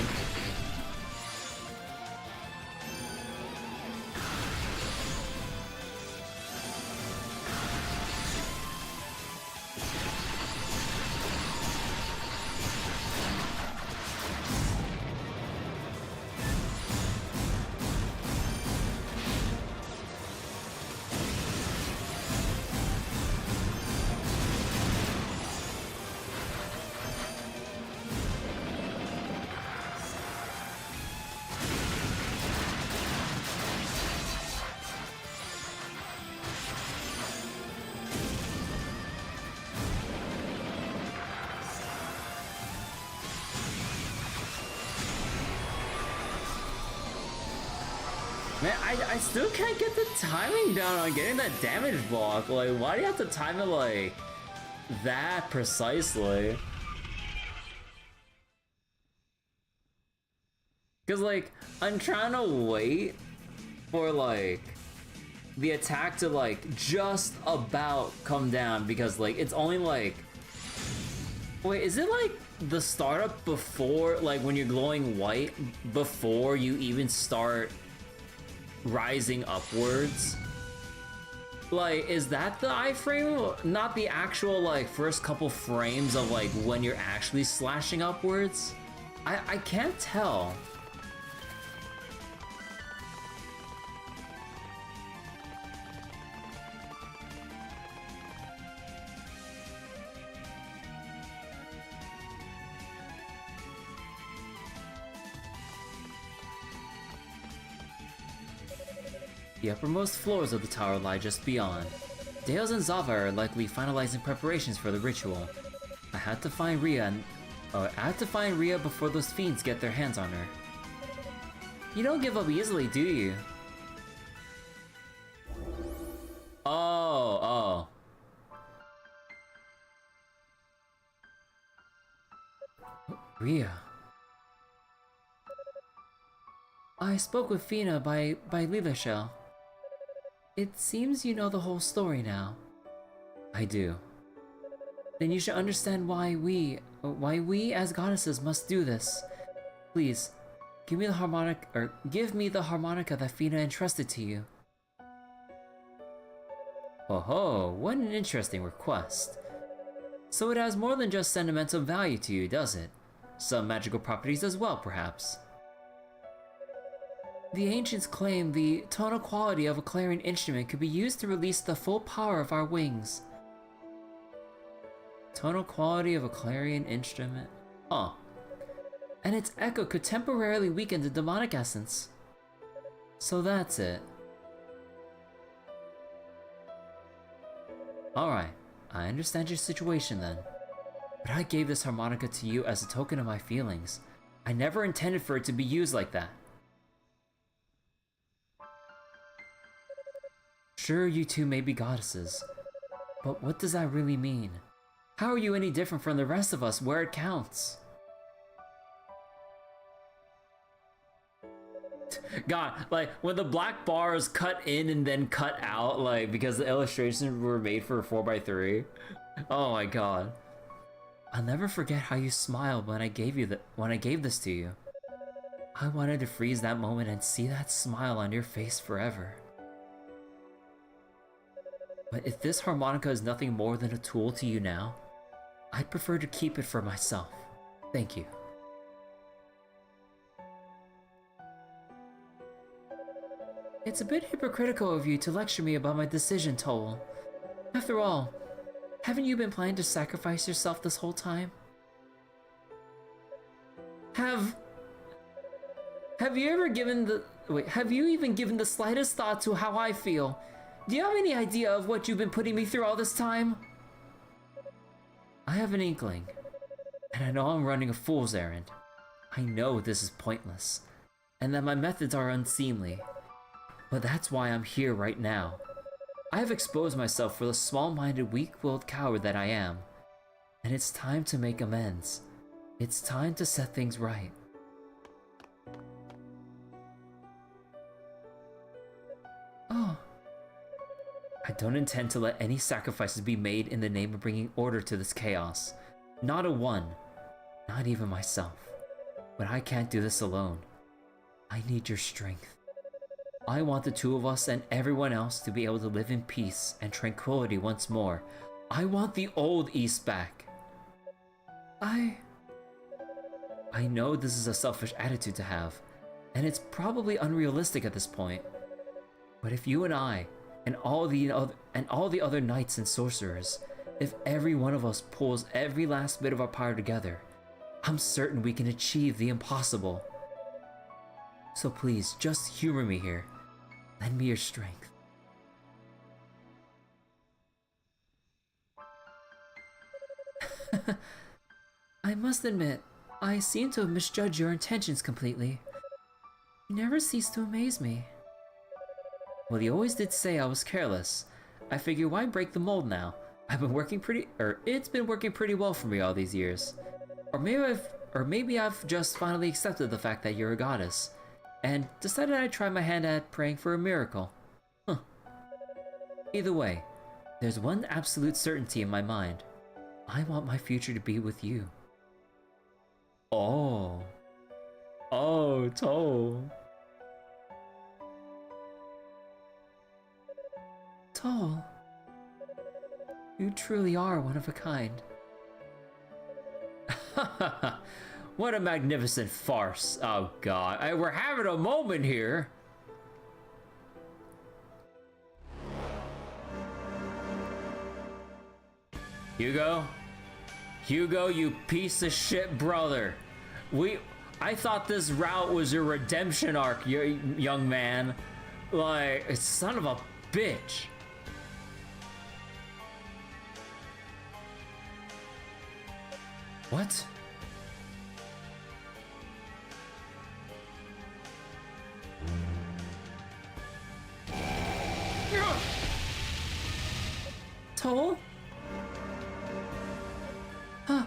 Man, I still can't get the timing down on getting that damage block. Like, why do you have to time it like that precisely? Cause like, I'm trying to wait for like the attack to like just about come down because like it's only like, wait, is it like the startup before, like when you're glowing white before you even start rising upwards? Like, is that the iframe? Not the actual like first couple frames of like when you're actually slashing upwards? I can't tell. The uppermost floors of the tower lie just beyond. Deos and Zava are likely finalizing preparations for the ritual. I had to find Ria before those fiends get their hands on her. You don't give up easily, do you? Oh. Ria. I spoke with Fina by Lila Shell. It seems you know the whole story now. I do. Then you should understand why we as goddesses must do this. Please, give me the harmonica that Fina entrusted to you. Oh, what an interesting request. So it has more than just sentimental value to you, does it? Some magical properties as well, perhaps. The ancients claim the tonal quality of a clarion instrument could be used to release the full power of our wings. Tonal quality of a clarion instrument? Huh. And its echo could temporarily weaken the demonic essence. So that's it. Alright, I understand your situation then. But I gave this harmonica to you as a token of my feelings. I never intended for it to be used like that. Sure, you two may be goddesses, but what does that really mean? How are you any different from the rest of us where it counts? God, like, when the black bars cut in and then cut out, like, because the illustrations were made for 4x3. Oh my god. I'll never forget how you smiled when I gave this to you. I wanted to freeze that moment and see that smile on your face forever. But if this harmonica is nothing more than a tool to you now, I'd prefer to keep it for myself. Thank you. It's a bit hypocritical of you to lecture me about my decision, Toal. After all, haven't you been planning to sacrifice yourself this whole time? Have you ever have you even given the slightest thought to how I feel? Do you have any idea of what you've been putting me through all this time? I have an inkling, and I know I'm running a fool's errand. I know this is pointless, and that my methods are unseemly. But that's why I'm here right now. I have exposed myself for the small-minded, weak-willed coward that I am. And it's time to make amends. It's time to set things right. Oh. I don't intend to let any sacrifices be made in the name of bringing order to this chaos. Not a one. Not even myself. But I can't do this alone. I need your strength. I want the two of us and everyone else to be able to live in peace and tranquility once more. I want the old East back. I know this is a selfish attitude to have, and it's probably unrealistic at this point. But if you and I, and all the other knights and sorcerers, if every one of us pulls every last bit of our power together, I'm certain we can achieve the impossible. So please, just humor me here. Lend me your strength. I must admit, I seem to have misjudged your intentions completely. You never cease to amaze me. Well, he always did say I was careless. I figure why break the mold now? It's been working pretty well for me all these years. Or maybe I've just finally accepted the fact that you're a goddess, and decided I'd try my hand at praying for a miracle. Huh. Either way, there's one absolute certainty in my mind. I want my future to be with you. Oh. Oh, Toal. Toal. You truly are one of a kind. What a magnificent farce. Oh god, we're having a moment here. Hugo? Hugo, you piece of shit brother. I thought this route was your redemption arc, young man. Like, son of a bitch. What? Toal? Huh.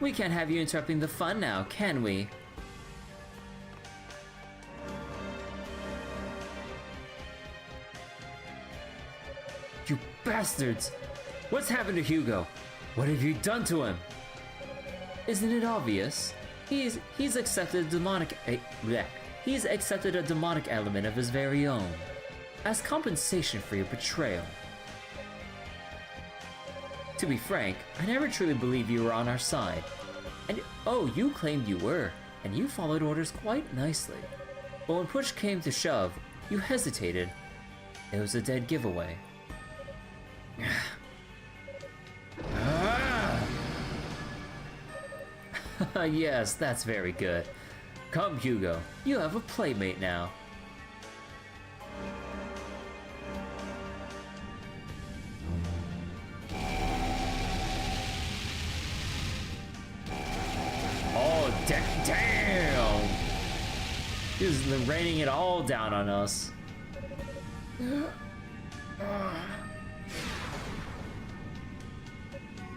We can't have you interrupting the fun now, can we? You bastards! What's happened to Hugo? What have you done to him? Isn't it obvious? He's accepted a demonic He's accepted a demonic element of his very own as compensation for your betrayal. To be frank, I never truly believed you were on our side. And oh, you claimed you were, and you followed orders quite nicely. But when push came to shove, you hesitated. It was a dead giveaway. Yes, that's very good. Come, Hugo, you have a playmate now. Oh, damn! He's raining it all down on us.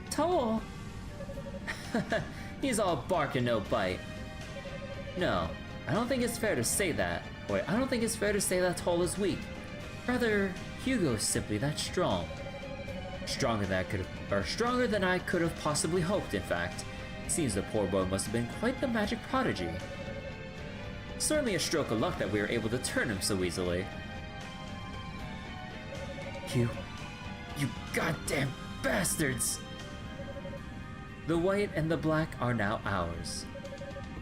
Toal! He's all bark and no bite. No, I don't think it's fair to say that. Wait, I don't think it's fair to say that Toal is weak. Rather, Hugo's simply that strong. Stronger than I could have possibly hoped, in fact. Seems the poor boy must have been quite the magic prodigy. Certainly a stroke of luck that we were able to turn him so easily. You goddamn bastards! The white and the black are now ours.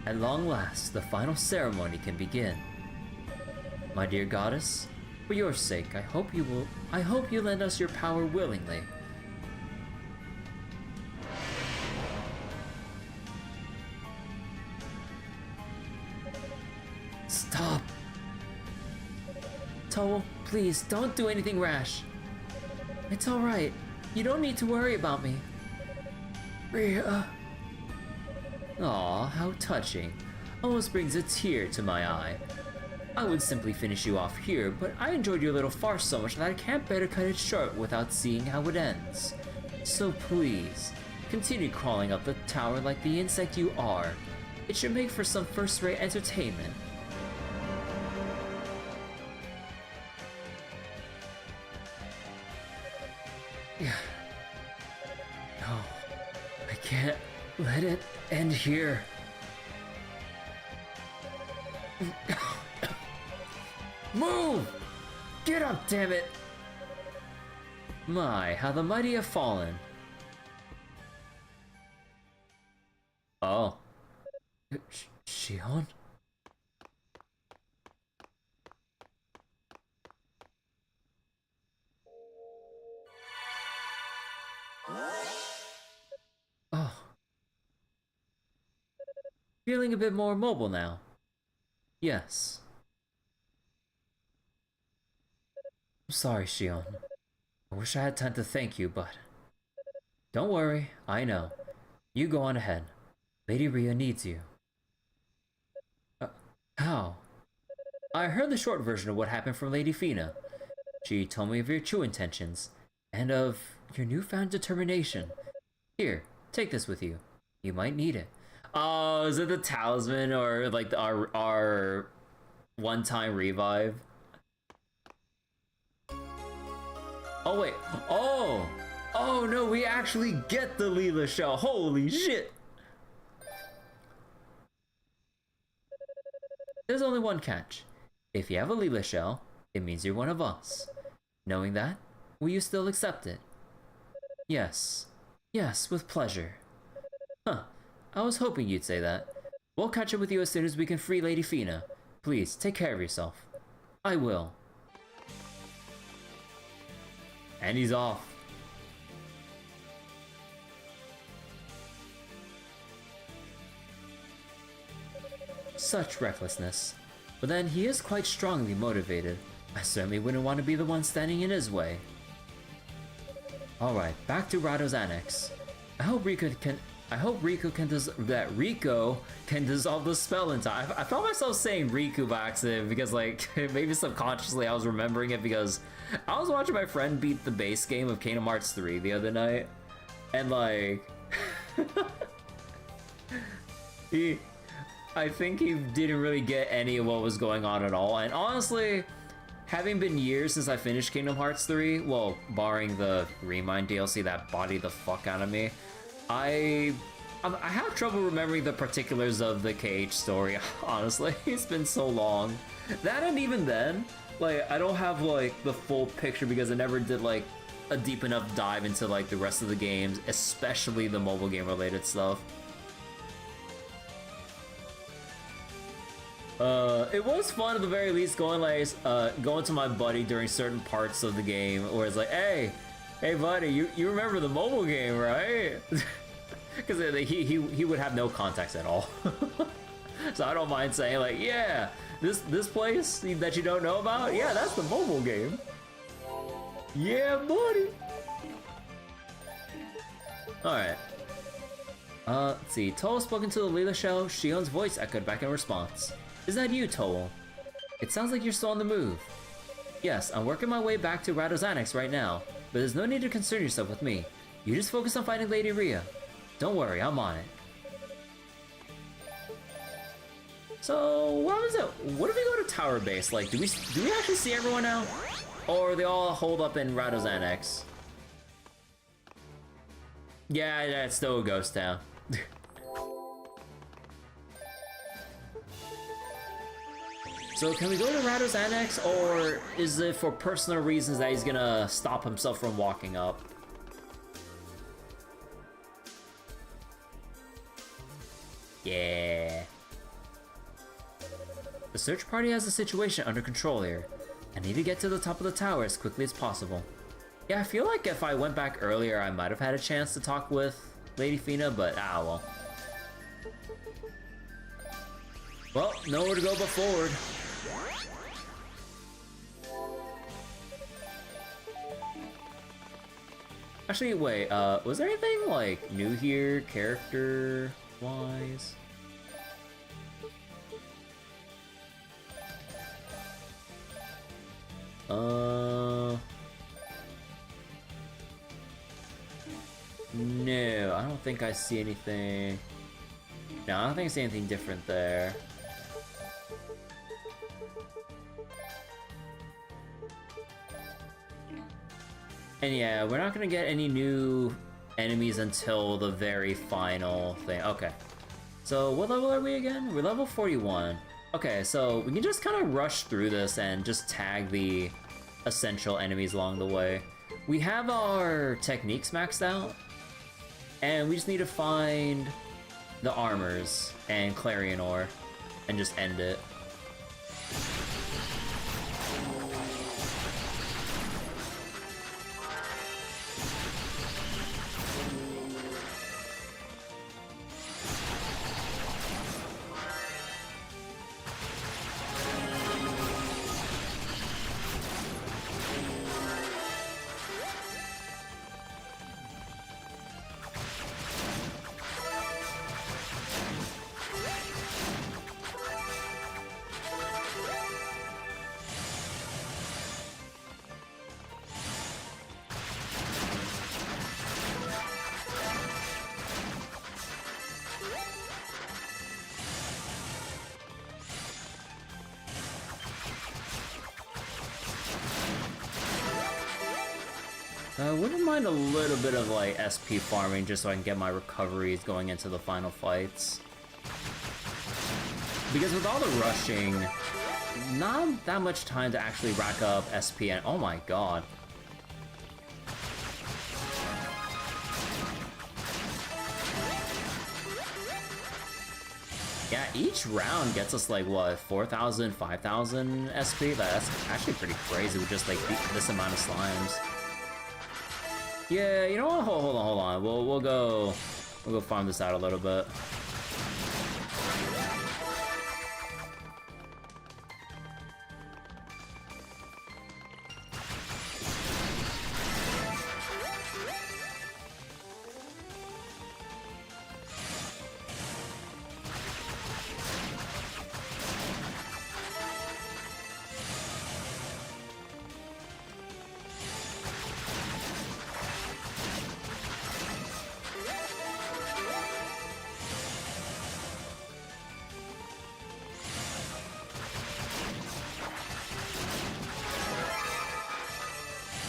At long last, the final ceremony can begin. My dear goddess, for your sake, I hope you lend us your power willingly. Stop! Toal, please, don't do anything rash. It's alright. You don't need to worry about me. Rhea. Aw, how touching. Almost brings a tear to my eye. I would simply finish you off here, but I enjoyed your little farce so much that I can't bear to cut it short without seeing how it ends. So please, continue crawling up the tower like the insect you are. It should make for some first-rate entertainment. No, I can't let it end here. Move! Get up, damn it! My, how the mighty have fallen. Oh. Shion? Oh. Feeling a bit more mobile now. Yes. I'm sorry, Shion. I wish I had time to thank you, but... Don't worry, I know. You go on ahead. Lady Rhea needs you. How? I heard the short version of what happened from Lady Fina. She told me of your true intentions, and of your newfound determination. Here, take this with you. You might need it. Oh, is it the talisman or like our one-time revive? Oh wait, oh! Oh no, we actually get the Leela shell, holy shit! There's only one catch. If you have a Leela shell, it means you're one of us. Knowing that, will you still accept it? Yes. Yes, with pleasure. Huh. I was hoping you'd say that. We'll catch up with you as soon as we can free Lady Fina. Please, take care of yourself. I will. And he's off. Such recklessness. But then he is quite strongly motivated. I certainly wouldn't want to be the one standing in his way. Alright, back to Rado's annex. I hope Rico can dissolve the spell in time. I found myself saying Riku by accident because like maybe subconsciously I was remembering it because I was watching my friend beat the base game of Kingdom Hearts 3 the other night, and like I think he didn't really get any of what was going on at all. And honestly, having been years since I finished Kingdom Hearts 3, well, barring the Remind DLC that bodied the fuck out of me, I have trouble remembering the particulars of the KH story, honestly. It's been so long. That, and even then, like, I don't have, like, the full picture because I never did, like, a deep enough dive into, like, the rest of the games, especially the mobile game related stuff. It was fun at the very least going to my buddy during certain parts of the game where it's like, hey buddy, you remember the mobile game, right? Because he would have no context at all. So I don't mind saying like, yeah, this place that you don't know about, yeah, that's the mobile game. Yeah, buddy. Alright. Let's see. Toal spoken to the Leela shell. Shion's voice echoed back in response. Is that you, Toal? It sounds like you're still on the move. Yes, I'm working my way back to Rado's annex right now, but there's no need to concern yourself with me. You just focus on fighting Lady Rhea. Don't worry, I'm on it. So, what was it? What if we go to Tower Base? Like, do we actually see everyone now? Or are they all holed up in Rado's annex? Yeah, it's still a ghost town. So can we go to Rado's annex, or is it for personal reasons that he's gonna stop himself from walking up? Yeah. The search party has the situation under control here. I need to get to the top of the tower as quickly as possible. Yeah, I feel like if I went back earlier, I might have had a chance to talk with Lady Fina, but well. Well, nowhere to go but forward. Actually, wait, was there anything, like, new here, character-wise? No, I don't think I see anything. No, I don't think I see anything different there. And yeah, we're not gonna get any new enemies until the very final thing. Okay. So what level are we again? We're level 41. Okay, so we can just kind of rush through this and just tag the essential enemies along the way. We have our techniques maxed out, and we just need to find the armors and Clarion ore and just end it. I wouldn't mind a little bit of like SP farming just so I can get my recoveries going into the final fights. Because with all the rushing, not that much time to actually rack up SP and oh my god. Yeah, each round gets us like what, 4,000, 5,000 SP? That's actually pretty crazy with just like this amount of slimes. Yeah, you know what? Hold on. We'll go farm this out a little bit.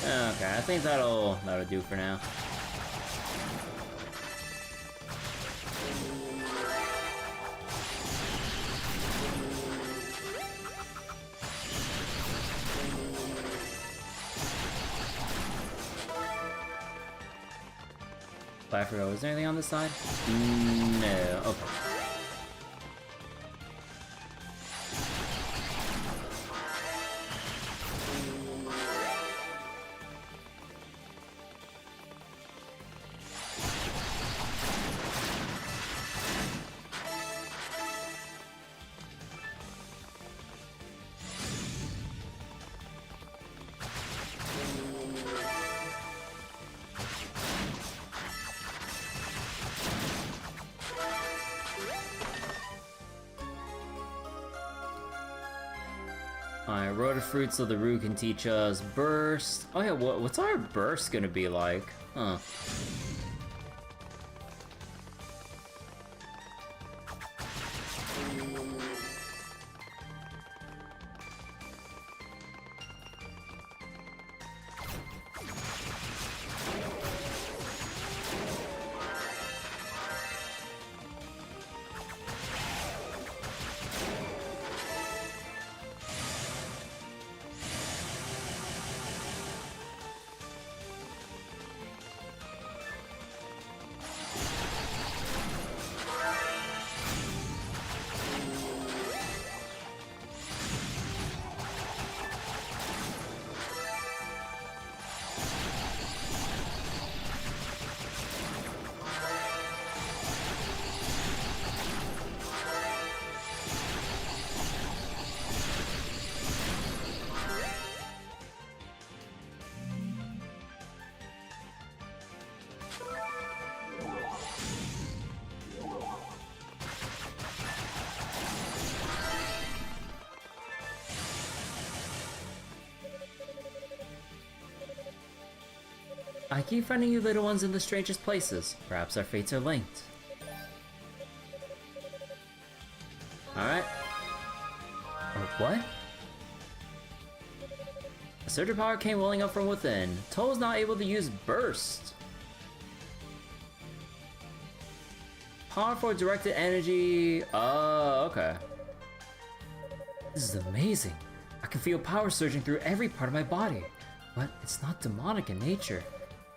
Okay, I think that'll do for now. I forgot, was there anything on this side? No, okay. Alright, Rotifruit so the Roo can teach us Burst. Oh yeah, what's our Burst gonna be like? Huh. I keep finding you little ones in the strangest places. Perhaps our fates are linked. Alright. What? A surge of power came welling up from within. Toal was not able to use Burst. Powerful directed energy. Oh, okay. This is amazing. I can feel power surging through every part of my body. But it's not demonic in nature.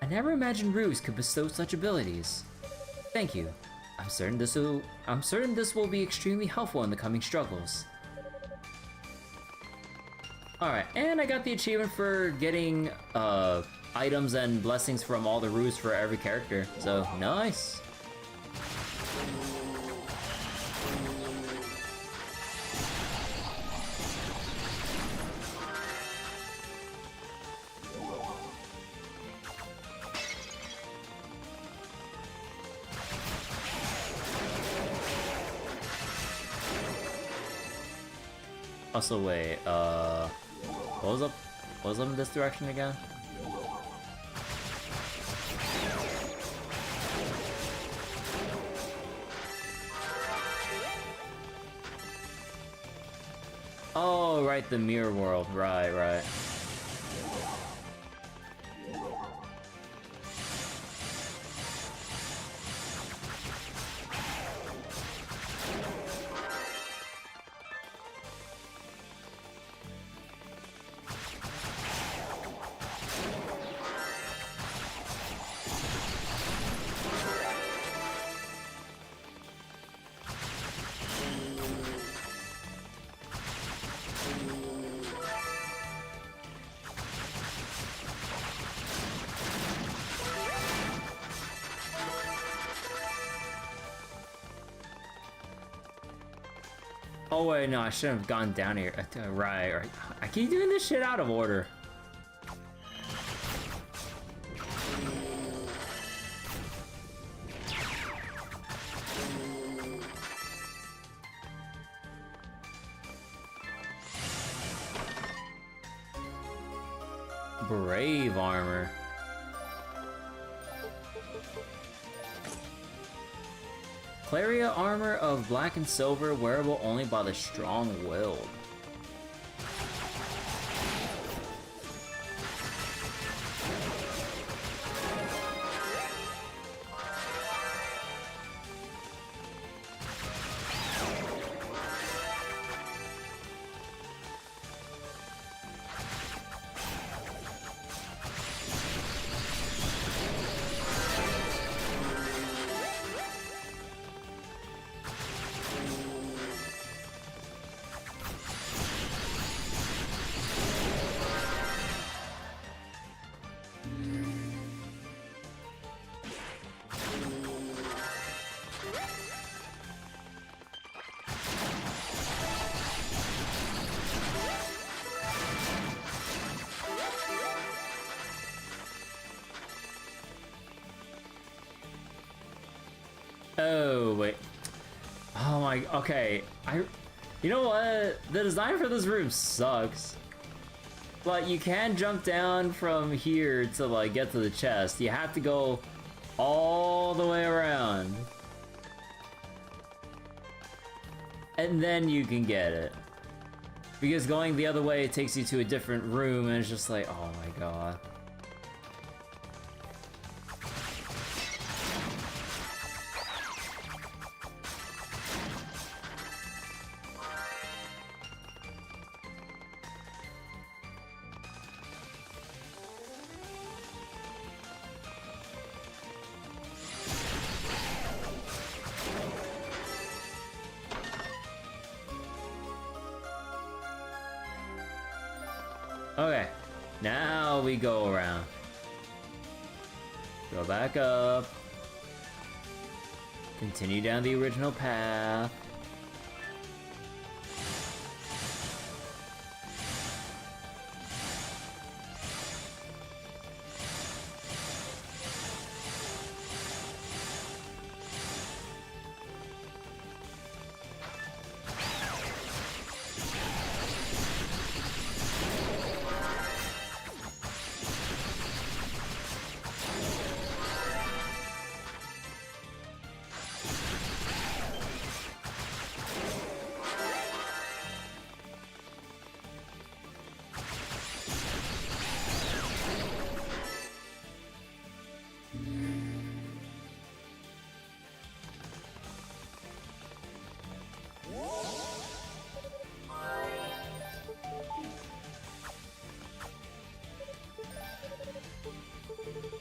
I never imagined Roos could bestow such abilities. Thank you. I'm certain this will be extremely helpful in the coming struggles. Alright, and I got the achievement for getting items and blessings from all the Roos for every character. So, nice. Also, wait, what was up in this direction again? Oh, right, the mirror world, right. Oh wait, no, I shouldn't have gone down here. Right. I keep doing this shit out of order. Brave armor. Claria armor of black and silver, wearable only by the strong-willed. Oh, wait. Oh my, okay. You know what? The design for this room sucks. But you can jump down from here to like get to the chest. You have to go all the way around. And then you can get it. Because going the other way, it takes you to a different room and it's just like, oh my god. Okay, now we go around. Go back up. Continue down the original path.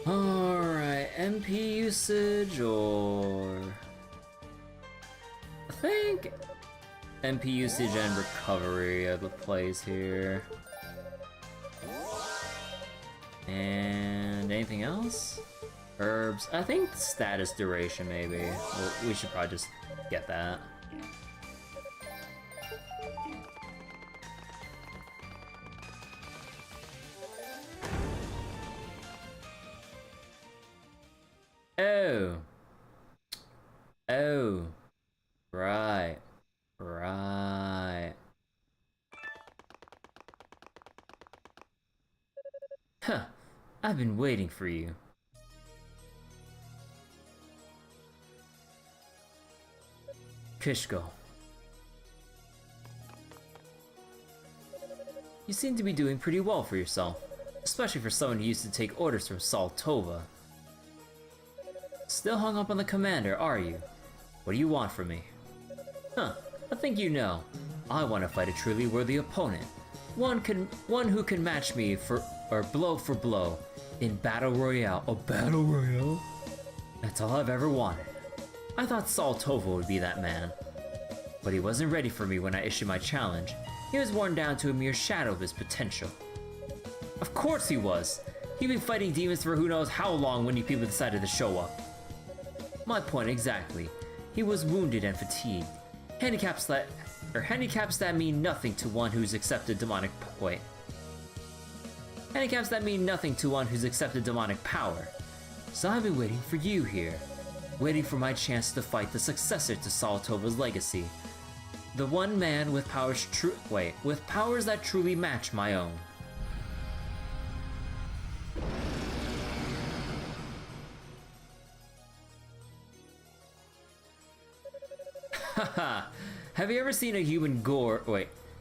Alright, MP usage or... I think MP usage and recovery are the plays here. And anything else? Herbs. I think status duration maybe. Well, we should probably just get that. Oh. Oh. Right. Right. Huh. I've been waiting for you. Kishko. You seem to be doing pretty well for yourself, especially for someone who used to take orders from Saltova. Still hung up on the commander, are you? What do you want from me? Huh, I think you know. I want to fight a truly worthy opponent. One who can match me for blow for blow in Battle Royale. A Battle Royale? That's all I've ever wanted. I thought Saltova would be that man. But he wasn't ready for me when I issued my challenge. He was worn down to a mere shadow of his potential. Of course he was! He'd been fighting demons for who knows how long when you people decided to show up. My point exactly. He was wounded and fatigued. or handicaps that mean nothing to one who's accepted demonic. Wait. Handicaps that mean nothing to one who's accepted demonic power. So I've been waiting for you here. Waiting for my chance to fight the successor to Saltova's legacy. The one man with powers with powers that truly match my own. Haha. Have you ever seen a human gore?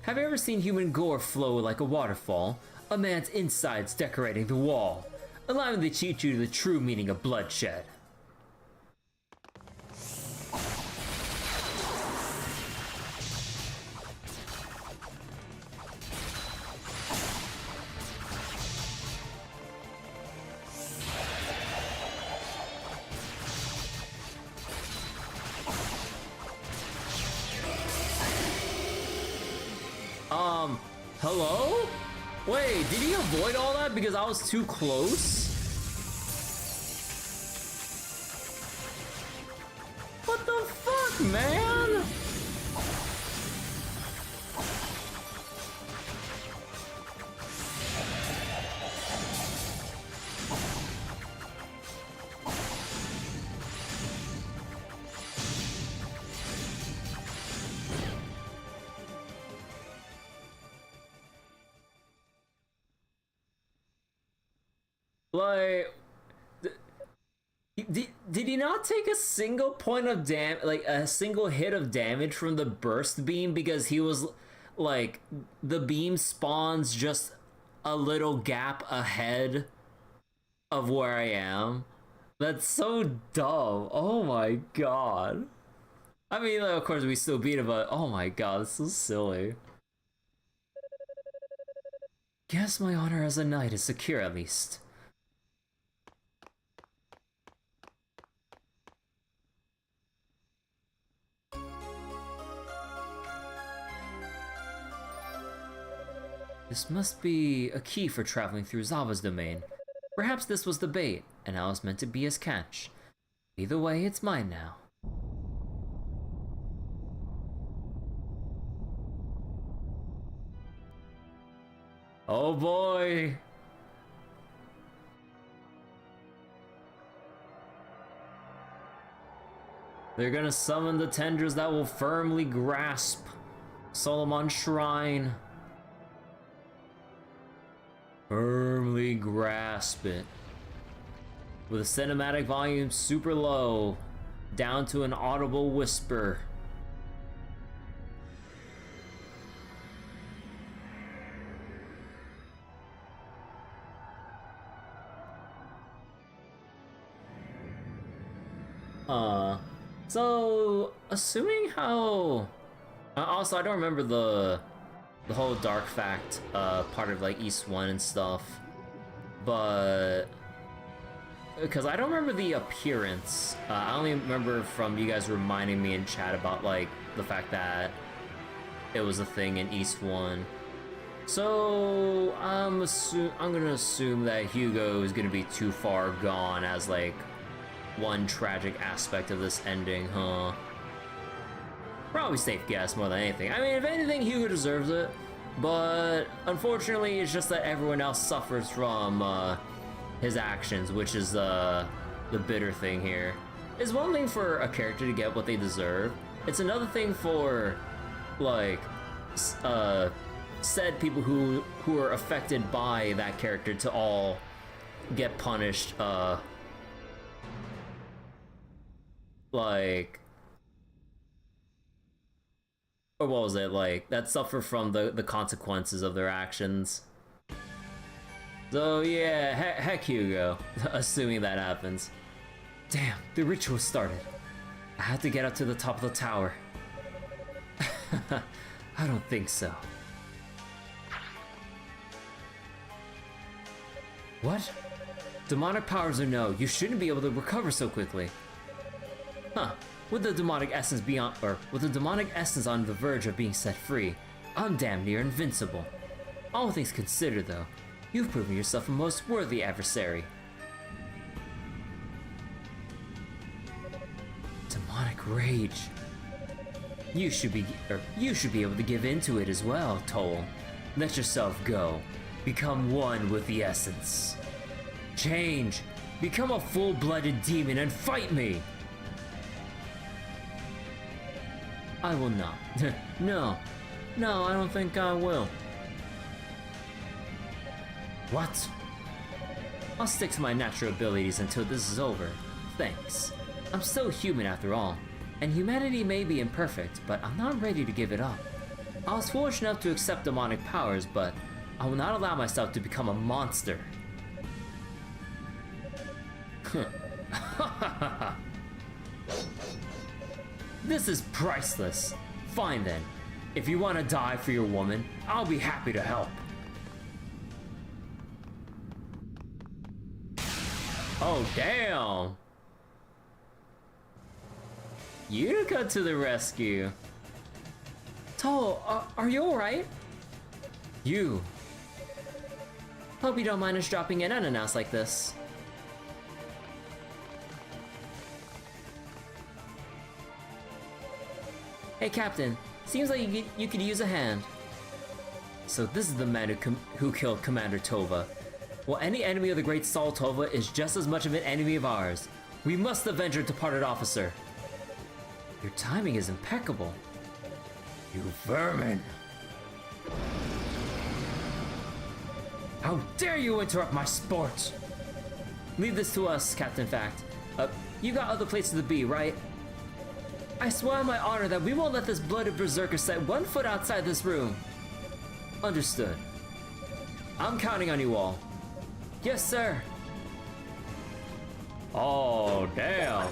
Have you ever seen human gore flow like a waterfall? A man's insides decorating the wall. Allow me to teach you the true meaning of bloodshed. Hello? Wait, did he avoid all that because I was too close? What the fuck, man? Like, did he not take a single point of a single hit of damage from the burst beam because he was, like, the beam spawns just a little gap ahead of where I am? That's so dumb. Oh my god. I mean, like, of course we still beat him, but oh my god, it's so silly. Guess my honor as a knight is secure at least. This must be a key for traveling through Zava's domain. Perhaps this was the bait, and I was meant to be his catch. Either way, it's mine now. Oh boy! They're gonna summon the tendrils that will firmly grasp Solomon's shrine. Firmly grasp it. With a cinematic volume super low, down to an audible whisper. So, assuming how... also, I don't remember the whole dark fact part of like East 1 and stuff, but because I don't remember the appearance. I only remember from you guys reminding me in chat about like the fact that it was a thing in East 1. So I'm gonna assume that Hugo is gonna be too far gone as like one tragic aspect of this ending, huh? Probably safe guess more than anything. I mean, if anything, Hugo deserves it, but unfortunately, it's just that everyone else suffers from his actions, which is the bitter thing here. It's one thing for a character to get what they deserve. It's another thing for, like, said people who are affected by that character to all get punished, like, or what was it, like, that suffer from the consequences of their actions. So yeah, heck Hugo, assuming that happens. Damn, the ritual started. I had to get up to the top of the tower. I don't think so. What? Demonic powers or no, you shouldn't be able to recover so quickly. Huh. With the demonic essence with the demonic essence on the verge of being set free, I'm damn near invincible. All things considered though, you've proven yourself a most worthy adversary. Demonic rage. you should be able to give in to it as well, Toal. Let yourself go. Become one with the essence. Change. Become a full-blooded demon and fight me. I will not. No, I don't think I will. What? I'll stick to my natural abilities until this is over. Thanks. I'm still human after all, and humanity may be imperfect, but I'm not ready to give it up. I was foolish enough to accept demonic powers, but I will not allow myself to become a monster. This is priceless. Fine then. If you want to die for your woman, I'll be happy to help. Oh, damn! Yunica to the rescue. Toal, are you alright? You. Hope you don't mind us dropping in unannounced like this. Hey, Captain. Seems like you could use a hand. So this is the man who killed Commander Tova. Well, any enemy of the great Saul Tova is just as much of an enemy of ours. We must avenge our departed officer. Your timing is impeccable. You vermin! How dare you interrupt my sport! Leave this to us, Captain Fact. You got other places to be, right? I swear on my honor that we won't let this blooded berserker set 1 foot outside this room. Understood. I'm counting on you all. Yes, sir. Oh, damn.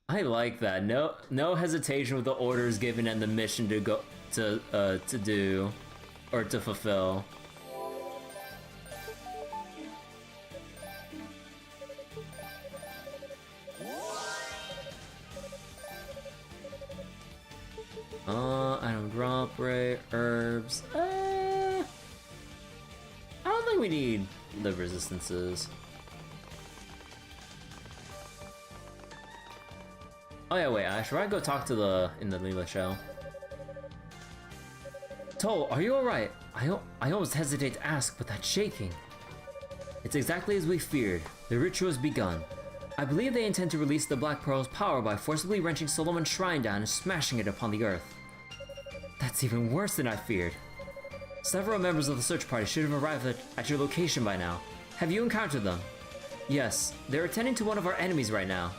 I like that. No hesitation with the orders given and the mission to go to do or to fulfill. Item drop rate, herbs. I don't think we need live resistances. Oh yeah, wait, should I go talk to in the Leela shell? Toal, are you alright? I almost hesitate to ask, but that shaking. It's exactly as we feared. The ritual has begun. I believe they intend to release the Black Pearl's power by forcibly wrenching Solomon's shrine down and smashing it upon the earth. That's even worse than I feared. Several members of the search party should have arrived at your location by now. Have you encountered them? Yes, they're attending to one of our enemies right now.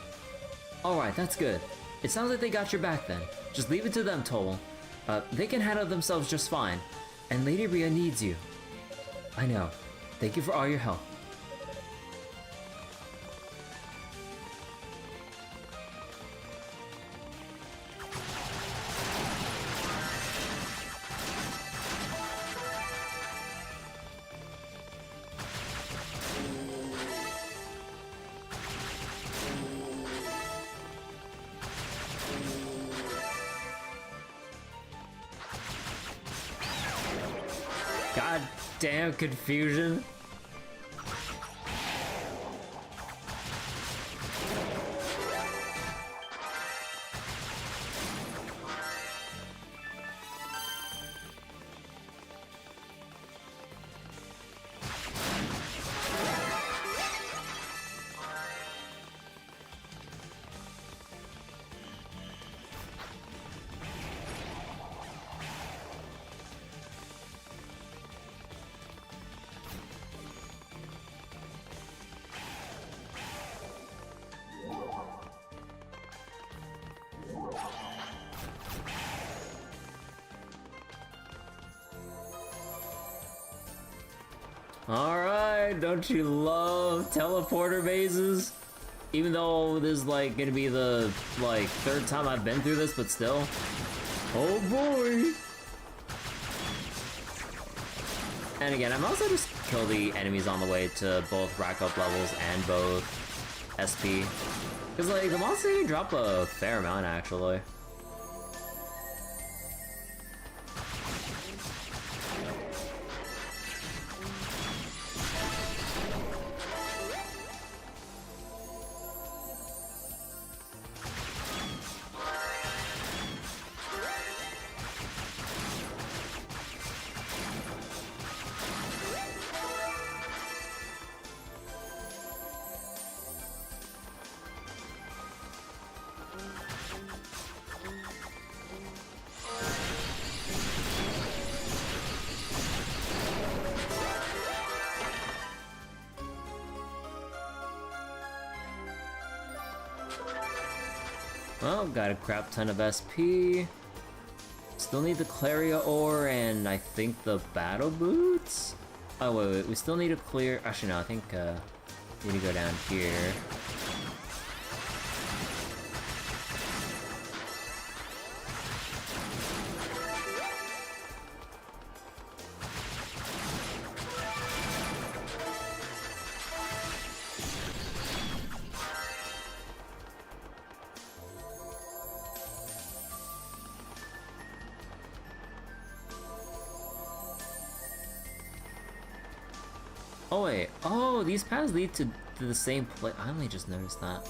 Alright, that's good. It sounds like they got your back then. Just leave it to them, Toal. They can handle themselves just fine. And Lady Rhea needs you. I know. Thank you for all your help. God damn confusion. Alright, don't you love teleporter mazes? Even though this is like gonna be the like 3rd time I've been through this, but still. Oh boy! And again, I'm also just kill the enemies on the way to both rack up levels and both SP. Cause like the monsters can drop a fair amount actually. Well, got a crap ton of SP. Still need the Claria ore and I think the battle boots? Oh wait, we still need to clear... Actually no, I think we need to go down here. Oh wait, oh, these paths lead to the same place. I only just noticed that.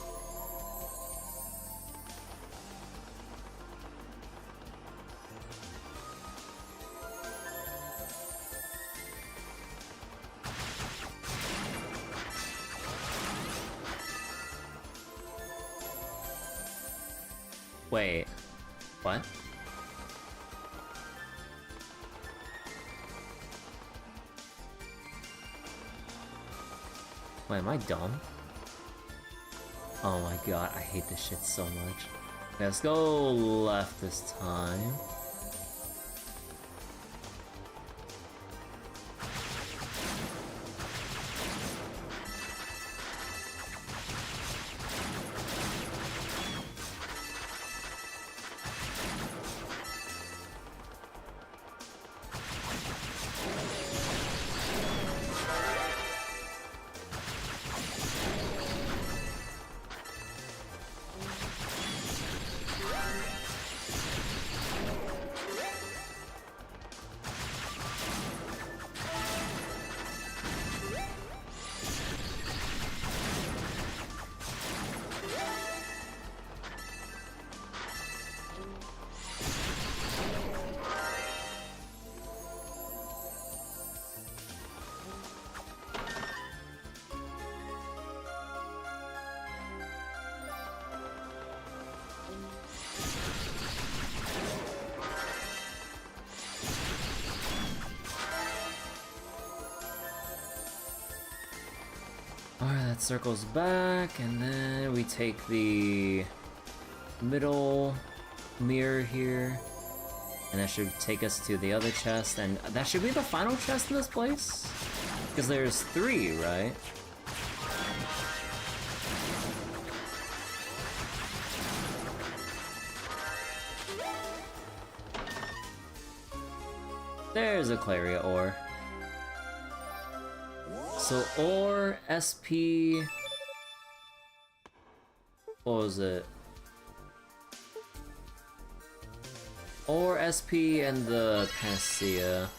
Wait, what? Wait, am I dumb? Oh my god, I hate this shit so much. Okay, let's go left this time. Alright, that circles back, and then we take the middle mirror here, and that should take us to the other chest, and that should be the final chest in this place? Because there's 3, right? There's a Claria ore. So ore, SP... What was it? Ore, SP, and the Panacea.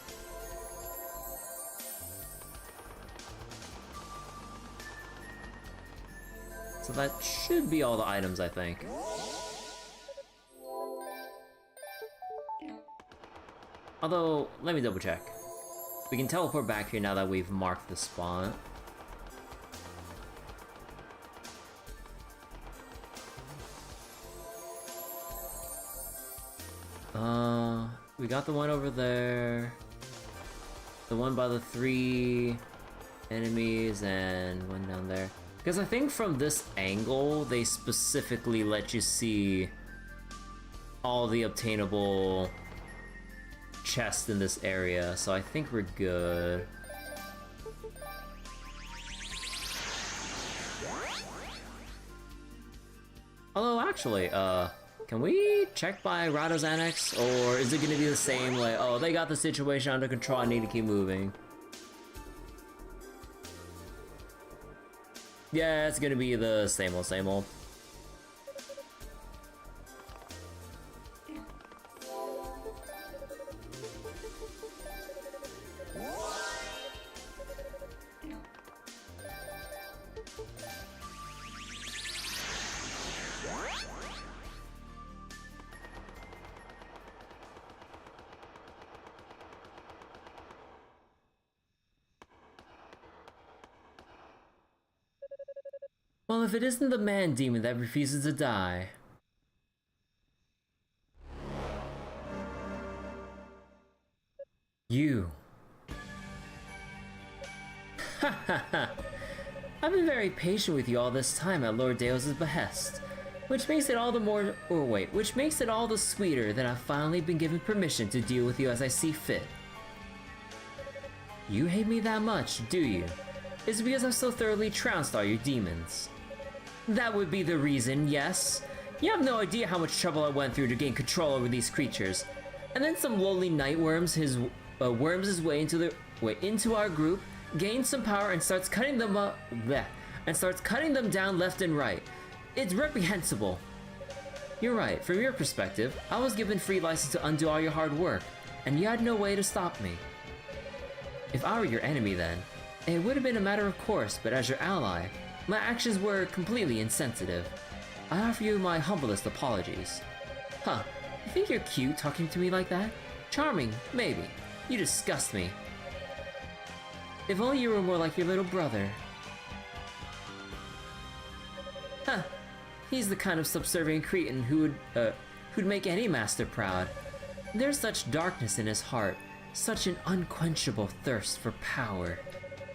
So that should be all the items, I think. Although, let me double check. We can teleport back here now that we've marked the spot. We got the one over there. The one by the 3 enemies and one down there. Because I think from this angle, they specifically let you see all the obtainable chests in this area, so I think we're good. Although, actually, can we check by Rado's Annex, or is it gonna be the same, like, oh, they got the situation under control, I need to keep moving? Yeah, it's gonna be the same old, same old. Well, if it isn't the man demon that refuses to die. You. Ha ha ha. I've been very patient with you all this time at Lord Deos' behest. Which makes it all the sweeter that I've finally been given permission to deal with you as I see fit. You hate me that much, do you? Is it because I've so thoroughly trounced all your demons? That would be the reason, yes. You have no idea how much trouble I went through to gain control over these creatures. And then some lowly night worms worms his way into our group, gains some power and starts cutting them down left and right. It's reprehensible. You're right, from your perspective, I was given free license to undo all your hard work, and you had no way to stop me. If I were your enemy then, it would have been a matter of course, but as your ally, my actions were completely insensitive. I offer you my humblest apologies. Huh, you think you're cute talking to me like that? Charming, maybe. You disgust me. If only you were more like your little brother. Huh, he's the kind of subservient cretin who'd make any master proud. There's such darkness in his heart, such an unquenchable thirst for power.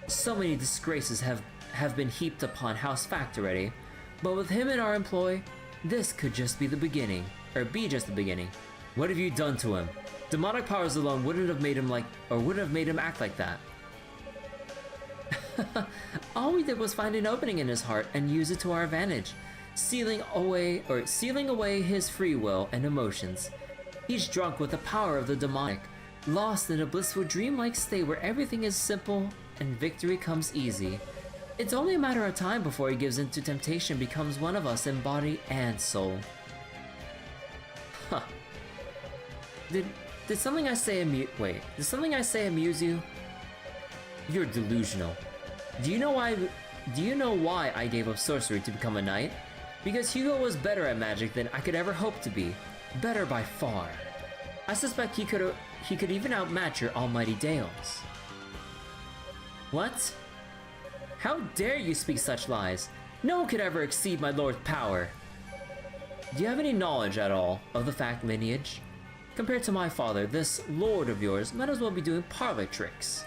So many disgraces have been heaped upon House Fact already, but with him in our employ, this could just be the beginning, or be just the beginning. What have you done to him? Demonic powers alone wouldn't have made him act like that. All we did was find an opening in his heart and use it to our advantage, sealing away his free will and emotions. He's drunk with the power of the demonic, lost in a blissful dreamlike state where everything is simple and victory comes easy. It's only a matter of time before he gives in to temptation, becomes one of us in body and soul. Huh. Did something I say amuse you? You're delusional. Do you know why I gave up sorcery to become a knight? Because Hugo was better at magic than I could ever hope to be. Better by far. I suspect he could even outmatch your almighty Dales. What? How dare you speak such lies? No one could ever exceed my lord's power. Do you have any knowledge at all of the Fact lineage? Compared to my father, this lord of yours might as well be doing parlor tricks.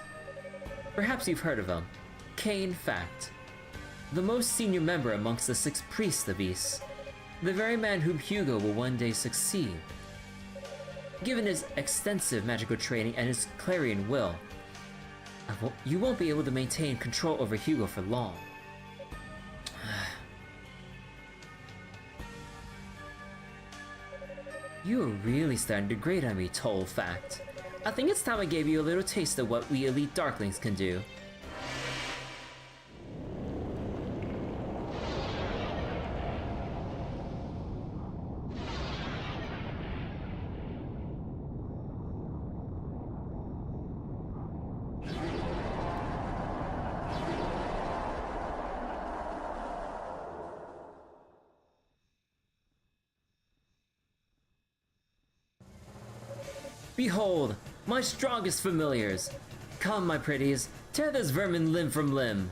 Perhaps you've heard of him. Cain Fact. The most senior member amongst the 6 priests of Ys. The very man whom Hugo will one day succeed. Given his extensive magical training and his clarion will, you won't be able to maintain control over Hugo for long. You are really starting to grate on me, Toal Fact. I think it's time I gave you a little taste of what we elite Darklings can do. Behold, my strongest familiars! Come, my pretties, tear this vermin limb from limb!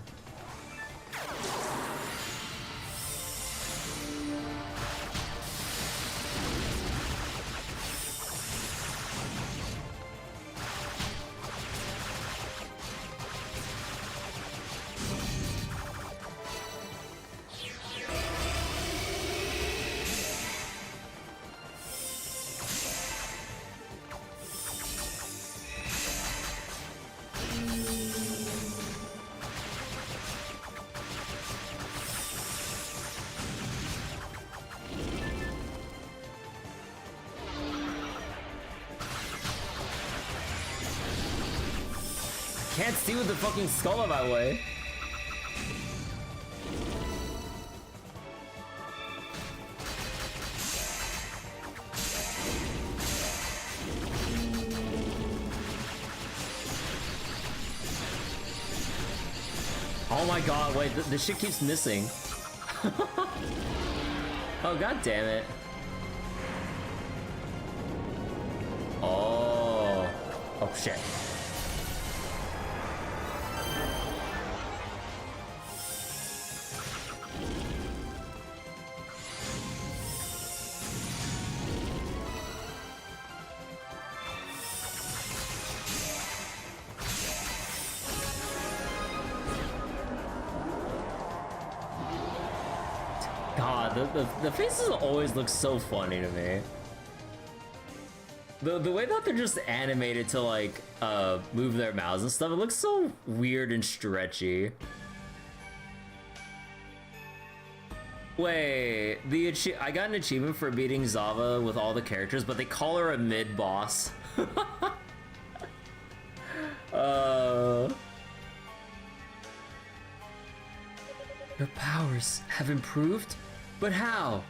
Can't see with the fucking skull in my way. Oh my god, wait, the shit keeps missing. Oh god damn it. Oh. Oh shit. God, the faces always look so funny to me. The way that they're just animated to like move their mouths and stuff, it looks so weird and stretchy. Wait, I got an achievement for beating Zava with all the characters, but they call her a mid-boss. Your powers have improved? But how?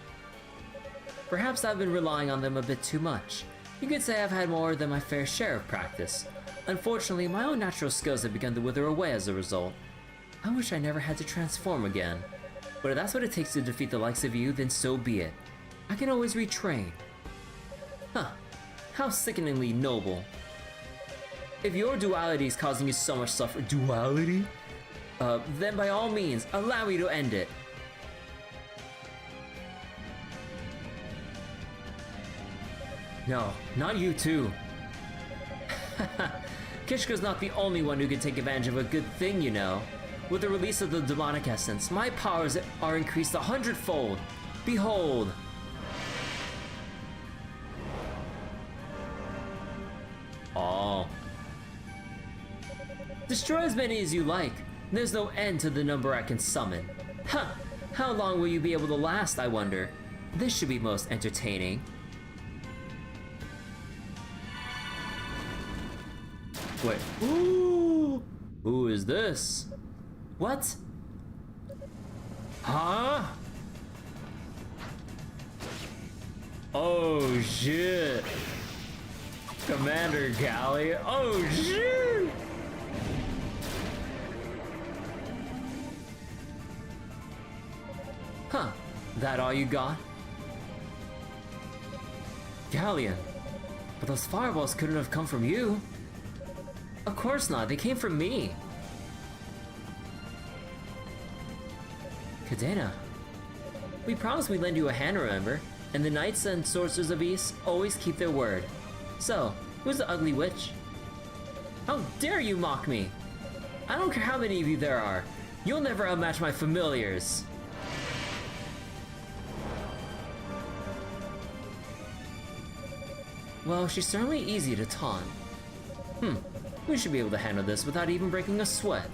Perhaps I've been relying on them a bit too much. You could say I've had more than my fair share of practice. Unfortunately, my own natural skills have begun to wither away as a result. I wish I never had to transform again. But if that's what it takes to defeat the likes of you, then so be it. I can always retrain. Huh. How sickeningly noble. If your duality is causing you so much suffering— Duality? Then by all means, allow me to end it. No, not you too. Kishka's not the only one who can take advantage of a good thing, you know. With the release of the demonic essence, my powers are increased 100-fold. Behold! Oh. Destroy as many as you like. There's no end to the number I can summon. Huh! How long will you be able to last, I wonder? This should be most entertaining. Wait. Ooh! Who is this? What? Huh? Oh shit! Commander Galley. Oh shit! Huh, that all you got? Galleon, but those fireballs couldn't have come from you. Of course not, they came from me. Cadena, we promised we'd lend you a hand, remember? And the knights and sorcerers of East always keep their word. So, who's the ugly witch? How dare you mock me? I don't care how many of you there are. You'll never outmatch my familiars. Well, she's certainly easy to taunt. We should be able to handle this without even breaking a sweat.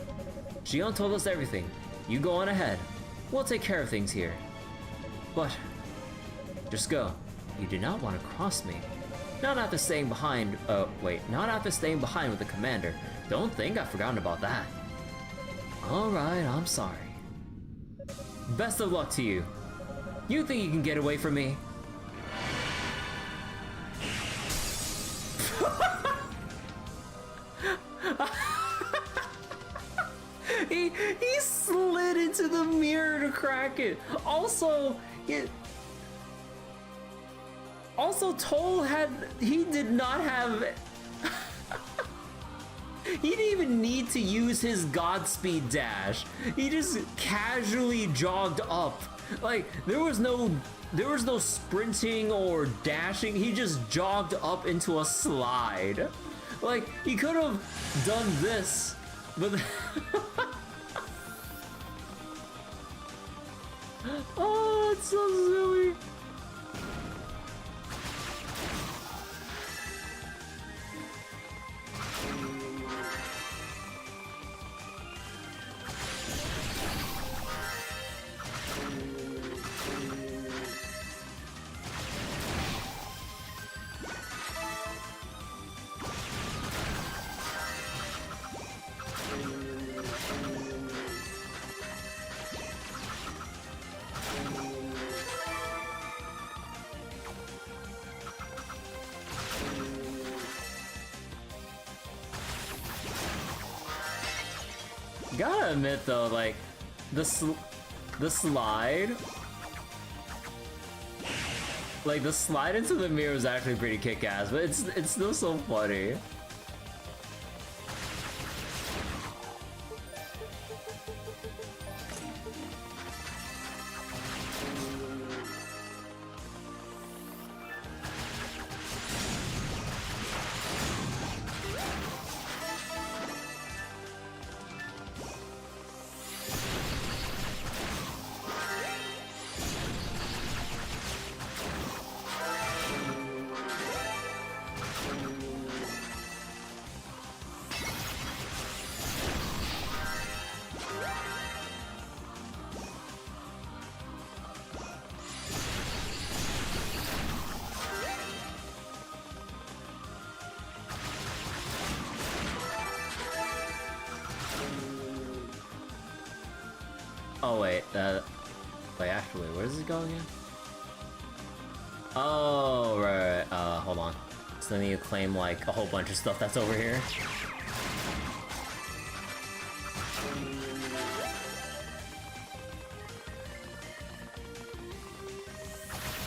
Gion told us everything. You go on ahead. We'll take care of things here. But, just go. You do not want to cross me. Not after staying behind, not after staying behind with the commander. Don't think I've forgotten about that. Alright, I'm sorry. Best of luck to you. You think you can get away from me? He slid into the mirror to crack it. Also, Toal he did not have he didn't even need to use his Godspeed dash. He just casually jogged up. Like there was no sprinting or dashing. He just jogged up into a slide. Like he could have done this, but oh, it's so silly. Gotta admit though, like the slide, like the slide into the mirror is actually pretty kick-ass, but it's still so funny. Oh wait, wait, actually, where does it go again? Oh, right, hold on. So then you claim, like, a whole bunch of stuff that's over here.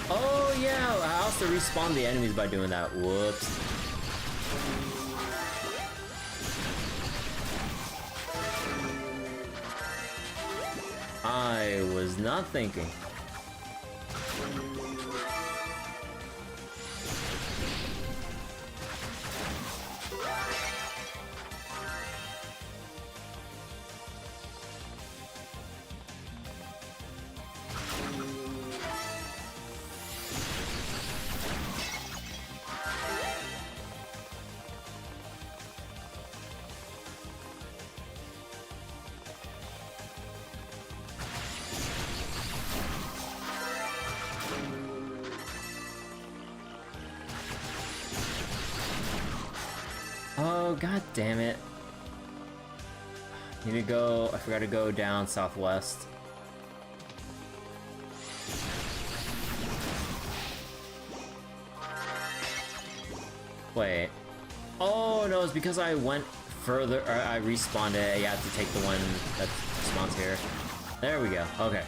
Oh, yeah, I also respawn the enemies by doing that. Whoops. I was not thinking. Oh, god damn it. Need to go, I forgot to go down southwest. Wait. Oh no, it's because I went further, or I respawned it. You have to take the one that spawns here. There we go, okay.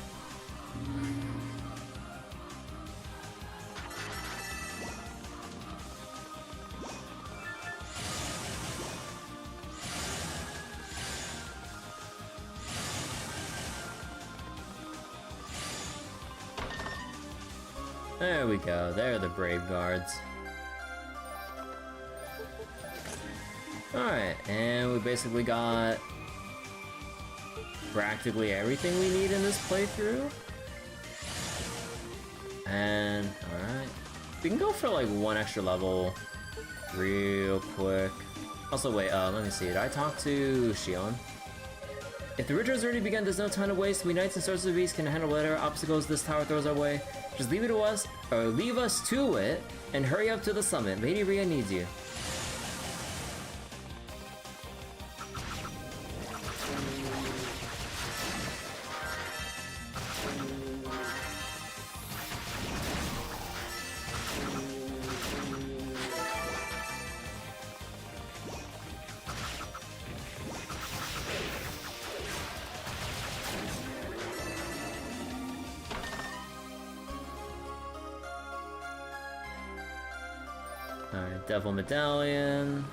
There we go, there are the brave guards. Alright, and we basically got practically everything we need in this playthrough. And, alright. We can go for like one extra level real quick. Also, wait, let me see, did I talk to Shion? If the ritual has already begun, there's no time to waste. We knights and sorcerers of the beast can handle whatever obstacles this tower throws our way. Just leave it to us, or leave us to it, and hurry up to the summit. Lady Rhea needs you. Alright, Devil Medallion.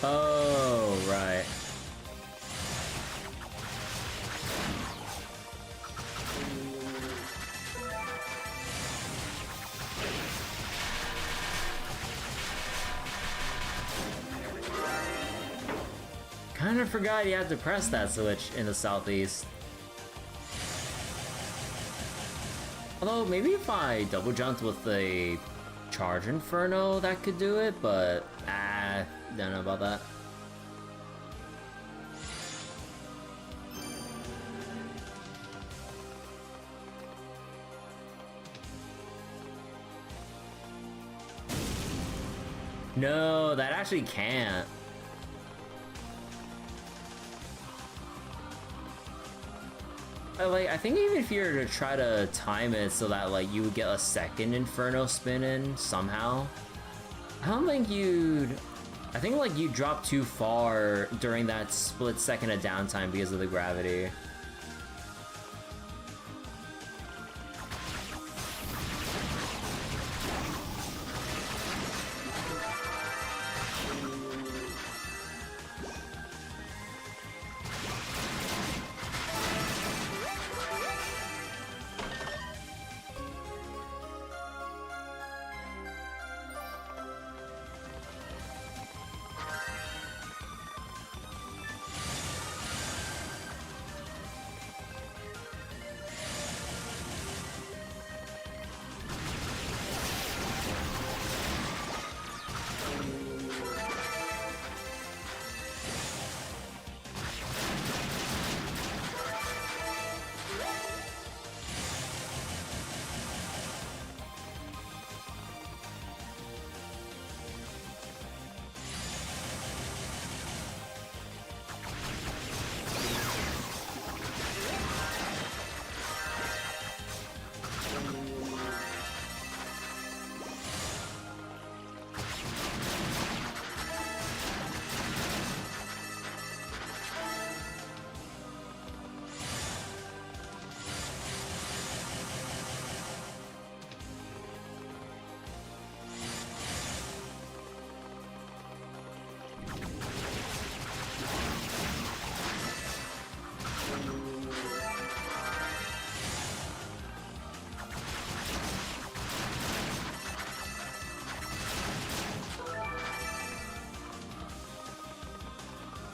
Oh, right. Kind of forgot you had to press that switch in the southeast. Although, maybe if I double jumped with the Charge Inferno, that could do it, but don't know about that. No, that actually can't. like, I think even if you were to try to time it so that, like, you would get a second Inferno spin in somehow, I don't think you'd... I think, like, you drop too far during that split second of downtime because of the gravity.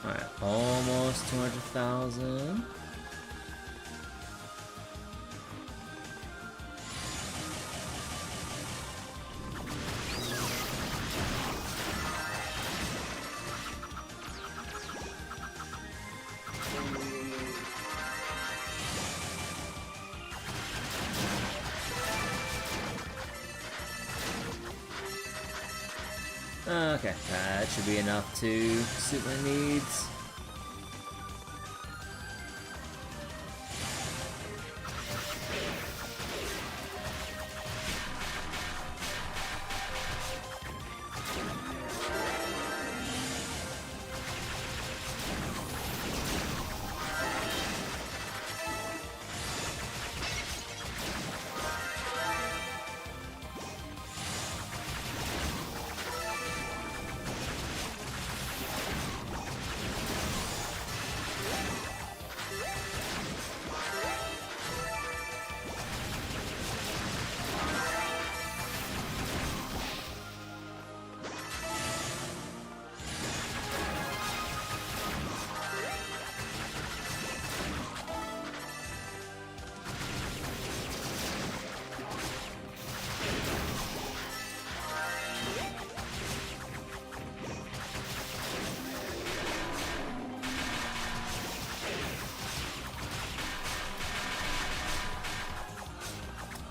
Alright, almost 200,000. Okay, that should be enough to suit my needs.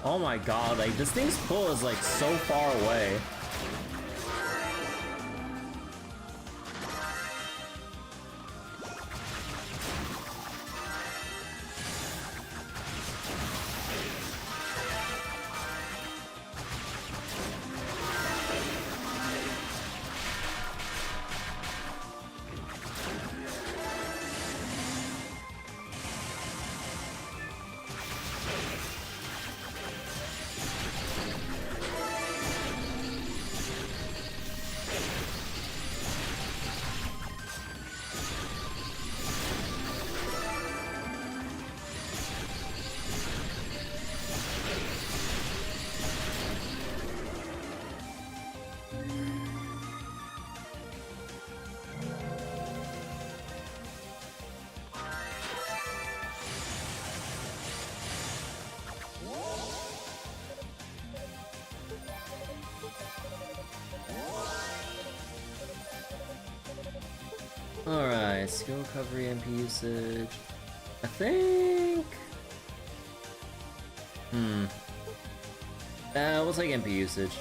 Oh my god, like, this thing's pull is, like, so far away. Alright, skill recovery, MP usage. I think... we'll take MP usage.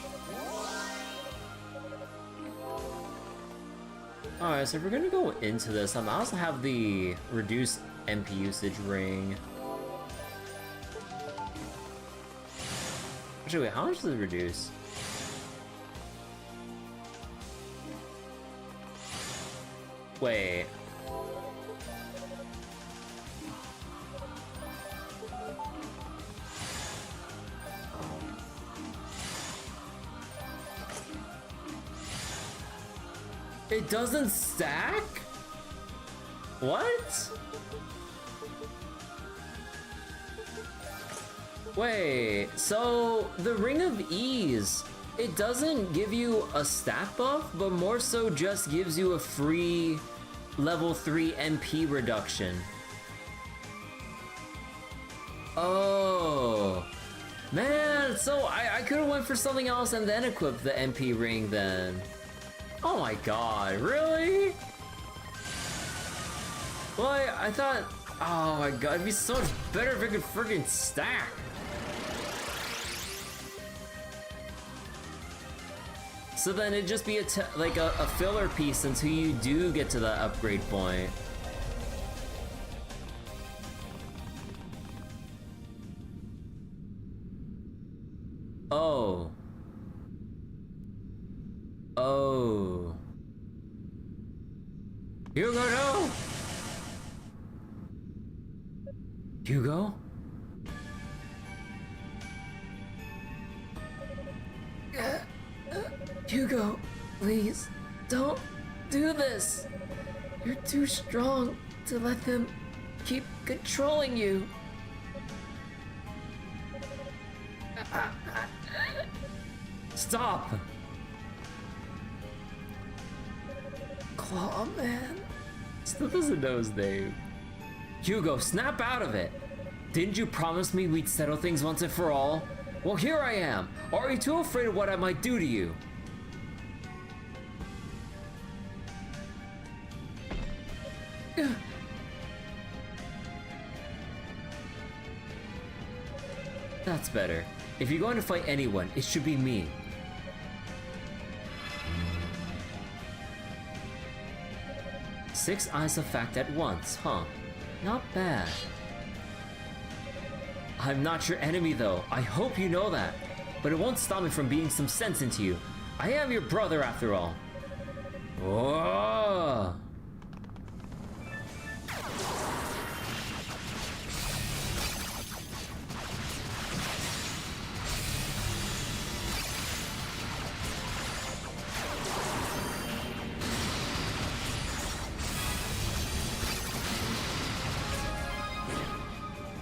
Alright, so if we're gonna go into this, I also have the reduced MP usage ring. Actually, wait, how much does it reduce? Wait. It doesn't stack? What? Wait, so the Ring of Ease, it doesn't give you a stat buff, but more so just gives you a free level 3 MP reduction. Oh, man, so I could have went for something else and then equipped the MP ring then. Oh my god, really? Well, I thought, oh my god, it'd be so much better if it could freaking stack. So then it'd just be like a filler piece until you do get to that upgrade point. Oh. Oh. Hugo, no! Hugo? Hugo, please, don't do this. You're too strong to let them keep controlling you. Stop! Claw man. Still doesn't know his name. Hugo, snap out of it! Didn't you promise me we'd settle things once and for all? Well, here I am. Are you too afraid of what I might do to you? That's better. If you're going to fight anyone, it should be me. Six eyes of fact at once, huh? Not bad. I'm not your enemy though, I hope you know that. But it won't stop me from beating some sense into you. I am your brother after all. Whoa!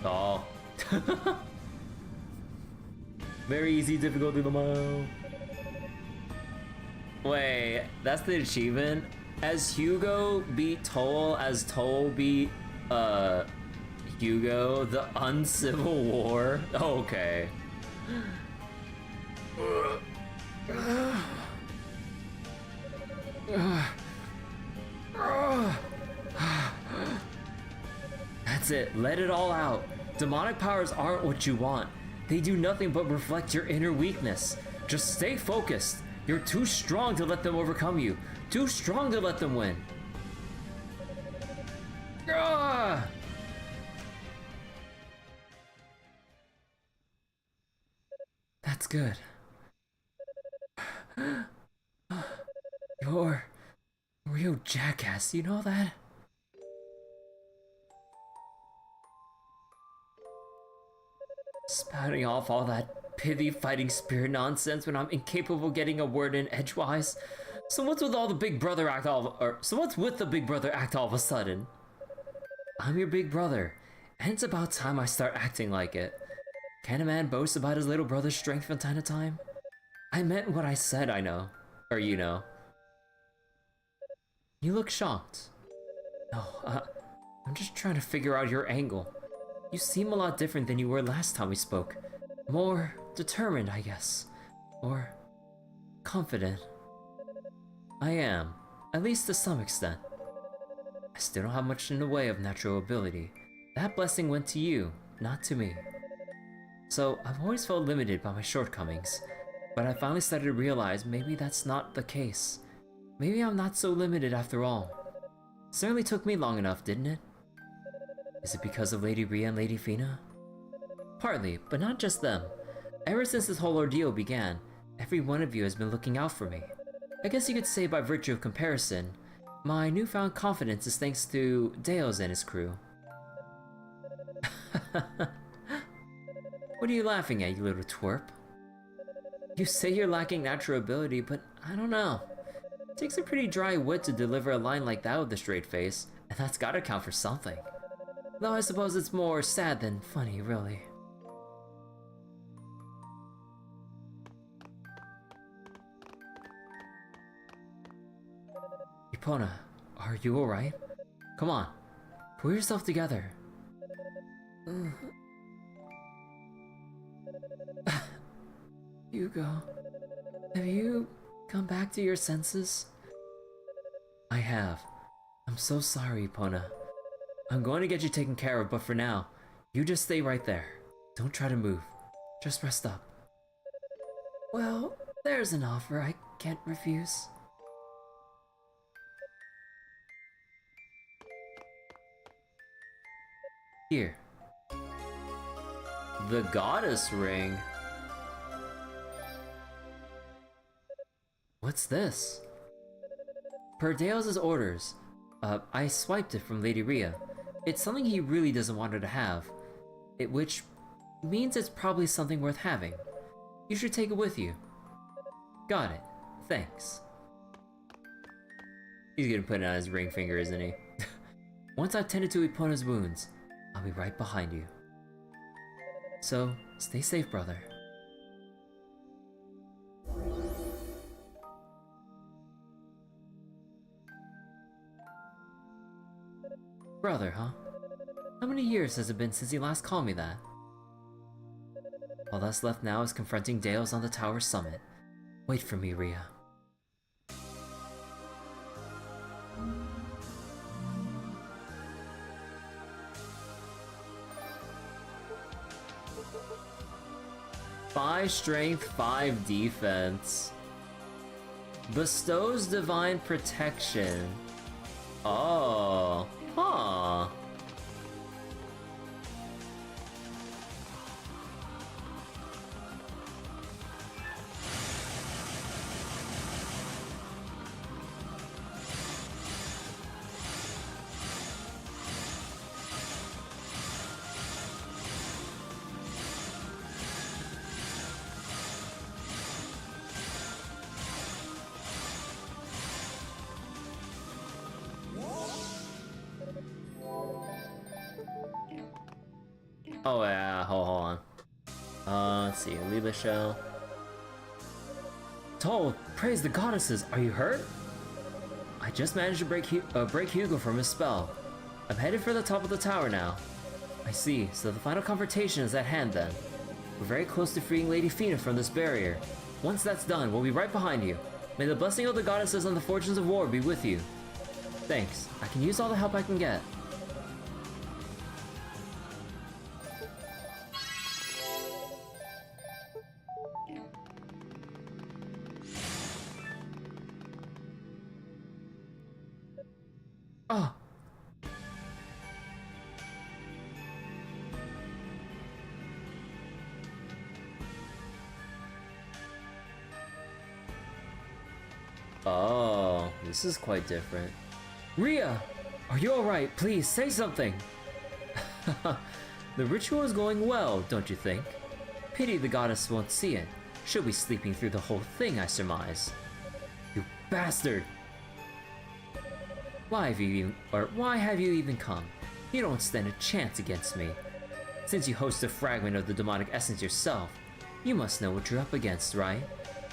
Oh. Very easy difficulty Lamau. Wait, that's the achievement? As Hugo beat Toal, as Toal beat Hugo, the uncivil war? Okay. That's it, let it all out. Demonic powers aren't what you want. They do nothing but reflect your inner weakness. Just stay focused. You're too strong to let them overcome you. Too strong to let them win. Ah! That's good. You're a real jackass, you know that? Spouting off all that pithy fighting spirit nonsense when I'm incapable of getting a word in edgewise. So what's with all the big brother act all of a sudden? I'm your big brother, and it's about time I start acting like it. Can a man boast about his little brother's strength from time to time? I meant what I said, I know. Or you know. You look shocked. No, I'm just trying to figure out your angle. You seem a lot different than you were last time we spoke. More determined, I guess. Or confident. I am, at least to some extent. I still don't have much in the way of natural ability. That blessing went to you, not to me. So I've always felt limited by my shortcomings, but I finally started to realize maybe that's not the case. Maybe I'm not so limited after all. Certainly took me long enough, didn't it? Is it because of Lady Rhea and Lady Fina? Partly, but not just them. Ever since this whole ordeal began, every one of you has been looking out for me. I guess you could say by virtue of comparison, my newfound confidence is thanks to Dales and his crew. What are you laughing at, you little twerp? You say you're lacking natural ability, but I don't know. It takes a pretty dry wit to deliver a line like that with a straight face, and that's gotta count for something. Though I suppose it's more sad than funny, really. Epona, are you alright? Come on, pull yourself together. Hugo, have you come back to your senses? I have. I'm so sorry, Epona. I'm going to get you taken care of, but for now, you just stay right there. Don't try to move. Just rest up. Well, there's an offer I can't refuse. Here. The goddess ring. What's this? Per Dales' orders, I swiped it from Lady Rhea. It's something he really doesn't want her to have. Which means it's probably something worth having. You should take it with you. Got it. Thanks. He's gonna put it on his ring finger, isn't he? Once I've tended to Epona's wounds, I'll be right behind you. So, stay safe, brother. Brother, huh? How many years has it been since you last called me that? All that's left now is confronting Dales on the tower summit. Wait for me, Rhea. Five strength, 5 defense. Bestows divine protection. Oh. Huh. Oh yeah, hold on. Let's see, Leela Shell. Toal, praise the goddesses, are you hurt? I just managed to break Hugo from his spell. I'm headed for the top of the tower now. I see, so the final confrontation is at hand then. We're very close to freeing Lady Fina from this barrier. Once that's done, we'll be right behind you. May the blessing of the goddesses and the fortunes of war be with you. Thanks, I can use all the help I can get. Oh. Oh, this is quite different. Rhea! Are you alright? Please, say something! The ritual is going well, don't you think? Pity the goddess won't see it. She'll be sleeping through the whole thing, I surmise. You bastard! Why have you even come? You don't stand a chance against me. Since you host a fragment of the demonic essence yourself, you must know what you're up against, right?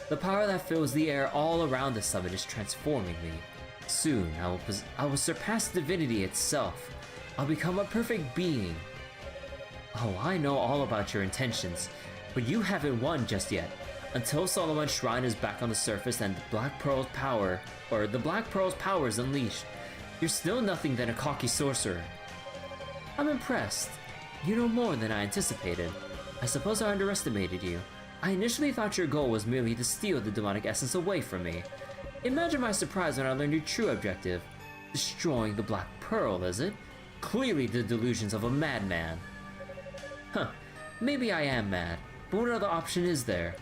The power that fills the air all around the summit is transforming me. Soon, I will surpass divinity itself. I'll become a perfect being. Oh, I know all about your intentions, but you haven't won just yet. Until Solomon's Shrine is back on the surface and the Black Pearl's power is unleashed, you're still nothing than a cocky sorcerer. I'm impressed. You know more than I anticipated. I suppose I underestimated you. I initially thought your goal was merely to steal the demonic essence away from me. Imagine my surprise when I learned your true objective. Destroying the Black Pearl, is it? Clearly the delusions of a madman. Huh, maybe I am mad, But what other option is there?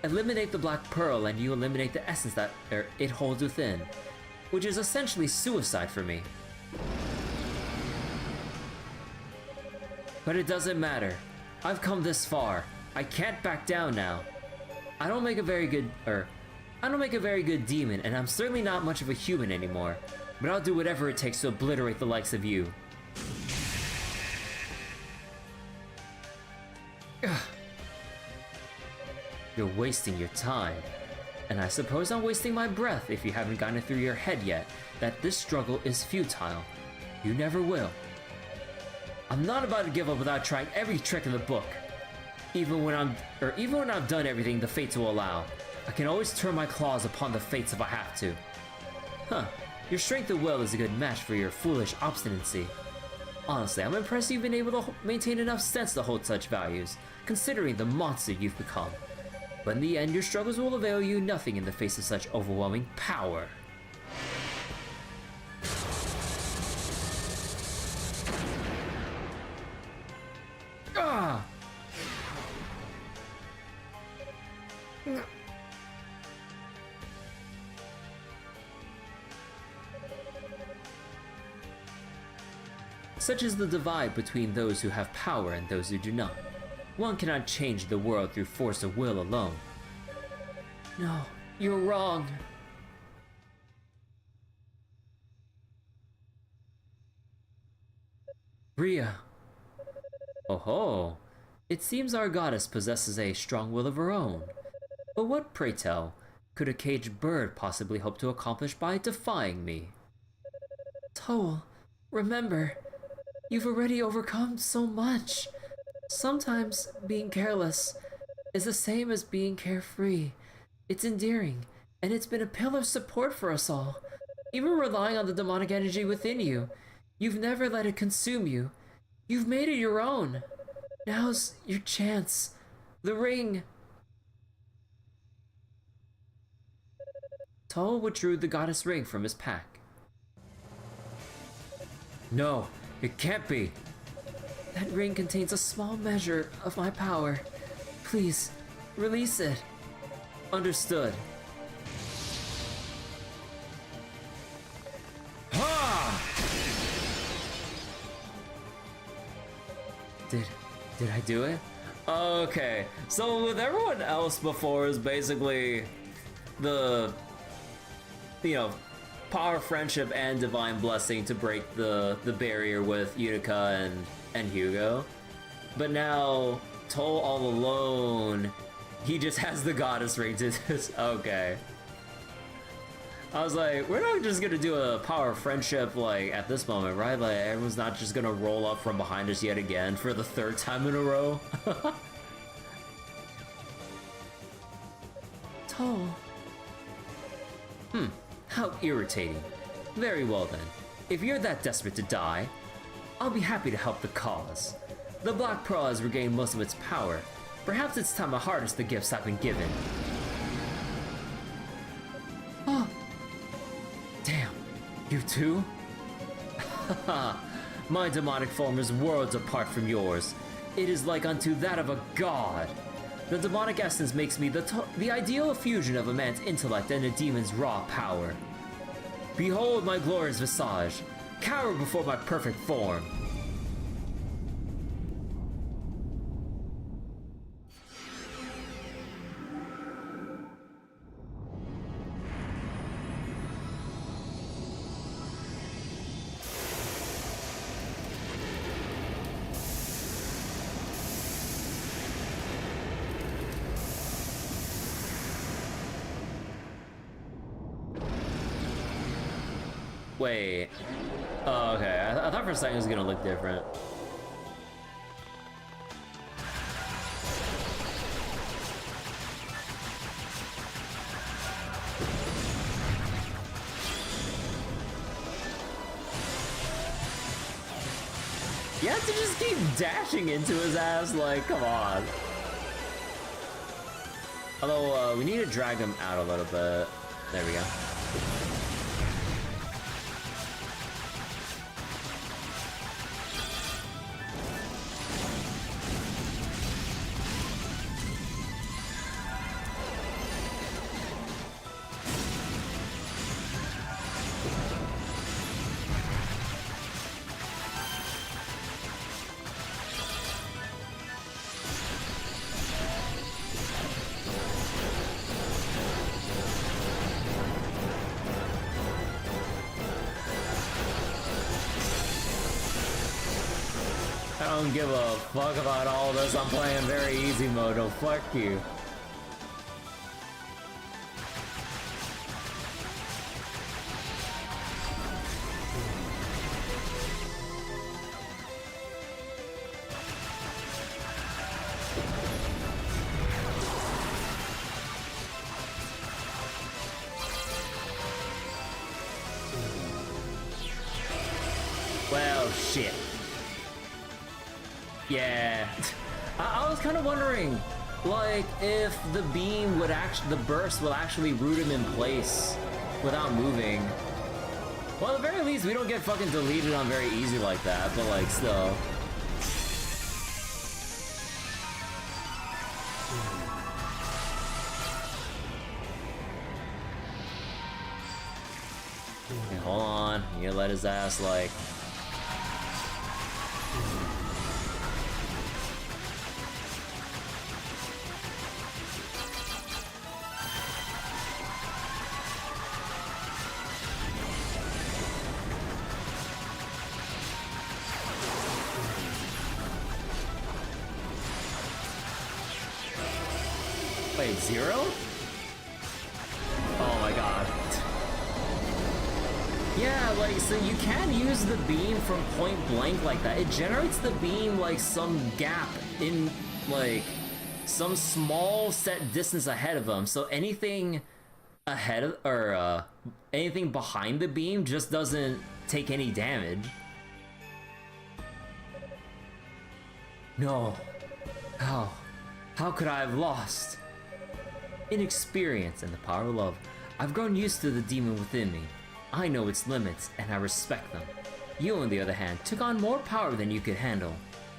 Eliminate the Black Pearl and you eliminate the essence that it holds within, which is essentially suicide for me. But it doesn't matter. I've come this far. I can't back down now. I don't make a very good demon, and I'm certainly not much of a human anymore. But I'll do whatever it takes to obliterate the likes of you. Ugh. You're wasting your time. And I suppose I'm wasting my breath if you haven't gotten it through your head yet that this struggle is futile. You never will. I'm not about to give up without trying every trick in the book. Even when I've done everything the fates will allow, I can always turn my claws upon the fates if I have to. Huh, your strength of will is a good match for your foolish obstinacy. Honestly, I'm impressed you've been able to maintain enough sense to hold such values, considering the monster you've become. But in the end, your struggles will avail you nothing in the face of such overwhelming power. Ah! Such is the divide between those who have power and those who do not. One cannot change the world through force of will alone. No, you're wrong. Rhea. Oh ho. It seems our goddess possesses a strong will of her own. But what, pray tell, could a caged bird possibly hope to accomplish by defying me? Toal, remember, you've already overcome so much. Sometimes being careless is the same as being carefree. It's endearing, and it's been a pillar of support for us all. Even relying on the demonic energy within you, you've never let it consume you. You've made it your own. Now's your chance. The ring. Toal withdrew the goddess ring from his pack. No, it can't be. That ring contains a small measure of my power. Please, release it. Understood. Ha! Did I do it? Okay, so with everyone else before is basically the, power, friendship, and divine blessing to break the barrier with Yunica and Hugo. But now, Toal all alone, he just has the goddess ring to this. Okay. I was like, we're not just gonna do a power of friendship, like, at this moment, right? Like, everyone's not just gonna roll up from behind us yet again for the third time in a row. Toal. How irritating. Very well then. If you're that desperate to die, I'll be happy to help the cause. The Black Pearl has regained most of its power. Perhaps it's time to harness the gifts I've been given. Oh! Damn, you too? My demonic form is worlds apart from yours. It is like unto that of a god. The demonic essence makes me the ideal fusion of a man's intellect and a demon's raw power. Behold my glorious visage. Cower before my perfect form. Wait. Oh, okay. I thought for a second it was gonna look different. You have to just keep dashing into his ass, like, come on. Although, we need to drag him out a little bit. There we go. don't give a fuck about all this. I'm playing very easy mode. Oh, fuck you. Well, shit. Yeah. I was kind of wondering, like, if the beam would actually, the burst will actually root him in place without moving. Well, at the very least, we don't get fucking deleted on very easy like that, but like, still. Okay, hold on. You let his ass, like... Wait, 0? Oh my god. Yeah, like, so you can use the beam from point blank like that. It generates the beam like some gap in, like, some small set distance ahead of them. So anything ahead of, or anything behind the beam just doesn't take any damage. No. How could I have lost? Inexperience and the power of love. I've grown used to the demon within me. I know its limits, and I respect them. You, on the other hand, took on more power than you could handle,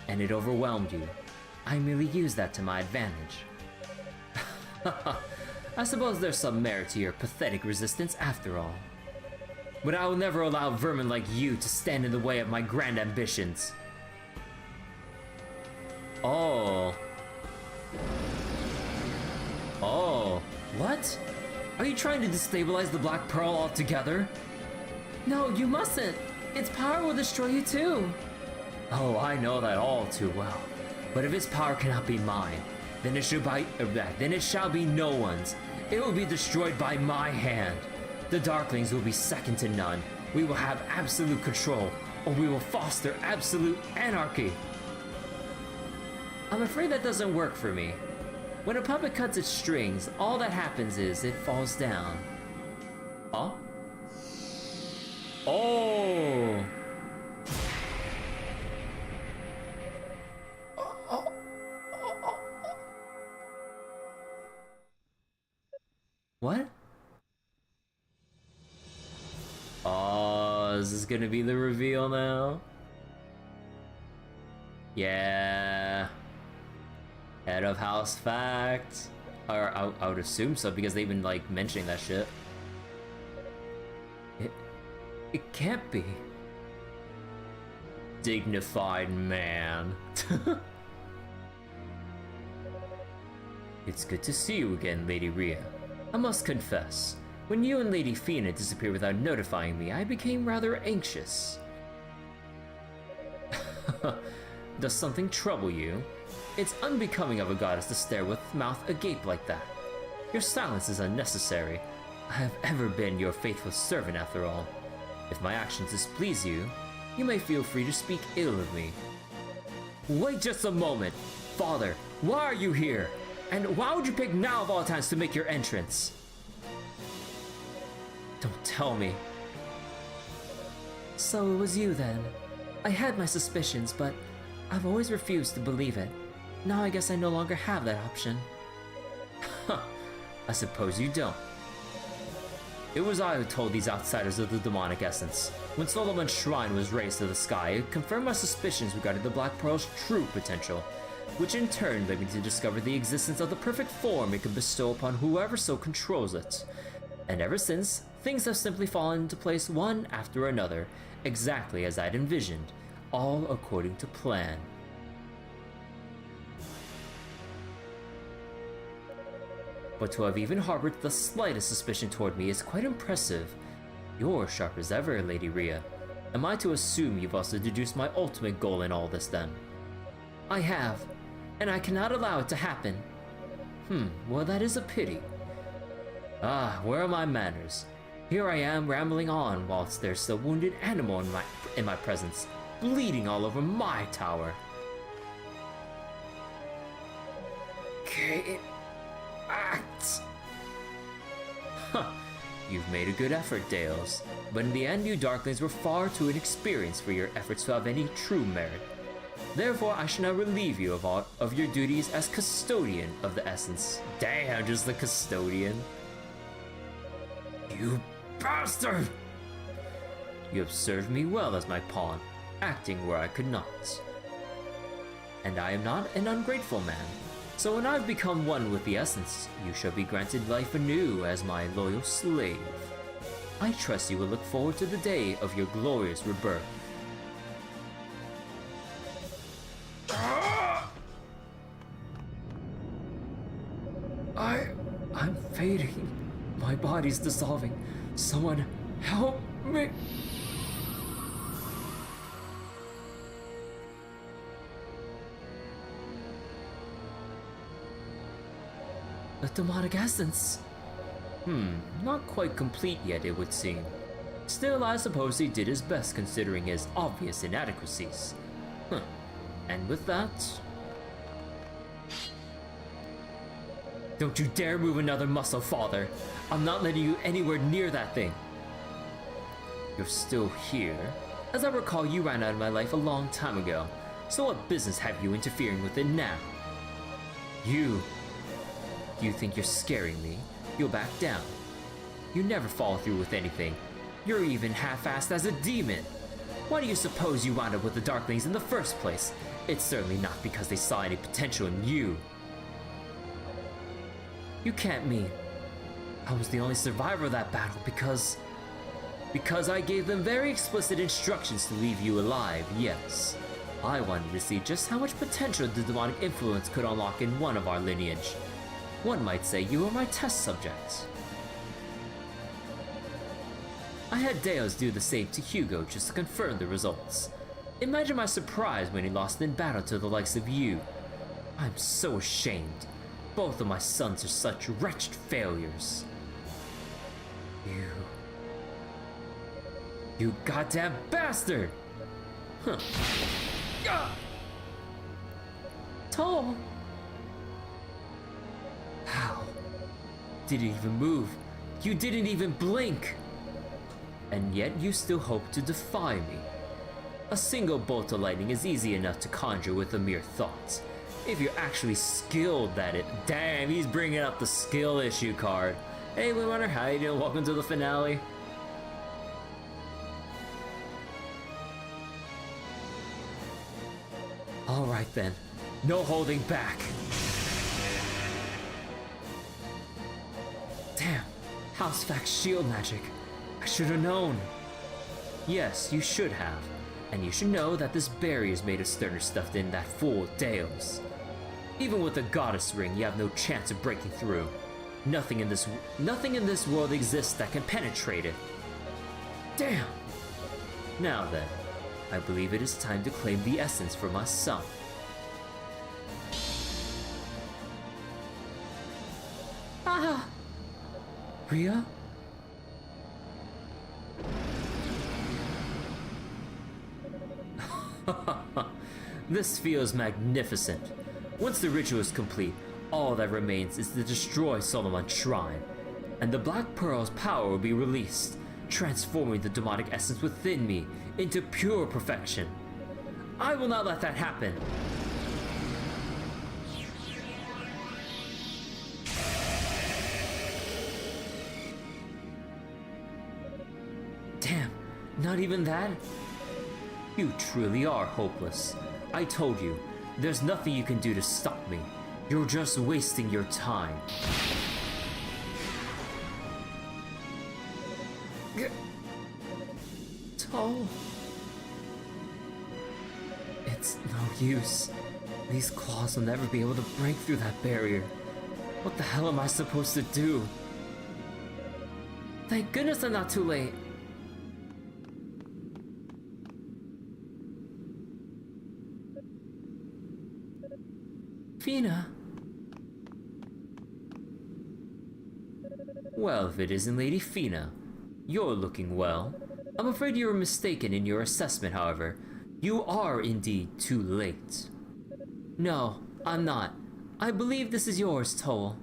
and it overwhelmed you. I merely used that to my advantage. I suppose there's some merit to your pathetic resistance after all. But I will never allow vermin like you to stand in the way of my grand ambitions. Oh. Oh, what? Are you trying to destabilize the Black Pearl altogether? No, you mustn't. Its power will destroy you too. Oh, I know that all too well. But if its power cannot be mine, then it shall be no one's. It will be destroyed by my hand. The Darklings will be second to none. We will have absolute control, or we will foster absolute anarchy. I'm afraid that doesn't work for me. When a puppet cuts its strings, all that happens is it falls down. Huh? Oh! What? Oh, is this gonna be the reveal now? Yeah. Head of house fact. Or I would assume so because they've been like mentioning that shit. It can't be. Dignified man. It's good to see you again, Lady Rhea. I must confess, when you and Lady Fiona disappeared without notifying me, I became rather anxious. Does something trouble you? It's unbecoming of a goddess to stare with mouth agape like that. Your silence is unnecessary. I have ever been your faithful servant after all. If my actions displease you, you may feel free to speak ill of me. Wait just a moment! Father, why are you here? And why would you pick now of all times to make your entrance? Don't tell me. So it was you then. I had my suspicions, but I've always refused to believe it. Now I guess I no longer have that option. I suppose you don't. It was I who told these outsiders of the demonic essence. When Solomon's shrine was raised to the sky, it confirmed my suspicions regarding the Black Pearl's true potential, which in turn led me to discover the existence of the perfect form it can bestow upon whoever so controls it. And ever since, things have simply fallen into place one after another, exactly as I'd envisioned, all according to plan. But to have even harbored the slightest suspicion toward me is quite impressive. You're sharp as ever, Lady Rhea. Am I to assume you've also deduced my ultimate goal in all this then? I have, and I cannot allow it to happen. Well, that is a pity. Ah, where are my manners? Here I am rambling on whilst there's a wounded animal in my presence, bleeding all over my tower. Okay, act. Huh, you've made a good effort, Dales, but in the end you Darklings were far too inexperienced for your efforts to have any true merit. Therefore, I shall now relieve you of all of your duties as custodian of the essence. Damn, just the custodian. You bastard! You have served me well as my pawn, acting where I could not. And I am not an ungrateful man, so when I've become one with the essence, you shall be granted life anew as my loyal slave. I trust you will look forward to the day of your glorious rebirth. I'm fading. My body's dissolving. Someone help me. The demonic essence. Not quite complete yet, it would seem. Still, I suppose he did his best considering his obvious inadequacies. And with that... Don't you dare move another muscle, Father! I'm not letting you anywhere near that thing! You're still here? As I recall, you ran out of my life a long time ago, so what business have you interfering with it now? You think you're scaring me? You'll back down. You never follow through with anything. You're even half-assed as a demon! Why do you suppose you wound up with the Darklings in the first place? It's certainly not because they saw any potential in you. You can't mean I was the only survivor of that battle because I gave them very explicit instructions to leave you alive, yes. I wanted to see just how much potential the demonic influence could unlock in one of our lineage. One might say you were my test subject. I had Deos do the same to Hugo just to confirm the results. Imagine my surprise when he lost in battle to the likes of you. I'm so ashamed. Both of my sons are such wretched failures. You goddamn bastard! Huh. Toal! How? Didn't even move. You didn't even blink! And yet you still hope to defy me. A single bolt of lightning is easy enough to conjure with a mere thought. If you're actually skilled at it. Damn, he's bringing up the skill issue card. Hey, Windrunner, how you doing? Welcome to the finale. Alright then, no holding back. Damn, House Fact shield magic. I should have known. Yes, you should have. And you should know that this barrier is made of sterner stuff than that fool Deos. Even with the goddess ring, you have no chance of breaking through. Nothing in this world exists that can penetrate it. Damn! Now then, I believe it is time to claim the essence for my son. Ah! Ria? This feels magnificent. Once the ritual is complete, all that remains is to destroy Solomon's shrine, and the Black Pearl's power will be released, transforming the demonic essence within me into pure perfection. I will not let that happen. Damn, not even that? You truly are hopeless. I told you, there's nothing you can do to stop me. You're just wasting your time. Toal. It's no use. These claws will never be able to break through that barrier. What the hell am I supposed to do? Thank goodness I'm not too late. Fina. Well, if it isn't Lady Fina, you're looking well. I'm afraid you were mistaken in your assessment, however. You are indeed too late. No, I'm not. I believe this is yours, Toal.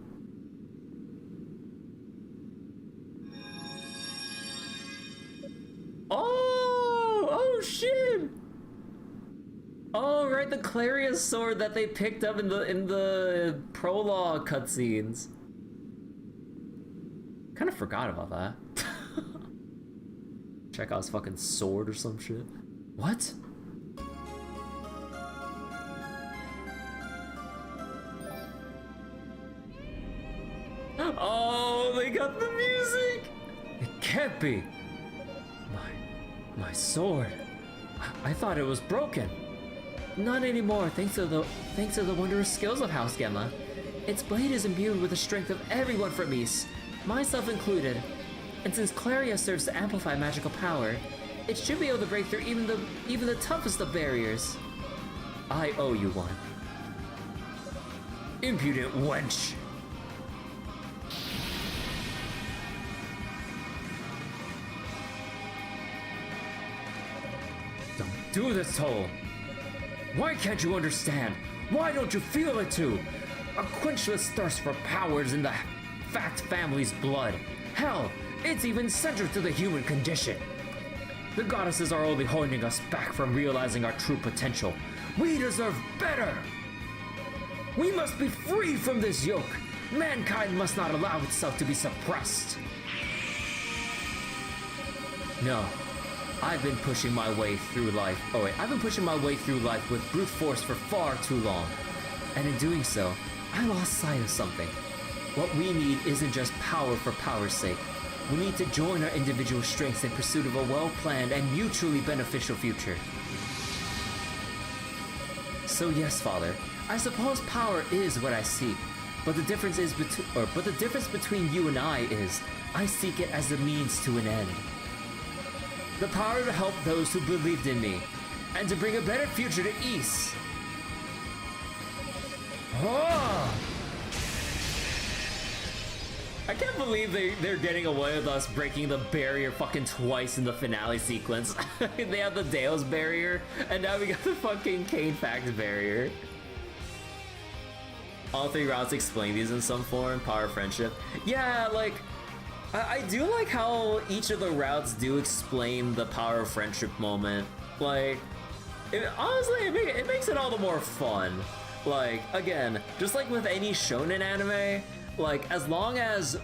Oh shit! Oh, right, the Clarius sword that they picked up in the prologue cutscenes. Kind of forgot about that. Check out his fucking sword or some shit. What? Oh, they got the music! It can't be! My sword. I thought it was broken. Not anymore, thanks to the wondrous skills of House Gemma. Its blade is imbued with the strength of everyone from Ys, myself included. And since Claria serves to amplify magical power, it should be able to break through even the toughest of barriers. I owe you one. Impudent wench! Don't do this, Toal! Why can't you understand? Why don't you feel it too? A quenchless thirst for power is in the Fact family's blood. Hell, it's even central to the human condition. The goddesses are only holding us back from realizing our true potential. We deserve better! We must be free from this yoke! Mankind must not allow itself to be suppressed! No. I've been pushing my way through life. I've been pushing my way through life with brute force for far too long. And in doing so, I lost sight of something. What we need isn't just power for power's sake. We need to join our individual strengths in pursuit of a well-planned and mutually beneficial future. So yes, Father, I suppose power is what I seek, but the difference between you and I is, I seek it as a means to an end. The power to help those who believed in me, and to bring a better future to Ys. Oh! I can't believe they're getting away with us breaking the barrier fucking twice in the finale sequence. They have the Dale's barrier, and now we got the fucking Kane Fact barrier. All three routes explain these in some form, power, friendship. Yeah, like, I do like how each of the routes do explain the power of friendship moment. Like, honestly, it makes it all the more fun. Like, again, just like with any shonen anime, like, as long as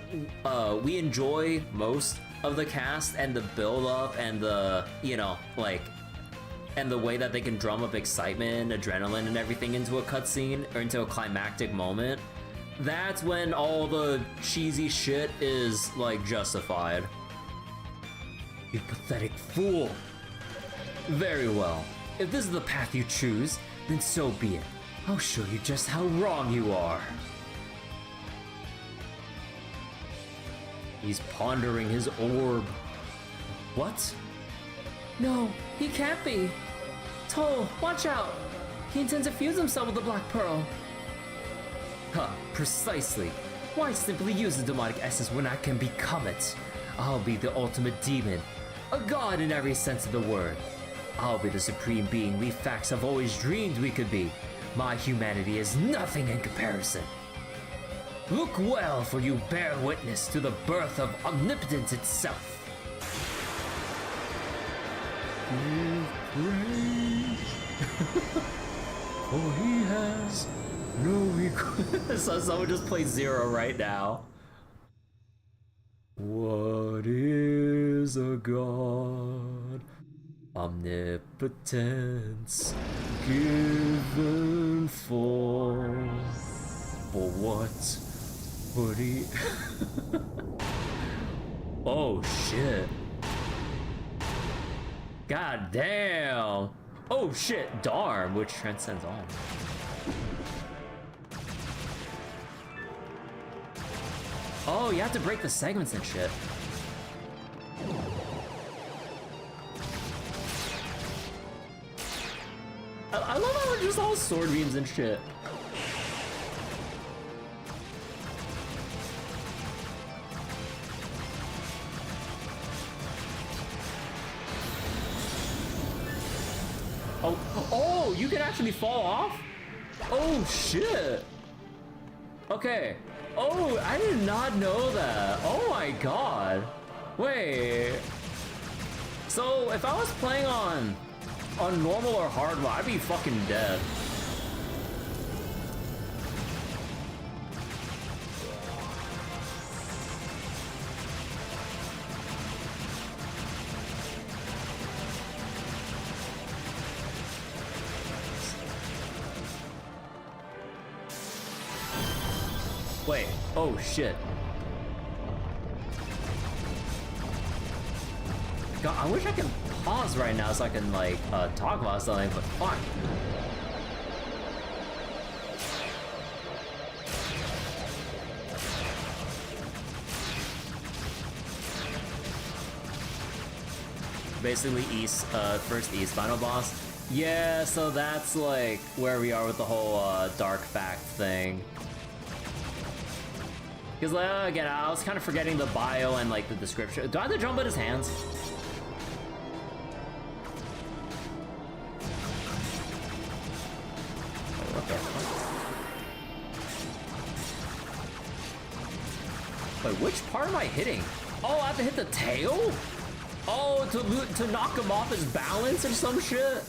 we enjoy most of the cast and the build-up and the, you know, like, and the way that they can drum up excitement, adrenaline, and everything into a cutscene or into a climactic moment, that's when all the cheesy shit is, like, justified. You pathetic fool! Very well. If this is the path you choose, then so be it. I'll show you just how wrong you are. He's pondering his orb. What? No, he can't be. Toal, watch out! He intends to fuse himself with the Black Pearl. Huh, precisely. Why simply use the demonic essence when I can become it? I'll be the ultimate demon, a god in every sense of the word. I'll be the supreme being we facts have always dreamed we could be. My humanity is nothing in comparison. Look well, for you bear witness to the birth of omnipotence itself. Give praise, for he has no equal. So someone just play Zero right now. What is a god? Omnipotence given for what? Would he? Oh shit. God damn. Oh shit, Darm, which transcends all. Oh, you have to break the segments and shit. I love how we're just all sword beams and shit. Oh, oh, you can actually fall off? Oh, shit. Okay. Oh, I did not know that. Oh my god. Wait. So, if I was playing on normal or hard mode, I'd be fucking dead. Wait, oh shit. God, I wish I could pause right now so I can like talk about something, but fuck. Basically first East final boss. Yeah, so that's like where we are with the whole dark fact thing. Because, like, again, I was kind of forgetting the bio and, like, the description. Do I have to jump at his hands? Wait, what the fuck? Wait, which part am I hitting? Oh, I have to hit the tail? Oh, to knock him off his balance or some shit?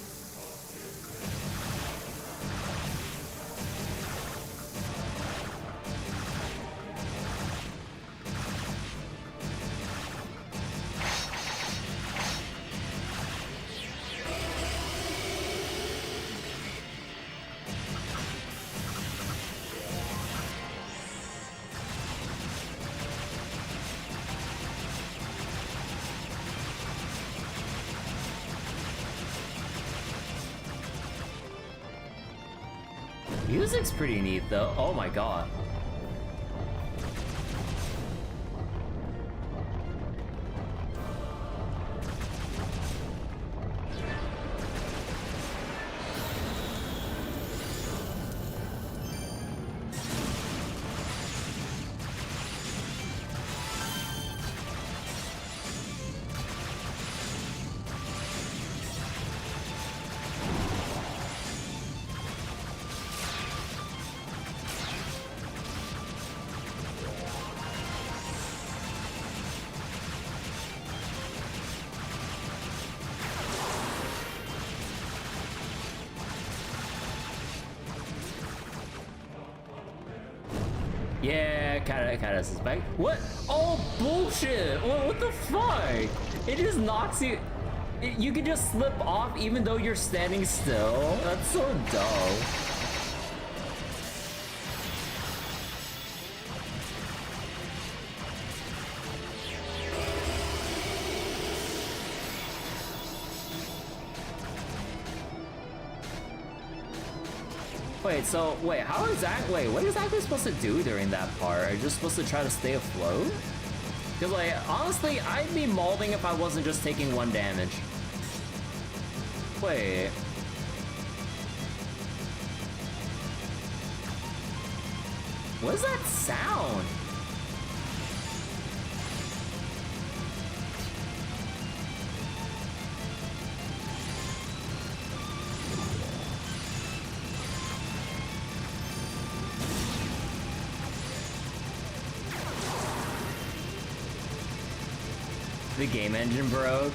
Music's pretty neat though. Oh my god. Yeah, kinda suspect. What? Oh, bullshit! What the fuck? It just knocks you. You can just slip off even though you're standing still. That's so dumb. Wait, how exactly, what exactly supposed to do during that part? Are you just supposed to try to stay afloat? Because, like, honestly, I'd be mauling if I wasn't just taking 1 damage. Wait. What is that sound? The game engine broke.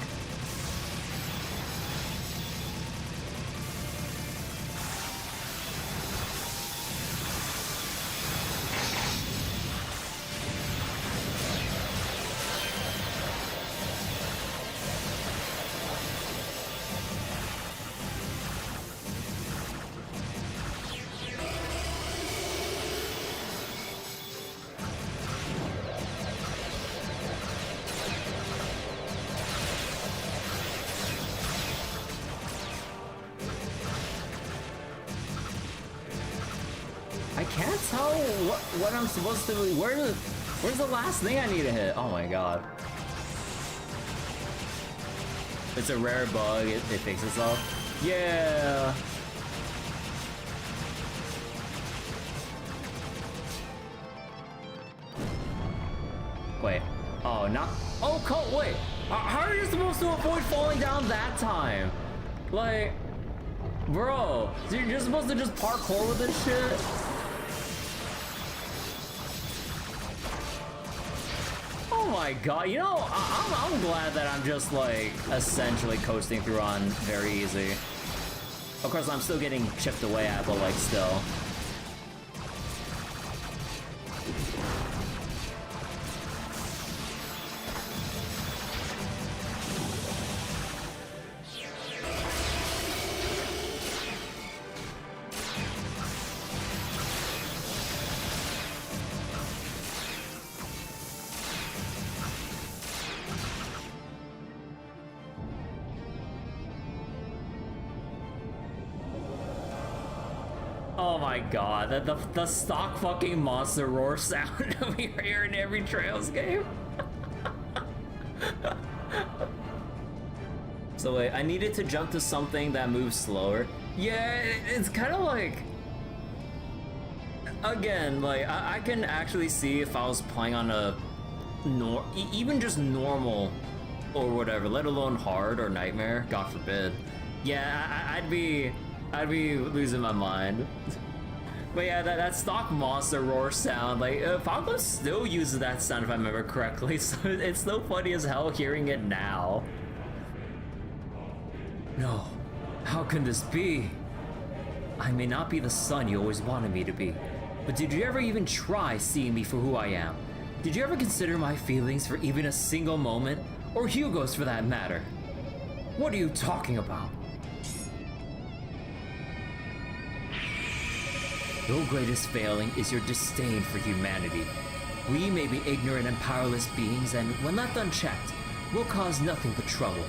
I can't tell what I'm supposed to. Where's the last thing I need to hit? Oh my god. It's a rare bug. It fixes itself. Yeah. Wait. Oh, not. Oh, wait. How are you supposed to avoid falling down that time? Like. Bro, so you're supposed to just parkour with this shit? Oh my god, you know, I'm glad that I'm just like essentially coasting through on very easy. Of course, I'm still getting chipped away at, but like still. Oh my god, the stock fucking monster roar sound we hear in every Trails game. So wait, I needed to jump to something that moves slower. Yeah, it's kind of like... Again, like, I can actually see if I was playing on a... even just normal or whatever, let alone hard or nightmare, god forbid. Yeah, I'd be losing my mind. But yeah, that stock monster roar sound, like, Falco still uses that sound if I remember correctly, so it's still funny as hell hearing it now. No, how can this be? I may not be the son you always wanted me to be, but did you ever even try seeing me for who I am? Did you ever consider my feelings for even a single moment? Or Hugo's for that matter? What are you talking about? Your greatest failing is your disdain for humanity. We may be ignorant and powerless beings, and when left unchecked, will cause nothing but trouble.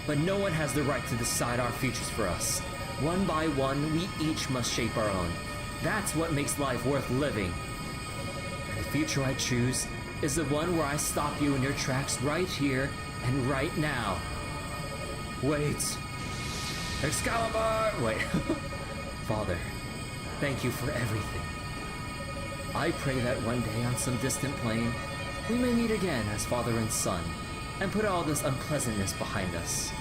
But no one has the right to decide our futures for us. One by one, we each must shape our own. That's what makes life worth living. And the future I choose is the one where I stop you in your tracks right here and right now. Wait. Excalibur! Wait. Father. Thank you for everything. I pray that one day on some distant plane, we may meet again as father and son, and put all this unpleasantness behind us.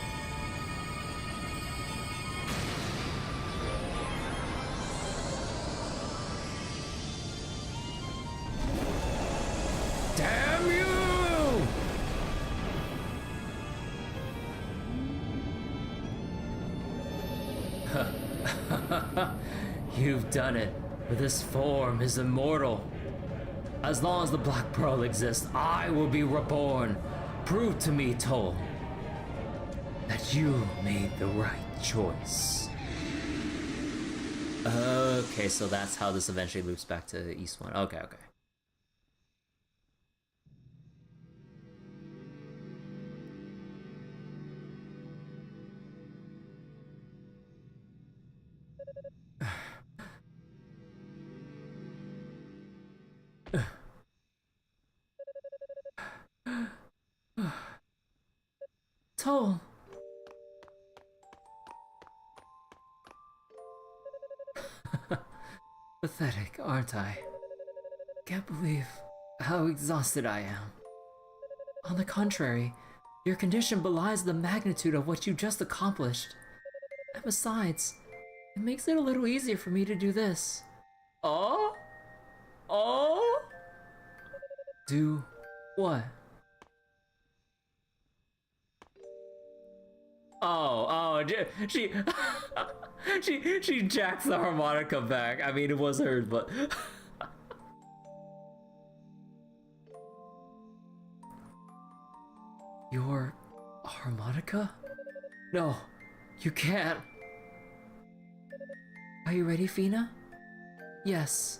Damn you! You've done it, but this form is immortal. As long as the Black Pearl exists, I will be reborn. Prove to me, Toal, that you made the right choice. Okay, so that's how this eventually loops back to East 1. Okay. Toal. Pathetic, aren't I? Can't believe how exhausted I am. On the contrary, your condition belies the magnitude of what you just accomplished. And besides, it makes it a little easier for me to do this. Oh? Do what? She she jacks the harmonica back. I mean, it was hers, but Your harmonica? No, you can't. Are you ready, Fina? Yes.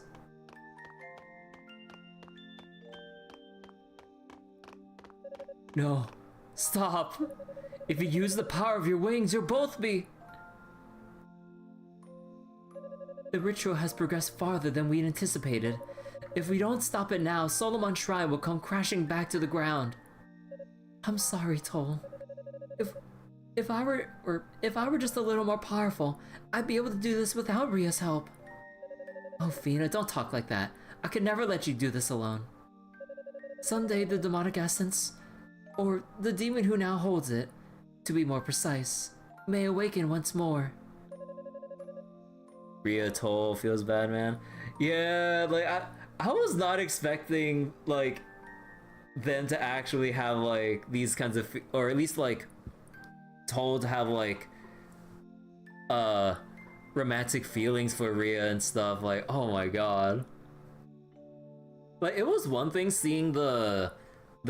No, stop. If you use the power of your wings, you'll both be... The ritual has progressed farther than we'd anticipated. If we don't stop it now, Solomon Shrine will come crashing back to the ground. I'm sorry, Toal. If I were just a little more powerful, I'd be able to do this without Ria's help. Oh, Fina, don't talk like that. I could never let you do this alone. Someday the demonic essence, or the demon who now holds it, to be more precise, may awaken once more. Ria Toal feels bad, man. Yeah, like I was not expecting like them to actually have like these kinds of, or at least like Toal to have like romantic feelings for Ria and stuff. Like, oh my god. Like, it was one thing seeing the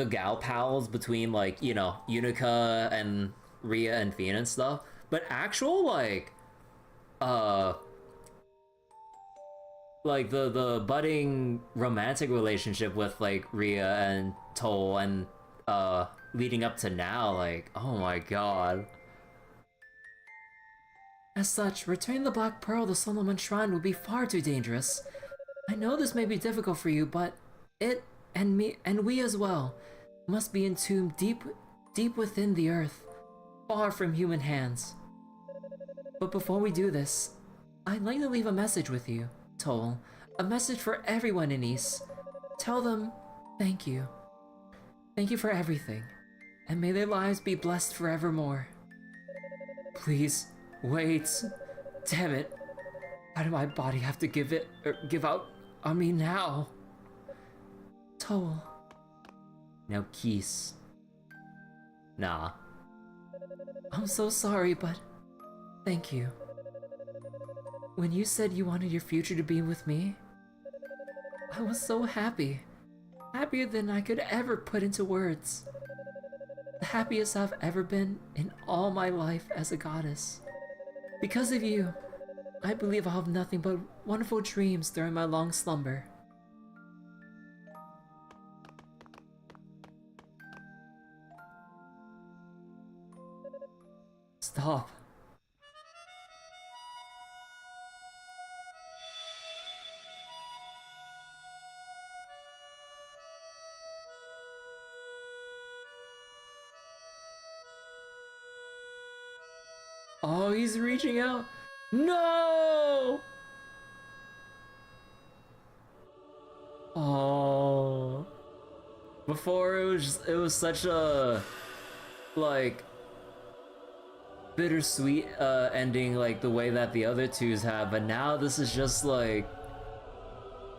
gal pals between, like, you know, Yunica and Ria and Fina and stuff, but actual like the budding romantic relationship with like Ria and Toal and leading up to now, like, oh my god. As such, returning the Black Pearl to Solomon Shrine would be far too dangerous. I know this may be difficult for you, but it, and me, and we as well, must be entombed deep within the earth, far from human hands. But before we do this, I'd like to leave a message with you, Toal. A message for everyone in Ys. Tell them, thank you. Thank you for everything, and may their lives be blessed forevermore. Please, wait. Damn it. Why did my body have to give out on me now? Toal. Now kiss. Nah. I'm so sorry, but thank you. When you said you wanted your future to be with me, I was so happy. Happier than I could ever put into words. The happiest I've ever been in all my life as a goddess. Because of you, I believe I'll have nothing but wonderful dreams during my long slumber. Stop. Oh, he's reaching out. No! Oh. Before it was such a like bittersweet ending, like the way that the other twos have, but now this is just like,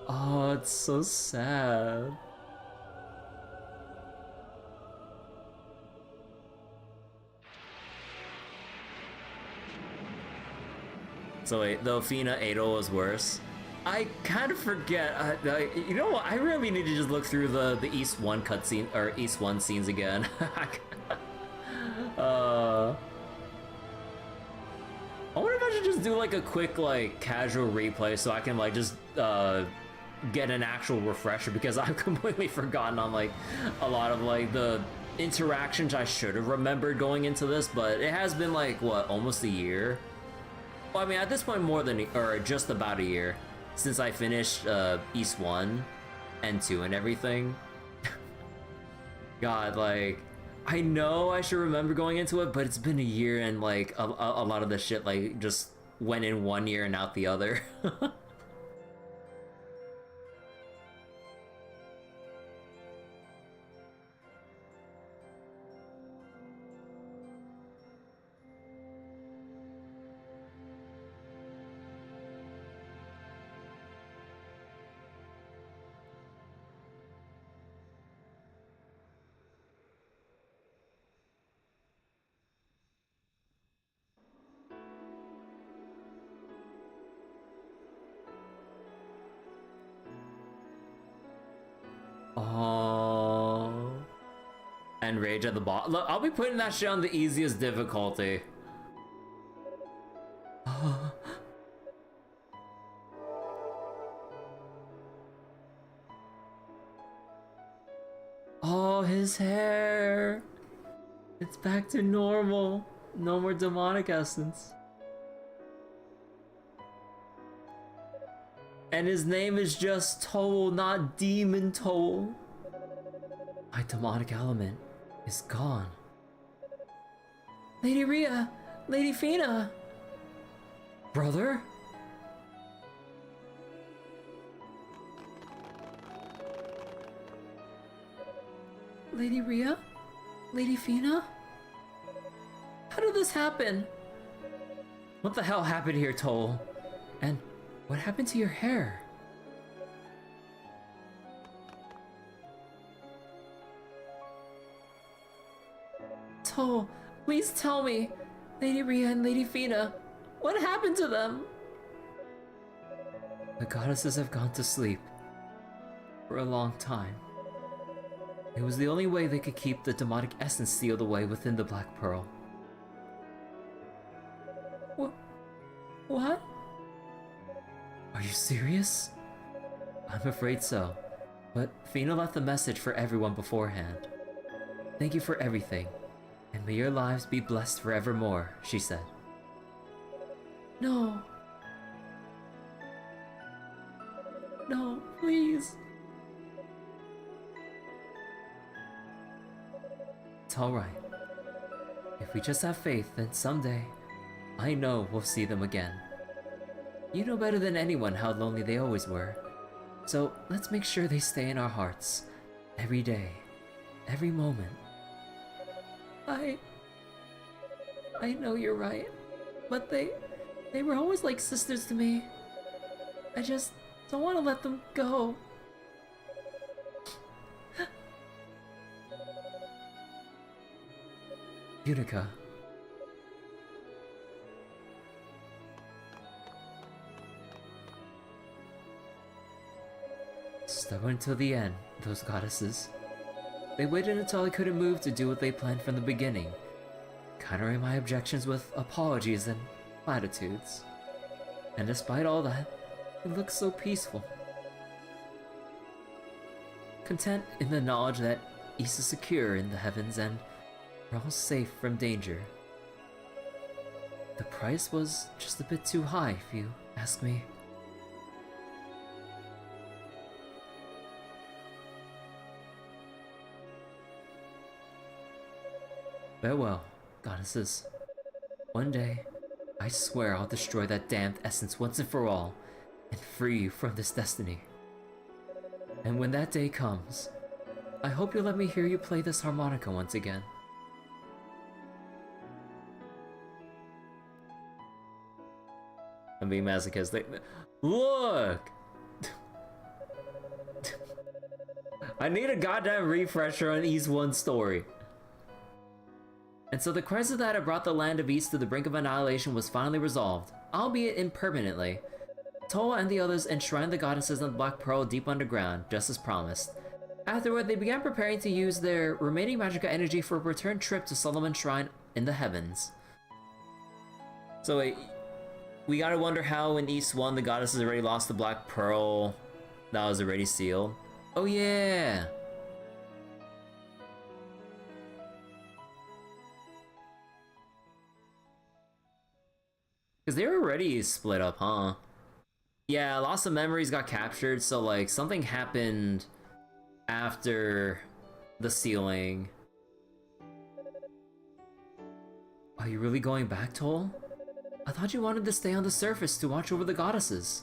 oh, it's so sad. So wait, though Fina Adol was worse. I kind of forget. You know what? I really need to just look through the East 1 cutscene or East 1 scenes again. I wonder if I should just do like a quick like casual replay so I can like just get an actual refresher, because I've completely forgotten on like a lot of like the interactions I should have remembered going into this, but it has been like what, almost a year. Well, I mean, at this point, more than, or just about a year since I finished East 1 and 2 and everything. God, like, I know I should remember going into it, but it's been a year, and like a lot of the shit like just went in one year and out the other. Oh. And rage at the bottom. Look, I'll be putting that shit on the easiest difficulty. Oh, his hair. It's back to normal. No more demonic essence. And his name is just Toal, not Demon Toal. My demonic element is gone. Lady Ria! Lady Fina! Brother? Lady Ria? Lady Fina? How did this happen? What the hell happened here, Toal? And what happened to your hair? Toal, please tell me! Lady Rhea and Lady Fina, what happened to them? The goddesses have gone to sleep. For a long time. It was the only way they could keep the demonic essence sealed away within the Black Pearl. What? Are you serious? I'm afraid so. But Fina left a message for everyone beforehand. Thank you for everything, and may your lives be blessed forevermore, she said. No. No, please. It's alright. If we just have faith, then someday, I know we'll see them again. You know better than anyone how lonely they always were. So let's make sure they stay in our hearts. Every day. Every moment. I know you're right. But they were always like sisters to me. I just don't want to let them go. Yunica. Stubborn until the end, those goddesses. They waited until I couldn't move to do what they planned from the beginning, countering my objections with apologies and platitudes. And despite all that, it looked so peaceful. Content in the knowledge that East is secure in the heavens and we're all safe from danger. The price was just a bit too high, if you ask me. Farewell, goddesses. One day, I swear I'll destroy that damned essence once and for all, and free you from this destiny. And when that day comes, I hope you'll let me hear you play this harmonica once again. I'm being masochistic. Look! I need a goddamn refresher on East 1's story. And so the crisis that had brought the land of East to the brink of annihilation was finally resolved, albeit impermanently. Toal and the others enshrined the goddesses in the Black Pearl deep underground, just as promised. Afterward, they began preparing to use their remaining magical energy for a return trip to Solomon's Shrine in the heavens. So wait, we gotta wonder how in East 1 the goddesses already lost the Black Pearl that was already sealed. Oh yeah! Because they were already split up, huh? Yeah, lots of memories got captured, so like something happened after the sealing. Are you really going back, Toal? I thought you wanted to stay on the surface to watch over the goddesses.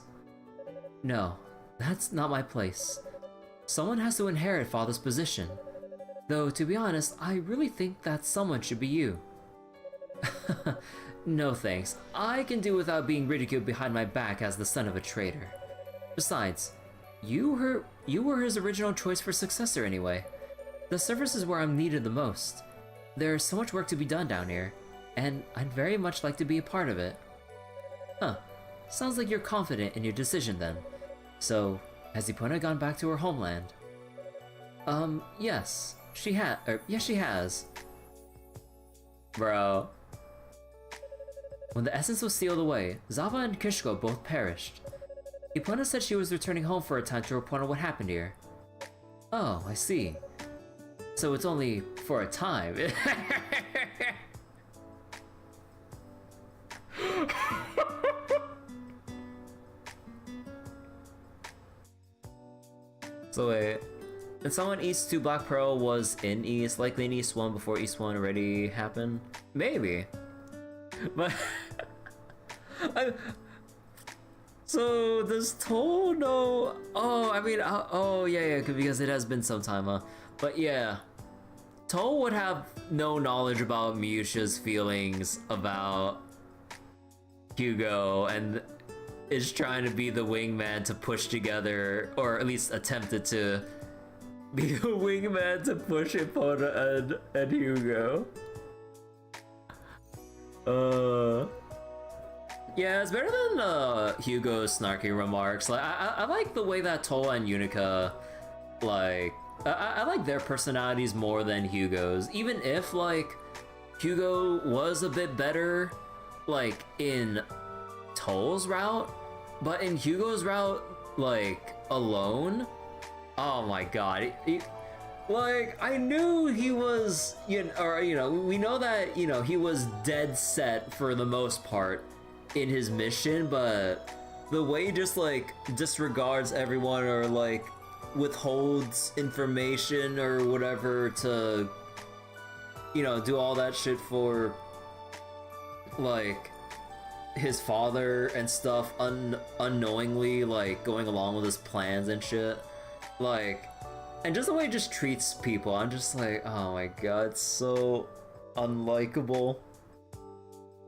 No, that's not my place. Someone has to inherit Father's position. Though, to be honest, I really think that someone should be you. No thanks. I can do without being ridiculed behind my back as the son of a traitor. Besides, you were his original choice for successor anyway. The surface is where I'm needed the most. There's so much work to be done down here, and I'd very much like to be a part of it. Huh. Sounds like you're confident in your decision then. So, has Epona gone back to her homeland? Yes. Yes, she has. Bro. When the essence was sealed away, Zava and Kishko both perished. Epona said she was returning home for a time to report on what happened here. Oh, I see. So it's only for a time. So wait, and someone East 2 Black Pearl was in East, likely in East 1 before East 1 already happened? Maybe. But so does Toal know? Oh, I mean, oh yeah, because it has been some time, huh? But yeah, Toal would have no knowledge about Miyusha's feelings about Hugo, and is trying to be the wingman to push together, or at least attempted to be the wingman to push Epona and Hugo. Yeah, it's better than Hugo's snarky remarks. Like, I like the way that Toal and Yunica, like, I like their personalities more than Hugo's. Even if, like, Hugo was a bit better, like, in Toal's route, but in Hugo's route, like, alone, oh my god. Like, I knew he was, we know that, he was dead set for the most part in his mission, but the way he just, like, disregards everyone or, like, withholds information or whatever to, do all that shit for, like, his father and stuff, unknowingly, like, going along with his plans and shit. Like, and just the way he just treats people, I'm just like, oh my god, it's so unlikable.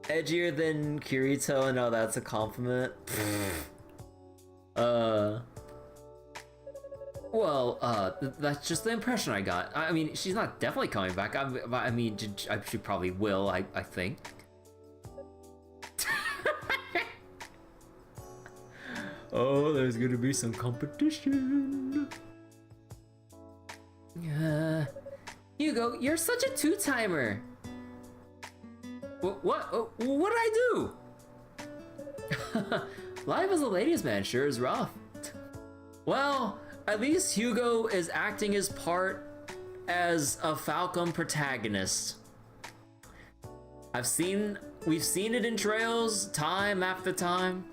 Edgier than Kirito, no, that's a compliment. That's just the impression I got. I mean, she's not definitely coming back. She probably will, I think. Oh, there's gonna be some competition. Hugo, you're such a two-timer. What did I do? Life as a ladies' man sure is rough. Well, at least Hugo is acting his part as a Falcom protagonist. We've seen it in Trails time after time.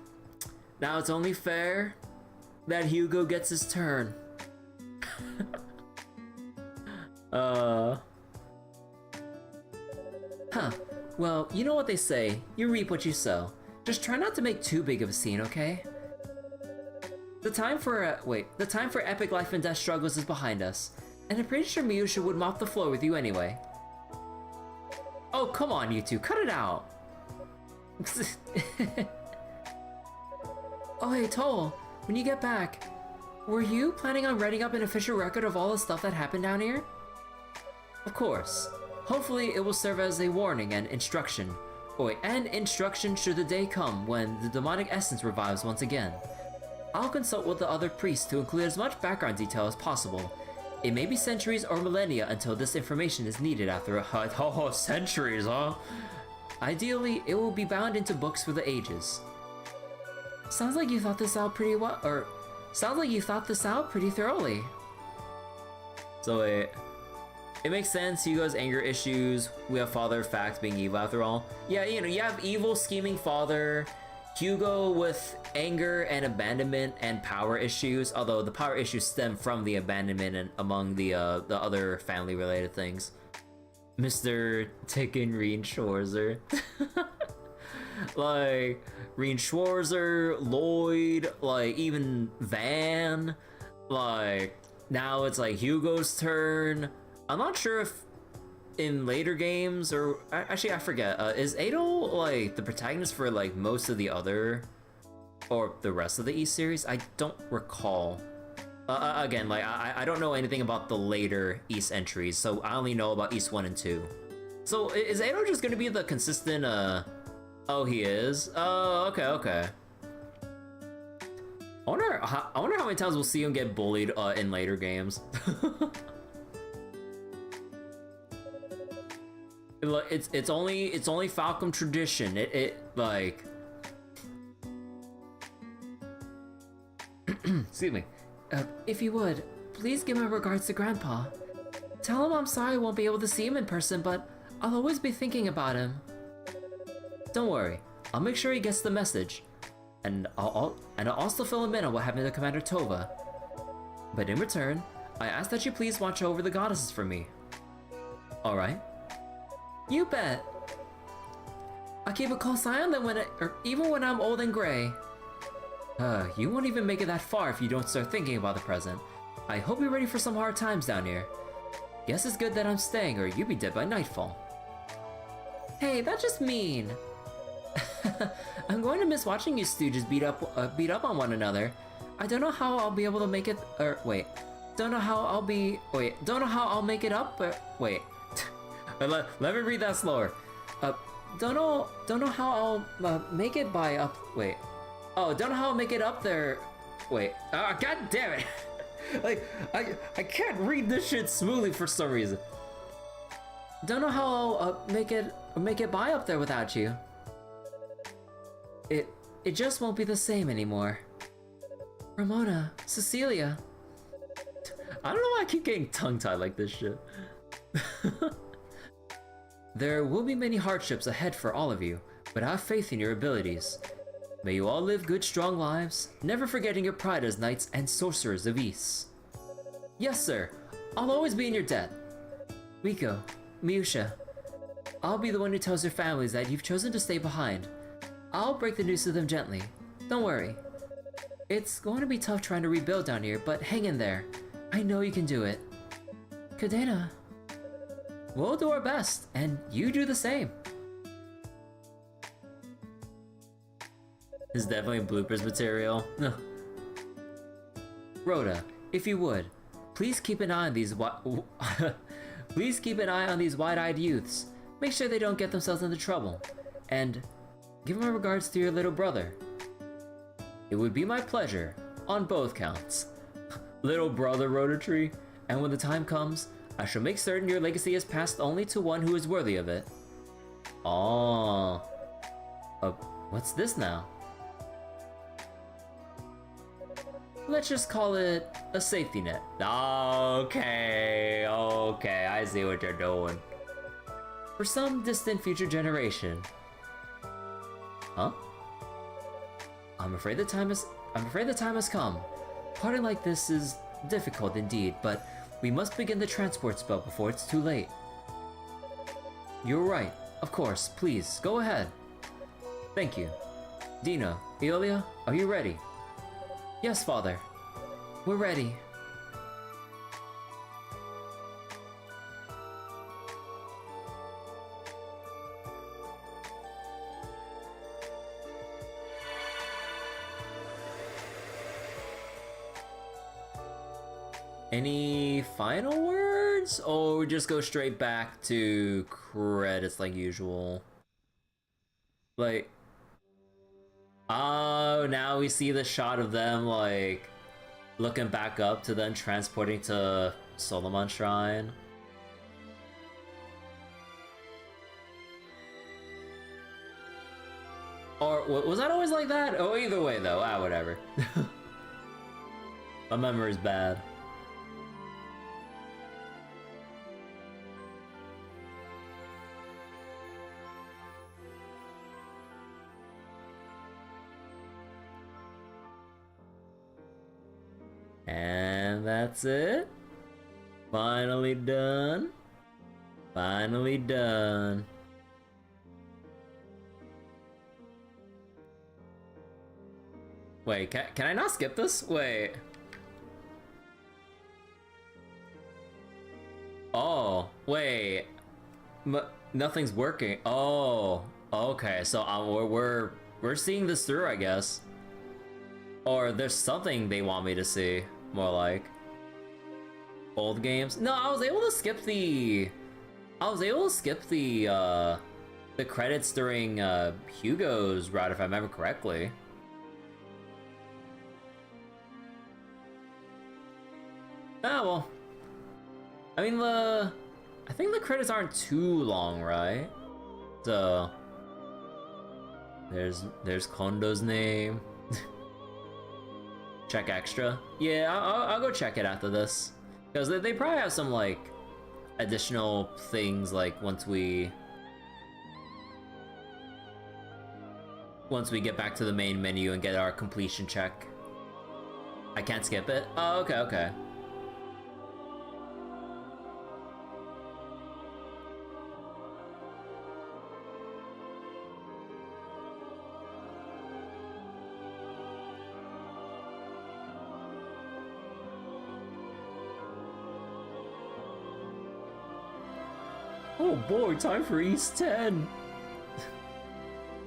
Now it's only fair that Hugo gets his turn. Well, you know what they say, you reap what you sow. Just try not to make too big of a scene, okay? The time for epic life and death struggles is behind us, and I'm pretty sure Miyusha would mop the floor with you anyway. Oh, come on, you two, cut it out! Oh hey, Toal, when you get back, were you planning on writing up an official record of all the stuff that happened down here? Of course. Hopefully it will serve as a warning and instruction. Instruction should the day come when the demonic essence revives once again. I'll consult with the other priests to include as much background detail as possible. It may be centuries or millennia until this information is needed after a centuries, huh? Ideally, it will be bound into books for the ages. Sounds like you thought this out pretty thoroughly. So it makes sense. Hugo's anger issues. We have father fact being evil after all. Yeah, you have evil scheming father. Hugo with anger and abandonment and power issues. Although the power issues stem from the abandonment and among the other family related things. Mr. Tekken Reen Schwarzer. Like Reen Schwarzer, Lloyd, like even Van. Like now it's like Hugo's turn. I'm not sure if in later games, or actually I forget, is Adol like the protagonist for like most of the other, or the rest of the East series? I don't recall. Again, like I don't know anything about the later East entries, so I only know about East 1 and 2. So is Adol just gonna be the consistent, oh he is? Oh, okay. I wonder how many times we'll see him get bullied in later games. It's only Falcom tradition. It like excuse me. If you would, please give my regards to Grandpa. Tell him I'm sorry I won't be able to see him in person, but I'll always be thinking about him. Don't worry, I'll make sure he gets the message, and I'll also fill him in on what happened to Commander Tova. But in return, I ask that you please watch over the goddesses for me. All right? You bet. I'll keep a close eye on them even when I'm old and gray. You won't even make it that far if you don't start thinking about the present. I hope you're ready for some hard times down here. Guess it's good that I'm staying, or you'd be dead by nightfall. Hey, that's just mean. I'm going to miss watching you stooges beat up on one another. I don't know how I'll be able to make it. Don't know how I'll make it up. Let me read that slower. Don't know how I'll make it by up. Wait. Oh, don't know how I'll make it up there. Wait. God damn it. Like, I can't read this shit smoothly for some reason. Don't know how I'll make it by up there without you. It just won't be the same anymore. Ramona, Cecilia. I don't know why I keep getting tongue-tied like this shit. There will be many hardships ahead for all of you, but I have faith in your abilities. May you all live good, strong lives, never forgetting your pride as knights and sorcerers of Ys. Yes, sir. I'll always be in your debt. Riko, Miusha, I'll be the one who tells your families that you've chosen to stay behind. I'll break the news to them gently. Don't worry. It's going to be tough trying to rebuild down here, but hang in there. I know you can do it. Cadena. We'll do our best, and you do the same. This is definitely bloopers material. Rhoda, if you would, please keep an eye on these please keep an eye on these wide-eyed youths. Make sure they don't get themselves into trouble. And give my regards to your little brother. It would be my pleasure, on both counts. Little brother, Rhoda Tree, and when the time comes, I shall make certain your legacy is passed only to one who is worthy of it. Oh. What's this now? Let's just call it a safety net. Okay, I see what you're doing. For some distant future generation. Huh? I'm afraid the time has come. Parting like this is difficult indeed, but we must begin the transport spell before it's too late. You're right. Of course, please, go ahead. Thank you. Dina, Eolia, are you ready? Yes, Father. We're ready. Any final words? Or we just go straight back to credits like usual? Like, oh, now we see the shot of them, like, looking back up to them transporting to Solomon Shrine. Or was that always like that? Oh, either way though, whatever. My memory's bad. And that's it. Finally done. Finally done. Wait, can I not skip this? Wait. Oh, wait. Nothing's working. Oh, okay. So we're seeing this through, I guess. Or there's something they want me to see. More like old games. No, I was able to skip the credits during Hugo's route, if I remember correctly. Ah, well. I mean, I think the credits aren't too long, right? So there's Kondo's name. Check extra. Yeah, I'll go check it after this, because they probably have some like additional things like once we get back to the main menu and get our completion check. I can't skip it? Oh, okay. Oh boy, time for East 10!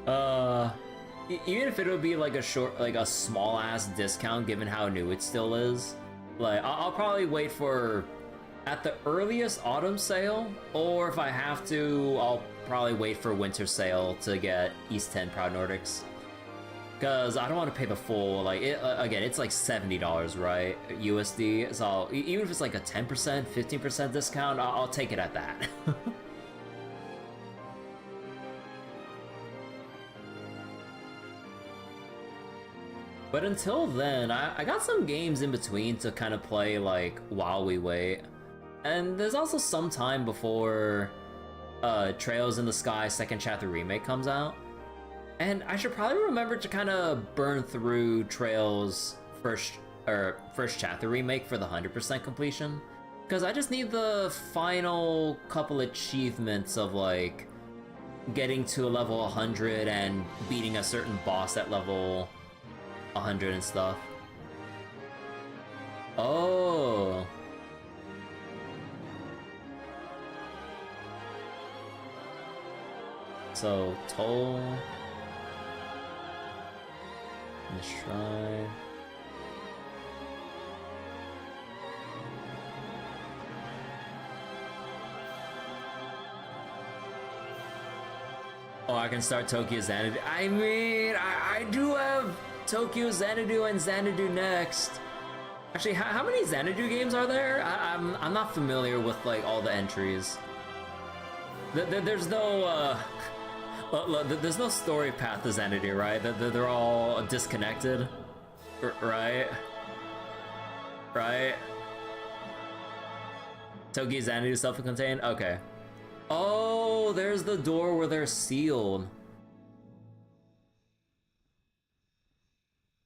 Even if it would be like a small ass discount, given how new it still is, like I'll probably wait for at the earliest autumn sale, or if I have to, I'll probably wait for winter sale to get East 10 Proud Nordics. Because I don't want to pay the full, like, again, it's like $70, right? USD, so even if it's like a 10%, 15% discount, I'll take it at that. But until then, I got some games in between to kind of play, like, while we wait. And there's also some time before Trails in the Sky Second Chapter Remake comes out. And I should probably remember to kind of burn through Trails first chapter remake for the 100% completion, because I just need the final couple achievements of like getting to a level 100 and beating a certain boss at level 100 and stuff. Oh. So Toal. The shrine. Oh, I can start Tokyo Xanadu. I mean, I do have Tokyo Xanadu and Xanadu next. Actually, how many Xanadu games are there? I'm not familiar with like all the entries. There's no there's no story path to Xanadu, right? They're all disconnected, right? Right? Tokyo Xanadu self-contained? Okay. Oh, there's the door where they're sealed.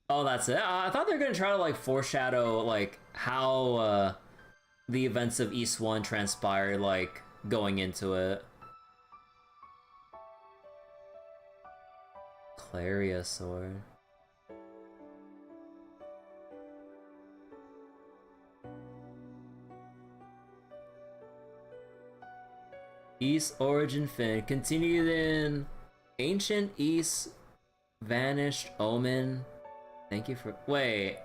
Oh, that's it? I thought they were gonna try to like foreshadow like how the events of East 1 transpire, like going into it. Claria sword. East Origin Fin continued in Ancient East Vanished Omen. Thank you for wait.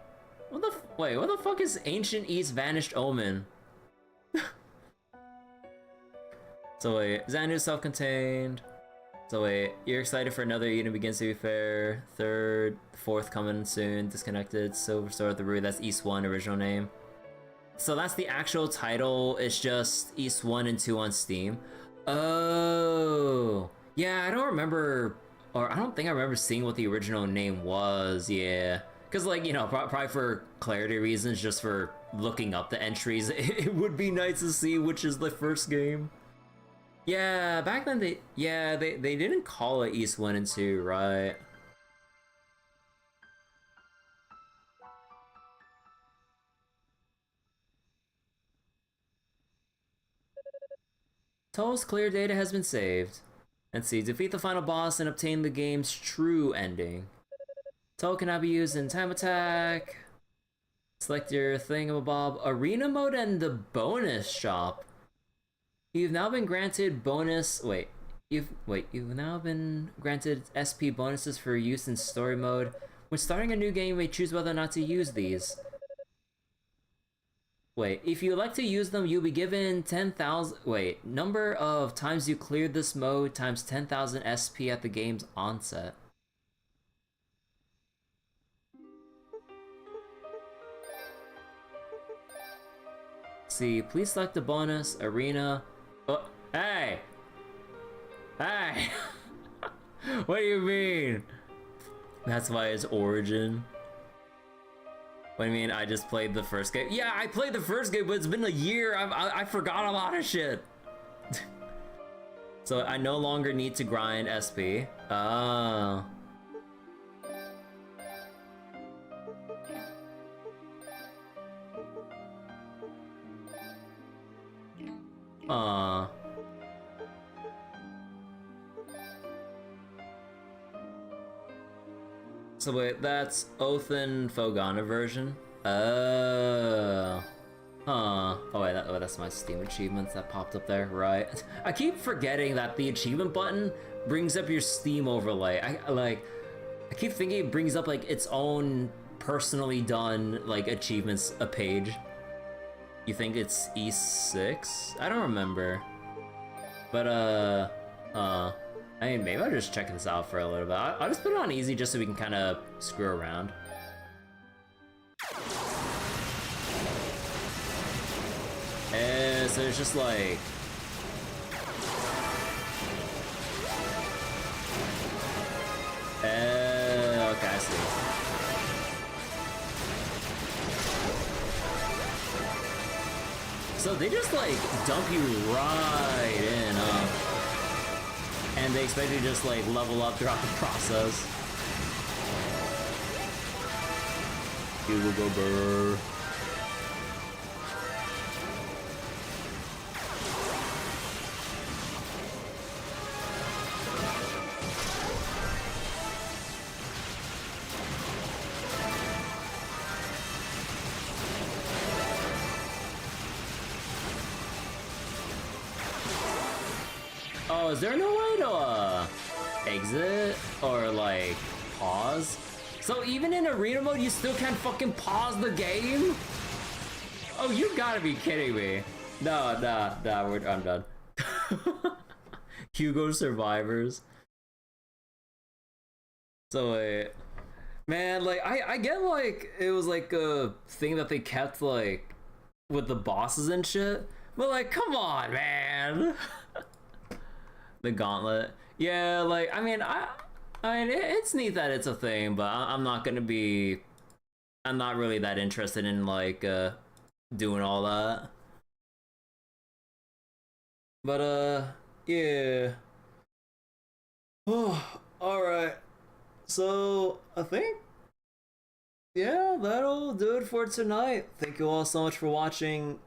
What the fuck is Ancient East Vanished Omen? So wait, Xanadu self-contained. So wait, you're excited for another Eden Begins to Be Fair. Third, fourth coming soon. Disconnected. Silver Sword of the Root. That's East 1 original name. So that's the actual title. It's just East 1 and 2 on Steam. Oh. Yeah, I don't remember, or I don't think I remember seeing what the original name was. Yeah. Because like, you know, probably for clarity reasons, just for looking up the entries, it would be nice to see which is the first game. Yeah, back then they didn't call it East 1 and 2, right? Toal's clear data has been saved. Let's see, defeat the final boss and obtain the game's true ending. Toal cannot be used in time attack. Select your thingamabob, arena mode, and the bonus shop. You've now been granted bonus. You've now been granted SP bonuses for use in story mode. When starting a new game, you may choose whether or not to use these. If you elect to use them, you'll be given 10,000. Number of times you cleared this mode times 10,000 SP at the game's onset. See, please select the bonus arena. Oh, hey! Hey! What do you mean? That's why it's Origin. What do you mean? I just played the first game? Yeah, I played the first game, but it's been a year. I forgot a lot of shit. So I no longer need to grind SP. Oh. So wait, that's Othan Fogana version? Oh. Huh. Oh wait, that's my Steam achievements that popped up there, right? I keep forgetting that the achievement button brings up your Steam overlay. I keep thinking it brings up like its own personally done like achievements a page. You think it's E6? I don't remember. But I mean, maybe I'll just check this out for a little bit. I'll just put it on easy just so we can kind of screw around. And so it's just like... okay, I see. So they just like dump you right in, and they expect you to just like level up throughout the process. You will go burr. Oh, is there no way to exit or like pause? So even in arena mode, you still can't fucking pause the game? Oh, you gotta be kidding me! No, I'm done. Hugo survivors. So wait, man, like I get like it was like a thing that they kept like with the bosses and shit, but like come on, man. The gauntlet. Yeah, like, I mean, it's neat that it's a thing, but I'm not really that interested in, like, doing all that. But, yeah. Oh, alright. So, I think, yeah, that'll do it for tonight. Thank you all so much for watching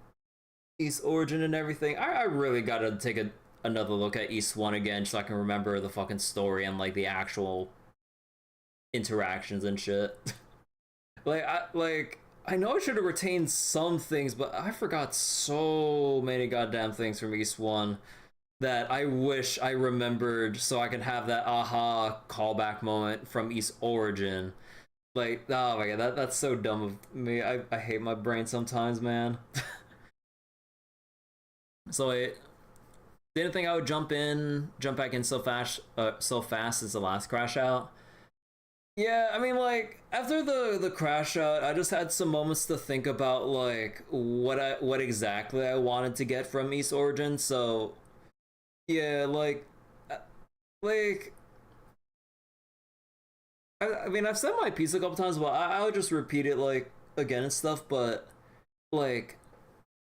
East Origin and everything. I really gotta take another look at East 1 again so I can remember the fucking story and like the actual interactions and shit. I know I should have retained some things, but I forgot so many goddamn things from East 1 that I wish I remembered so I could have that aha callback moment from East Origin. Like, oh my god, that's so dumb of me. I hate my brain sometimes, man. So didn't think I would jump back in so fast as the last crash out. Yeah, I mean, like after the crash out, I just had some moments to think about like what exactly I wanted to get from East Origin. So yeah, I mean, I've said my piece a couple times, but I'll just repeat it like again and stuff. But like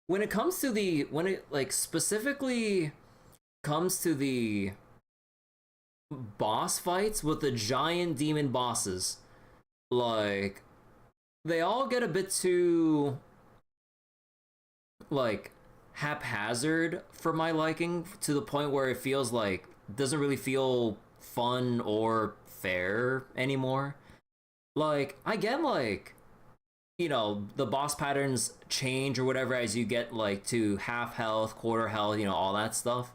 when it specifically comes to the boss fights with the giant demon bosses, like they all get a bit too like haphazard for my liking, to the point where it feels like doesn't really feel fun or fair anymore. Like I get like, you know, the boss patterns change or whatever as you get like to half health, quarter health, you know, all that stuff.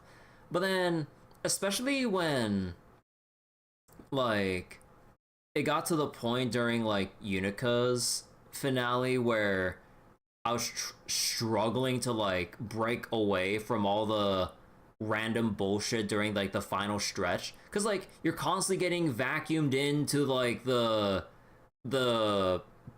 But then, especially when, like, it got to the point during, like, Unica's finale where I was struggling to, like, break away from all the random bullshit during, like, the final stretch. Because, like, you're constantly getting vacuumed into, like, the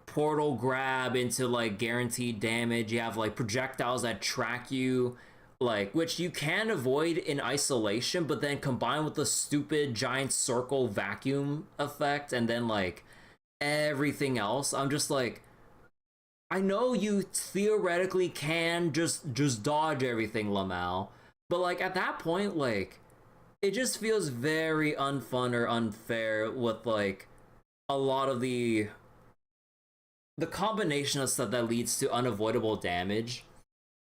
portal grab into, like, guaranteed damage. You have, like, projectiles that track you, like, which you can avoid in isolation, but then combined with the stupid giant circle vacuum effect and then like everything else, I'm just like, I know you theoretically can just dodge everything, Lamau, but like at that point, like it just feels very unfun or unfair with like a lot of the combination of stuff that leads to unavoidable damage.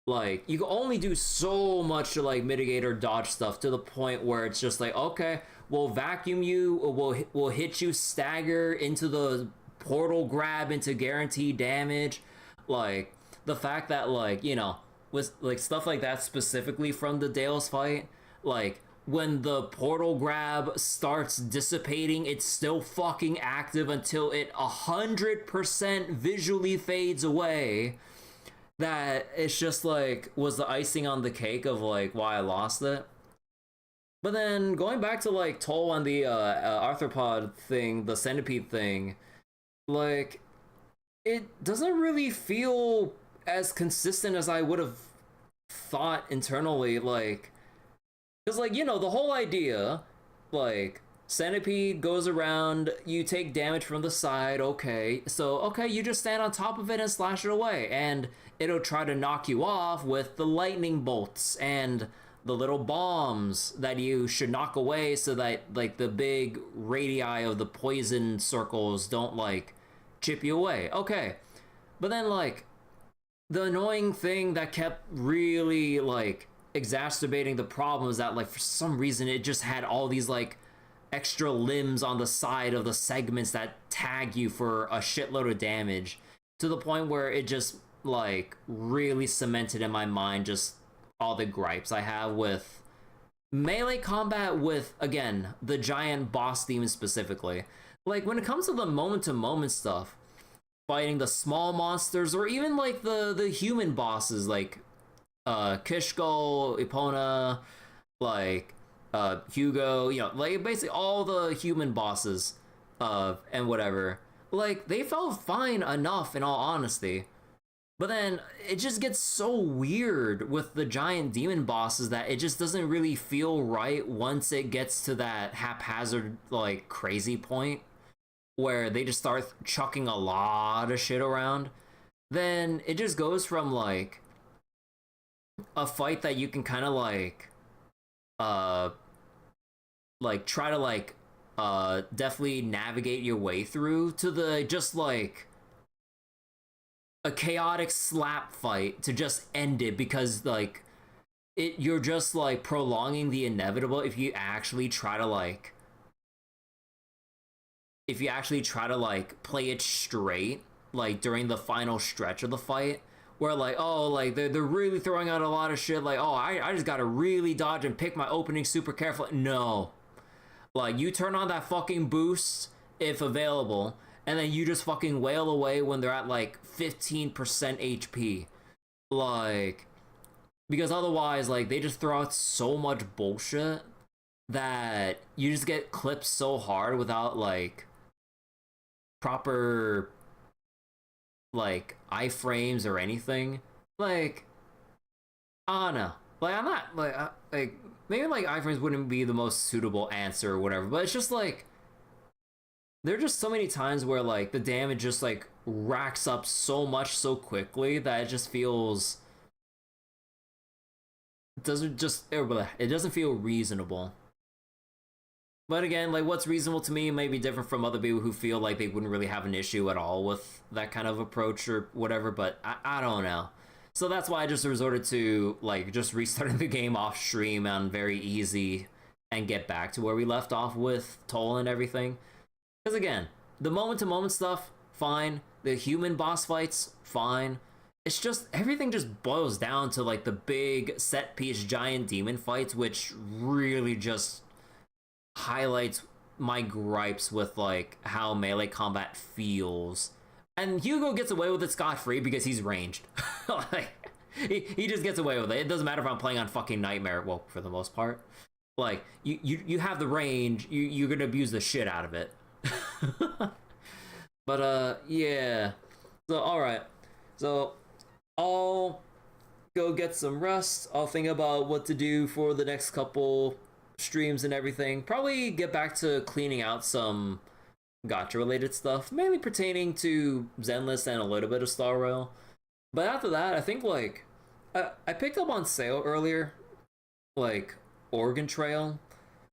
Like, you can only do so much to, like, mitigate or dodge stuff to the point where it's just like, okay, we'll vacuum you, we'll hit you, stagger into the portal grab into guaranteed damage. Like, the fact that, like, you know, with, like, stuff like that specifically from the Dale's fight, like, when the portal grab starts dissipating, it's still fucking active until it 100% visually fades away. That it's just like was the icing on the cake of like why I lost it. But then going back to like Toal and the arthropod thing, the centipede thing, like it doesn't really feel as consistent as I would have thought internally. Like, because like, you know, the whole idea, like, centipede goes around, you take damage from the side, okay, so okay, you just stand on top of it and slash it away, and it'll try to knock you off with the lightning bolts and the little bombs that you should knock away so that like the big radii of the poison circles don't like chip you away. Okay, but then like the annoying thing that kept really like exacerbating the problem is that like for some reason it just had all these like extra limbs on the side of the segments that tag you for a shitload of damage, to the point where it just like really cemented in my mind just all the gripes I have with melee combat with, again, the giant boss demon specifically. Like when it comes to the moment to moment stuff, fighting the small monsters or even like the human bosses like Kishko, Epona, like Hugo, you know, like basically all the human bosses and whatever, like they felt fine enough in all honesty. But then it just gets so weird with the giant demon bosses that it just doesn't really feel right once it gets to that haphazard like crazy point where they just start chucking a lot of shit around. Then it just goes from like a fight that you can kind of like try to like definitely navigate your way through to the just like a chaotic slap fight to just end it, because like you're just like prolonging the inevitable if you actually try to like play it straight like during the final stretch of the fight, where like, oh, like they're really throwing out a lot of shit, like, oh, I just gotta really dodge and pick my opening super carefully. No, like you turn on that fucking boost if available, and then you just fucking wail away when they're at like 15% HP. Like, because otherwise, like, they just throw out so much bullshit that you just get clipped so hard without like proper like iframes or anything. Like, I don't know. Like, I'm not like maybe like iframes wouldn't be the most suitable answer or whatever, but it's just like there are just so many times where like the damage just like racks up so much so quickly that it just feels it doesn't feel reasonable. But again, like what's reasonable to me may be different from other people who feel like they wouldn't really have an issue at all with that kind of approach or whatever, but I don't know. So that's why I just resorted to like just restarting the game off stream on very easy and get back to where we left off with Toal and everything. Because again, the moment-to-moment stuff, fine. The human boss fights, fine. It's just, everything just boils down to like the big set-piece giant demon fights, which really just highlights my gripes with like how melee combat feels. And Hugo gets away with it scot-free because he's ranged. Like, he just gets away with it. It doesn't matter if I'm playing on fucking Nightmare, well, for the most part. Like, you have the range, you're gonna abuse the shit out of it. But yeah, so alright, so I'll go get some rest. I'll think about what to do for the next couple streams and everything. Probably get back to cleaning out some gacha related stuff, mainly pertaining to Zenless and a little bit of Star Rail. But after that, I think like I picked up on sale earlier like Oregon Trail.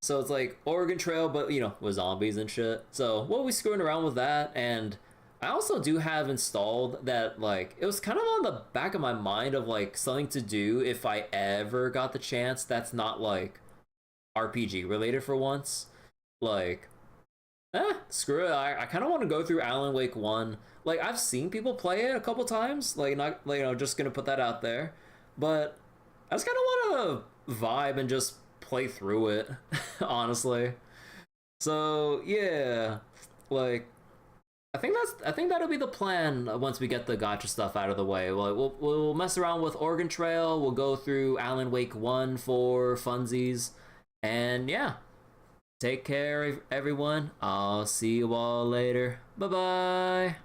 So it's like Oregon Trail, but you know, with zombies and shit. So we'll be screwing around with that. And I also do have installed that, like, it was kind of on the back of my mind of like something to do if I ever got the chance that's not like RPG related for once. Like, screw it. I kind of want to go through Alan Wake 1. Like, I've seen people play it a couple times. Like, not, like, you know, just gonna put that out there. But I just kind of want to vibe and just play through it, honestly. So yeah, like I think that'll be the plan once we get the gacha stuff out of the way. Like we'll mess around with Oregon Trail. We'll go through Alan Wake 1 for funsies, and yeah, take care, everyone. I'll see you all later. Bye bye.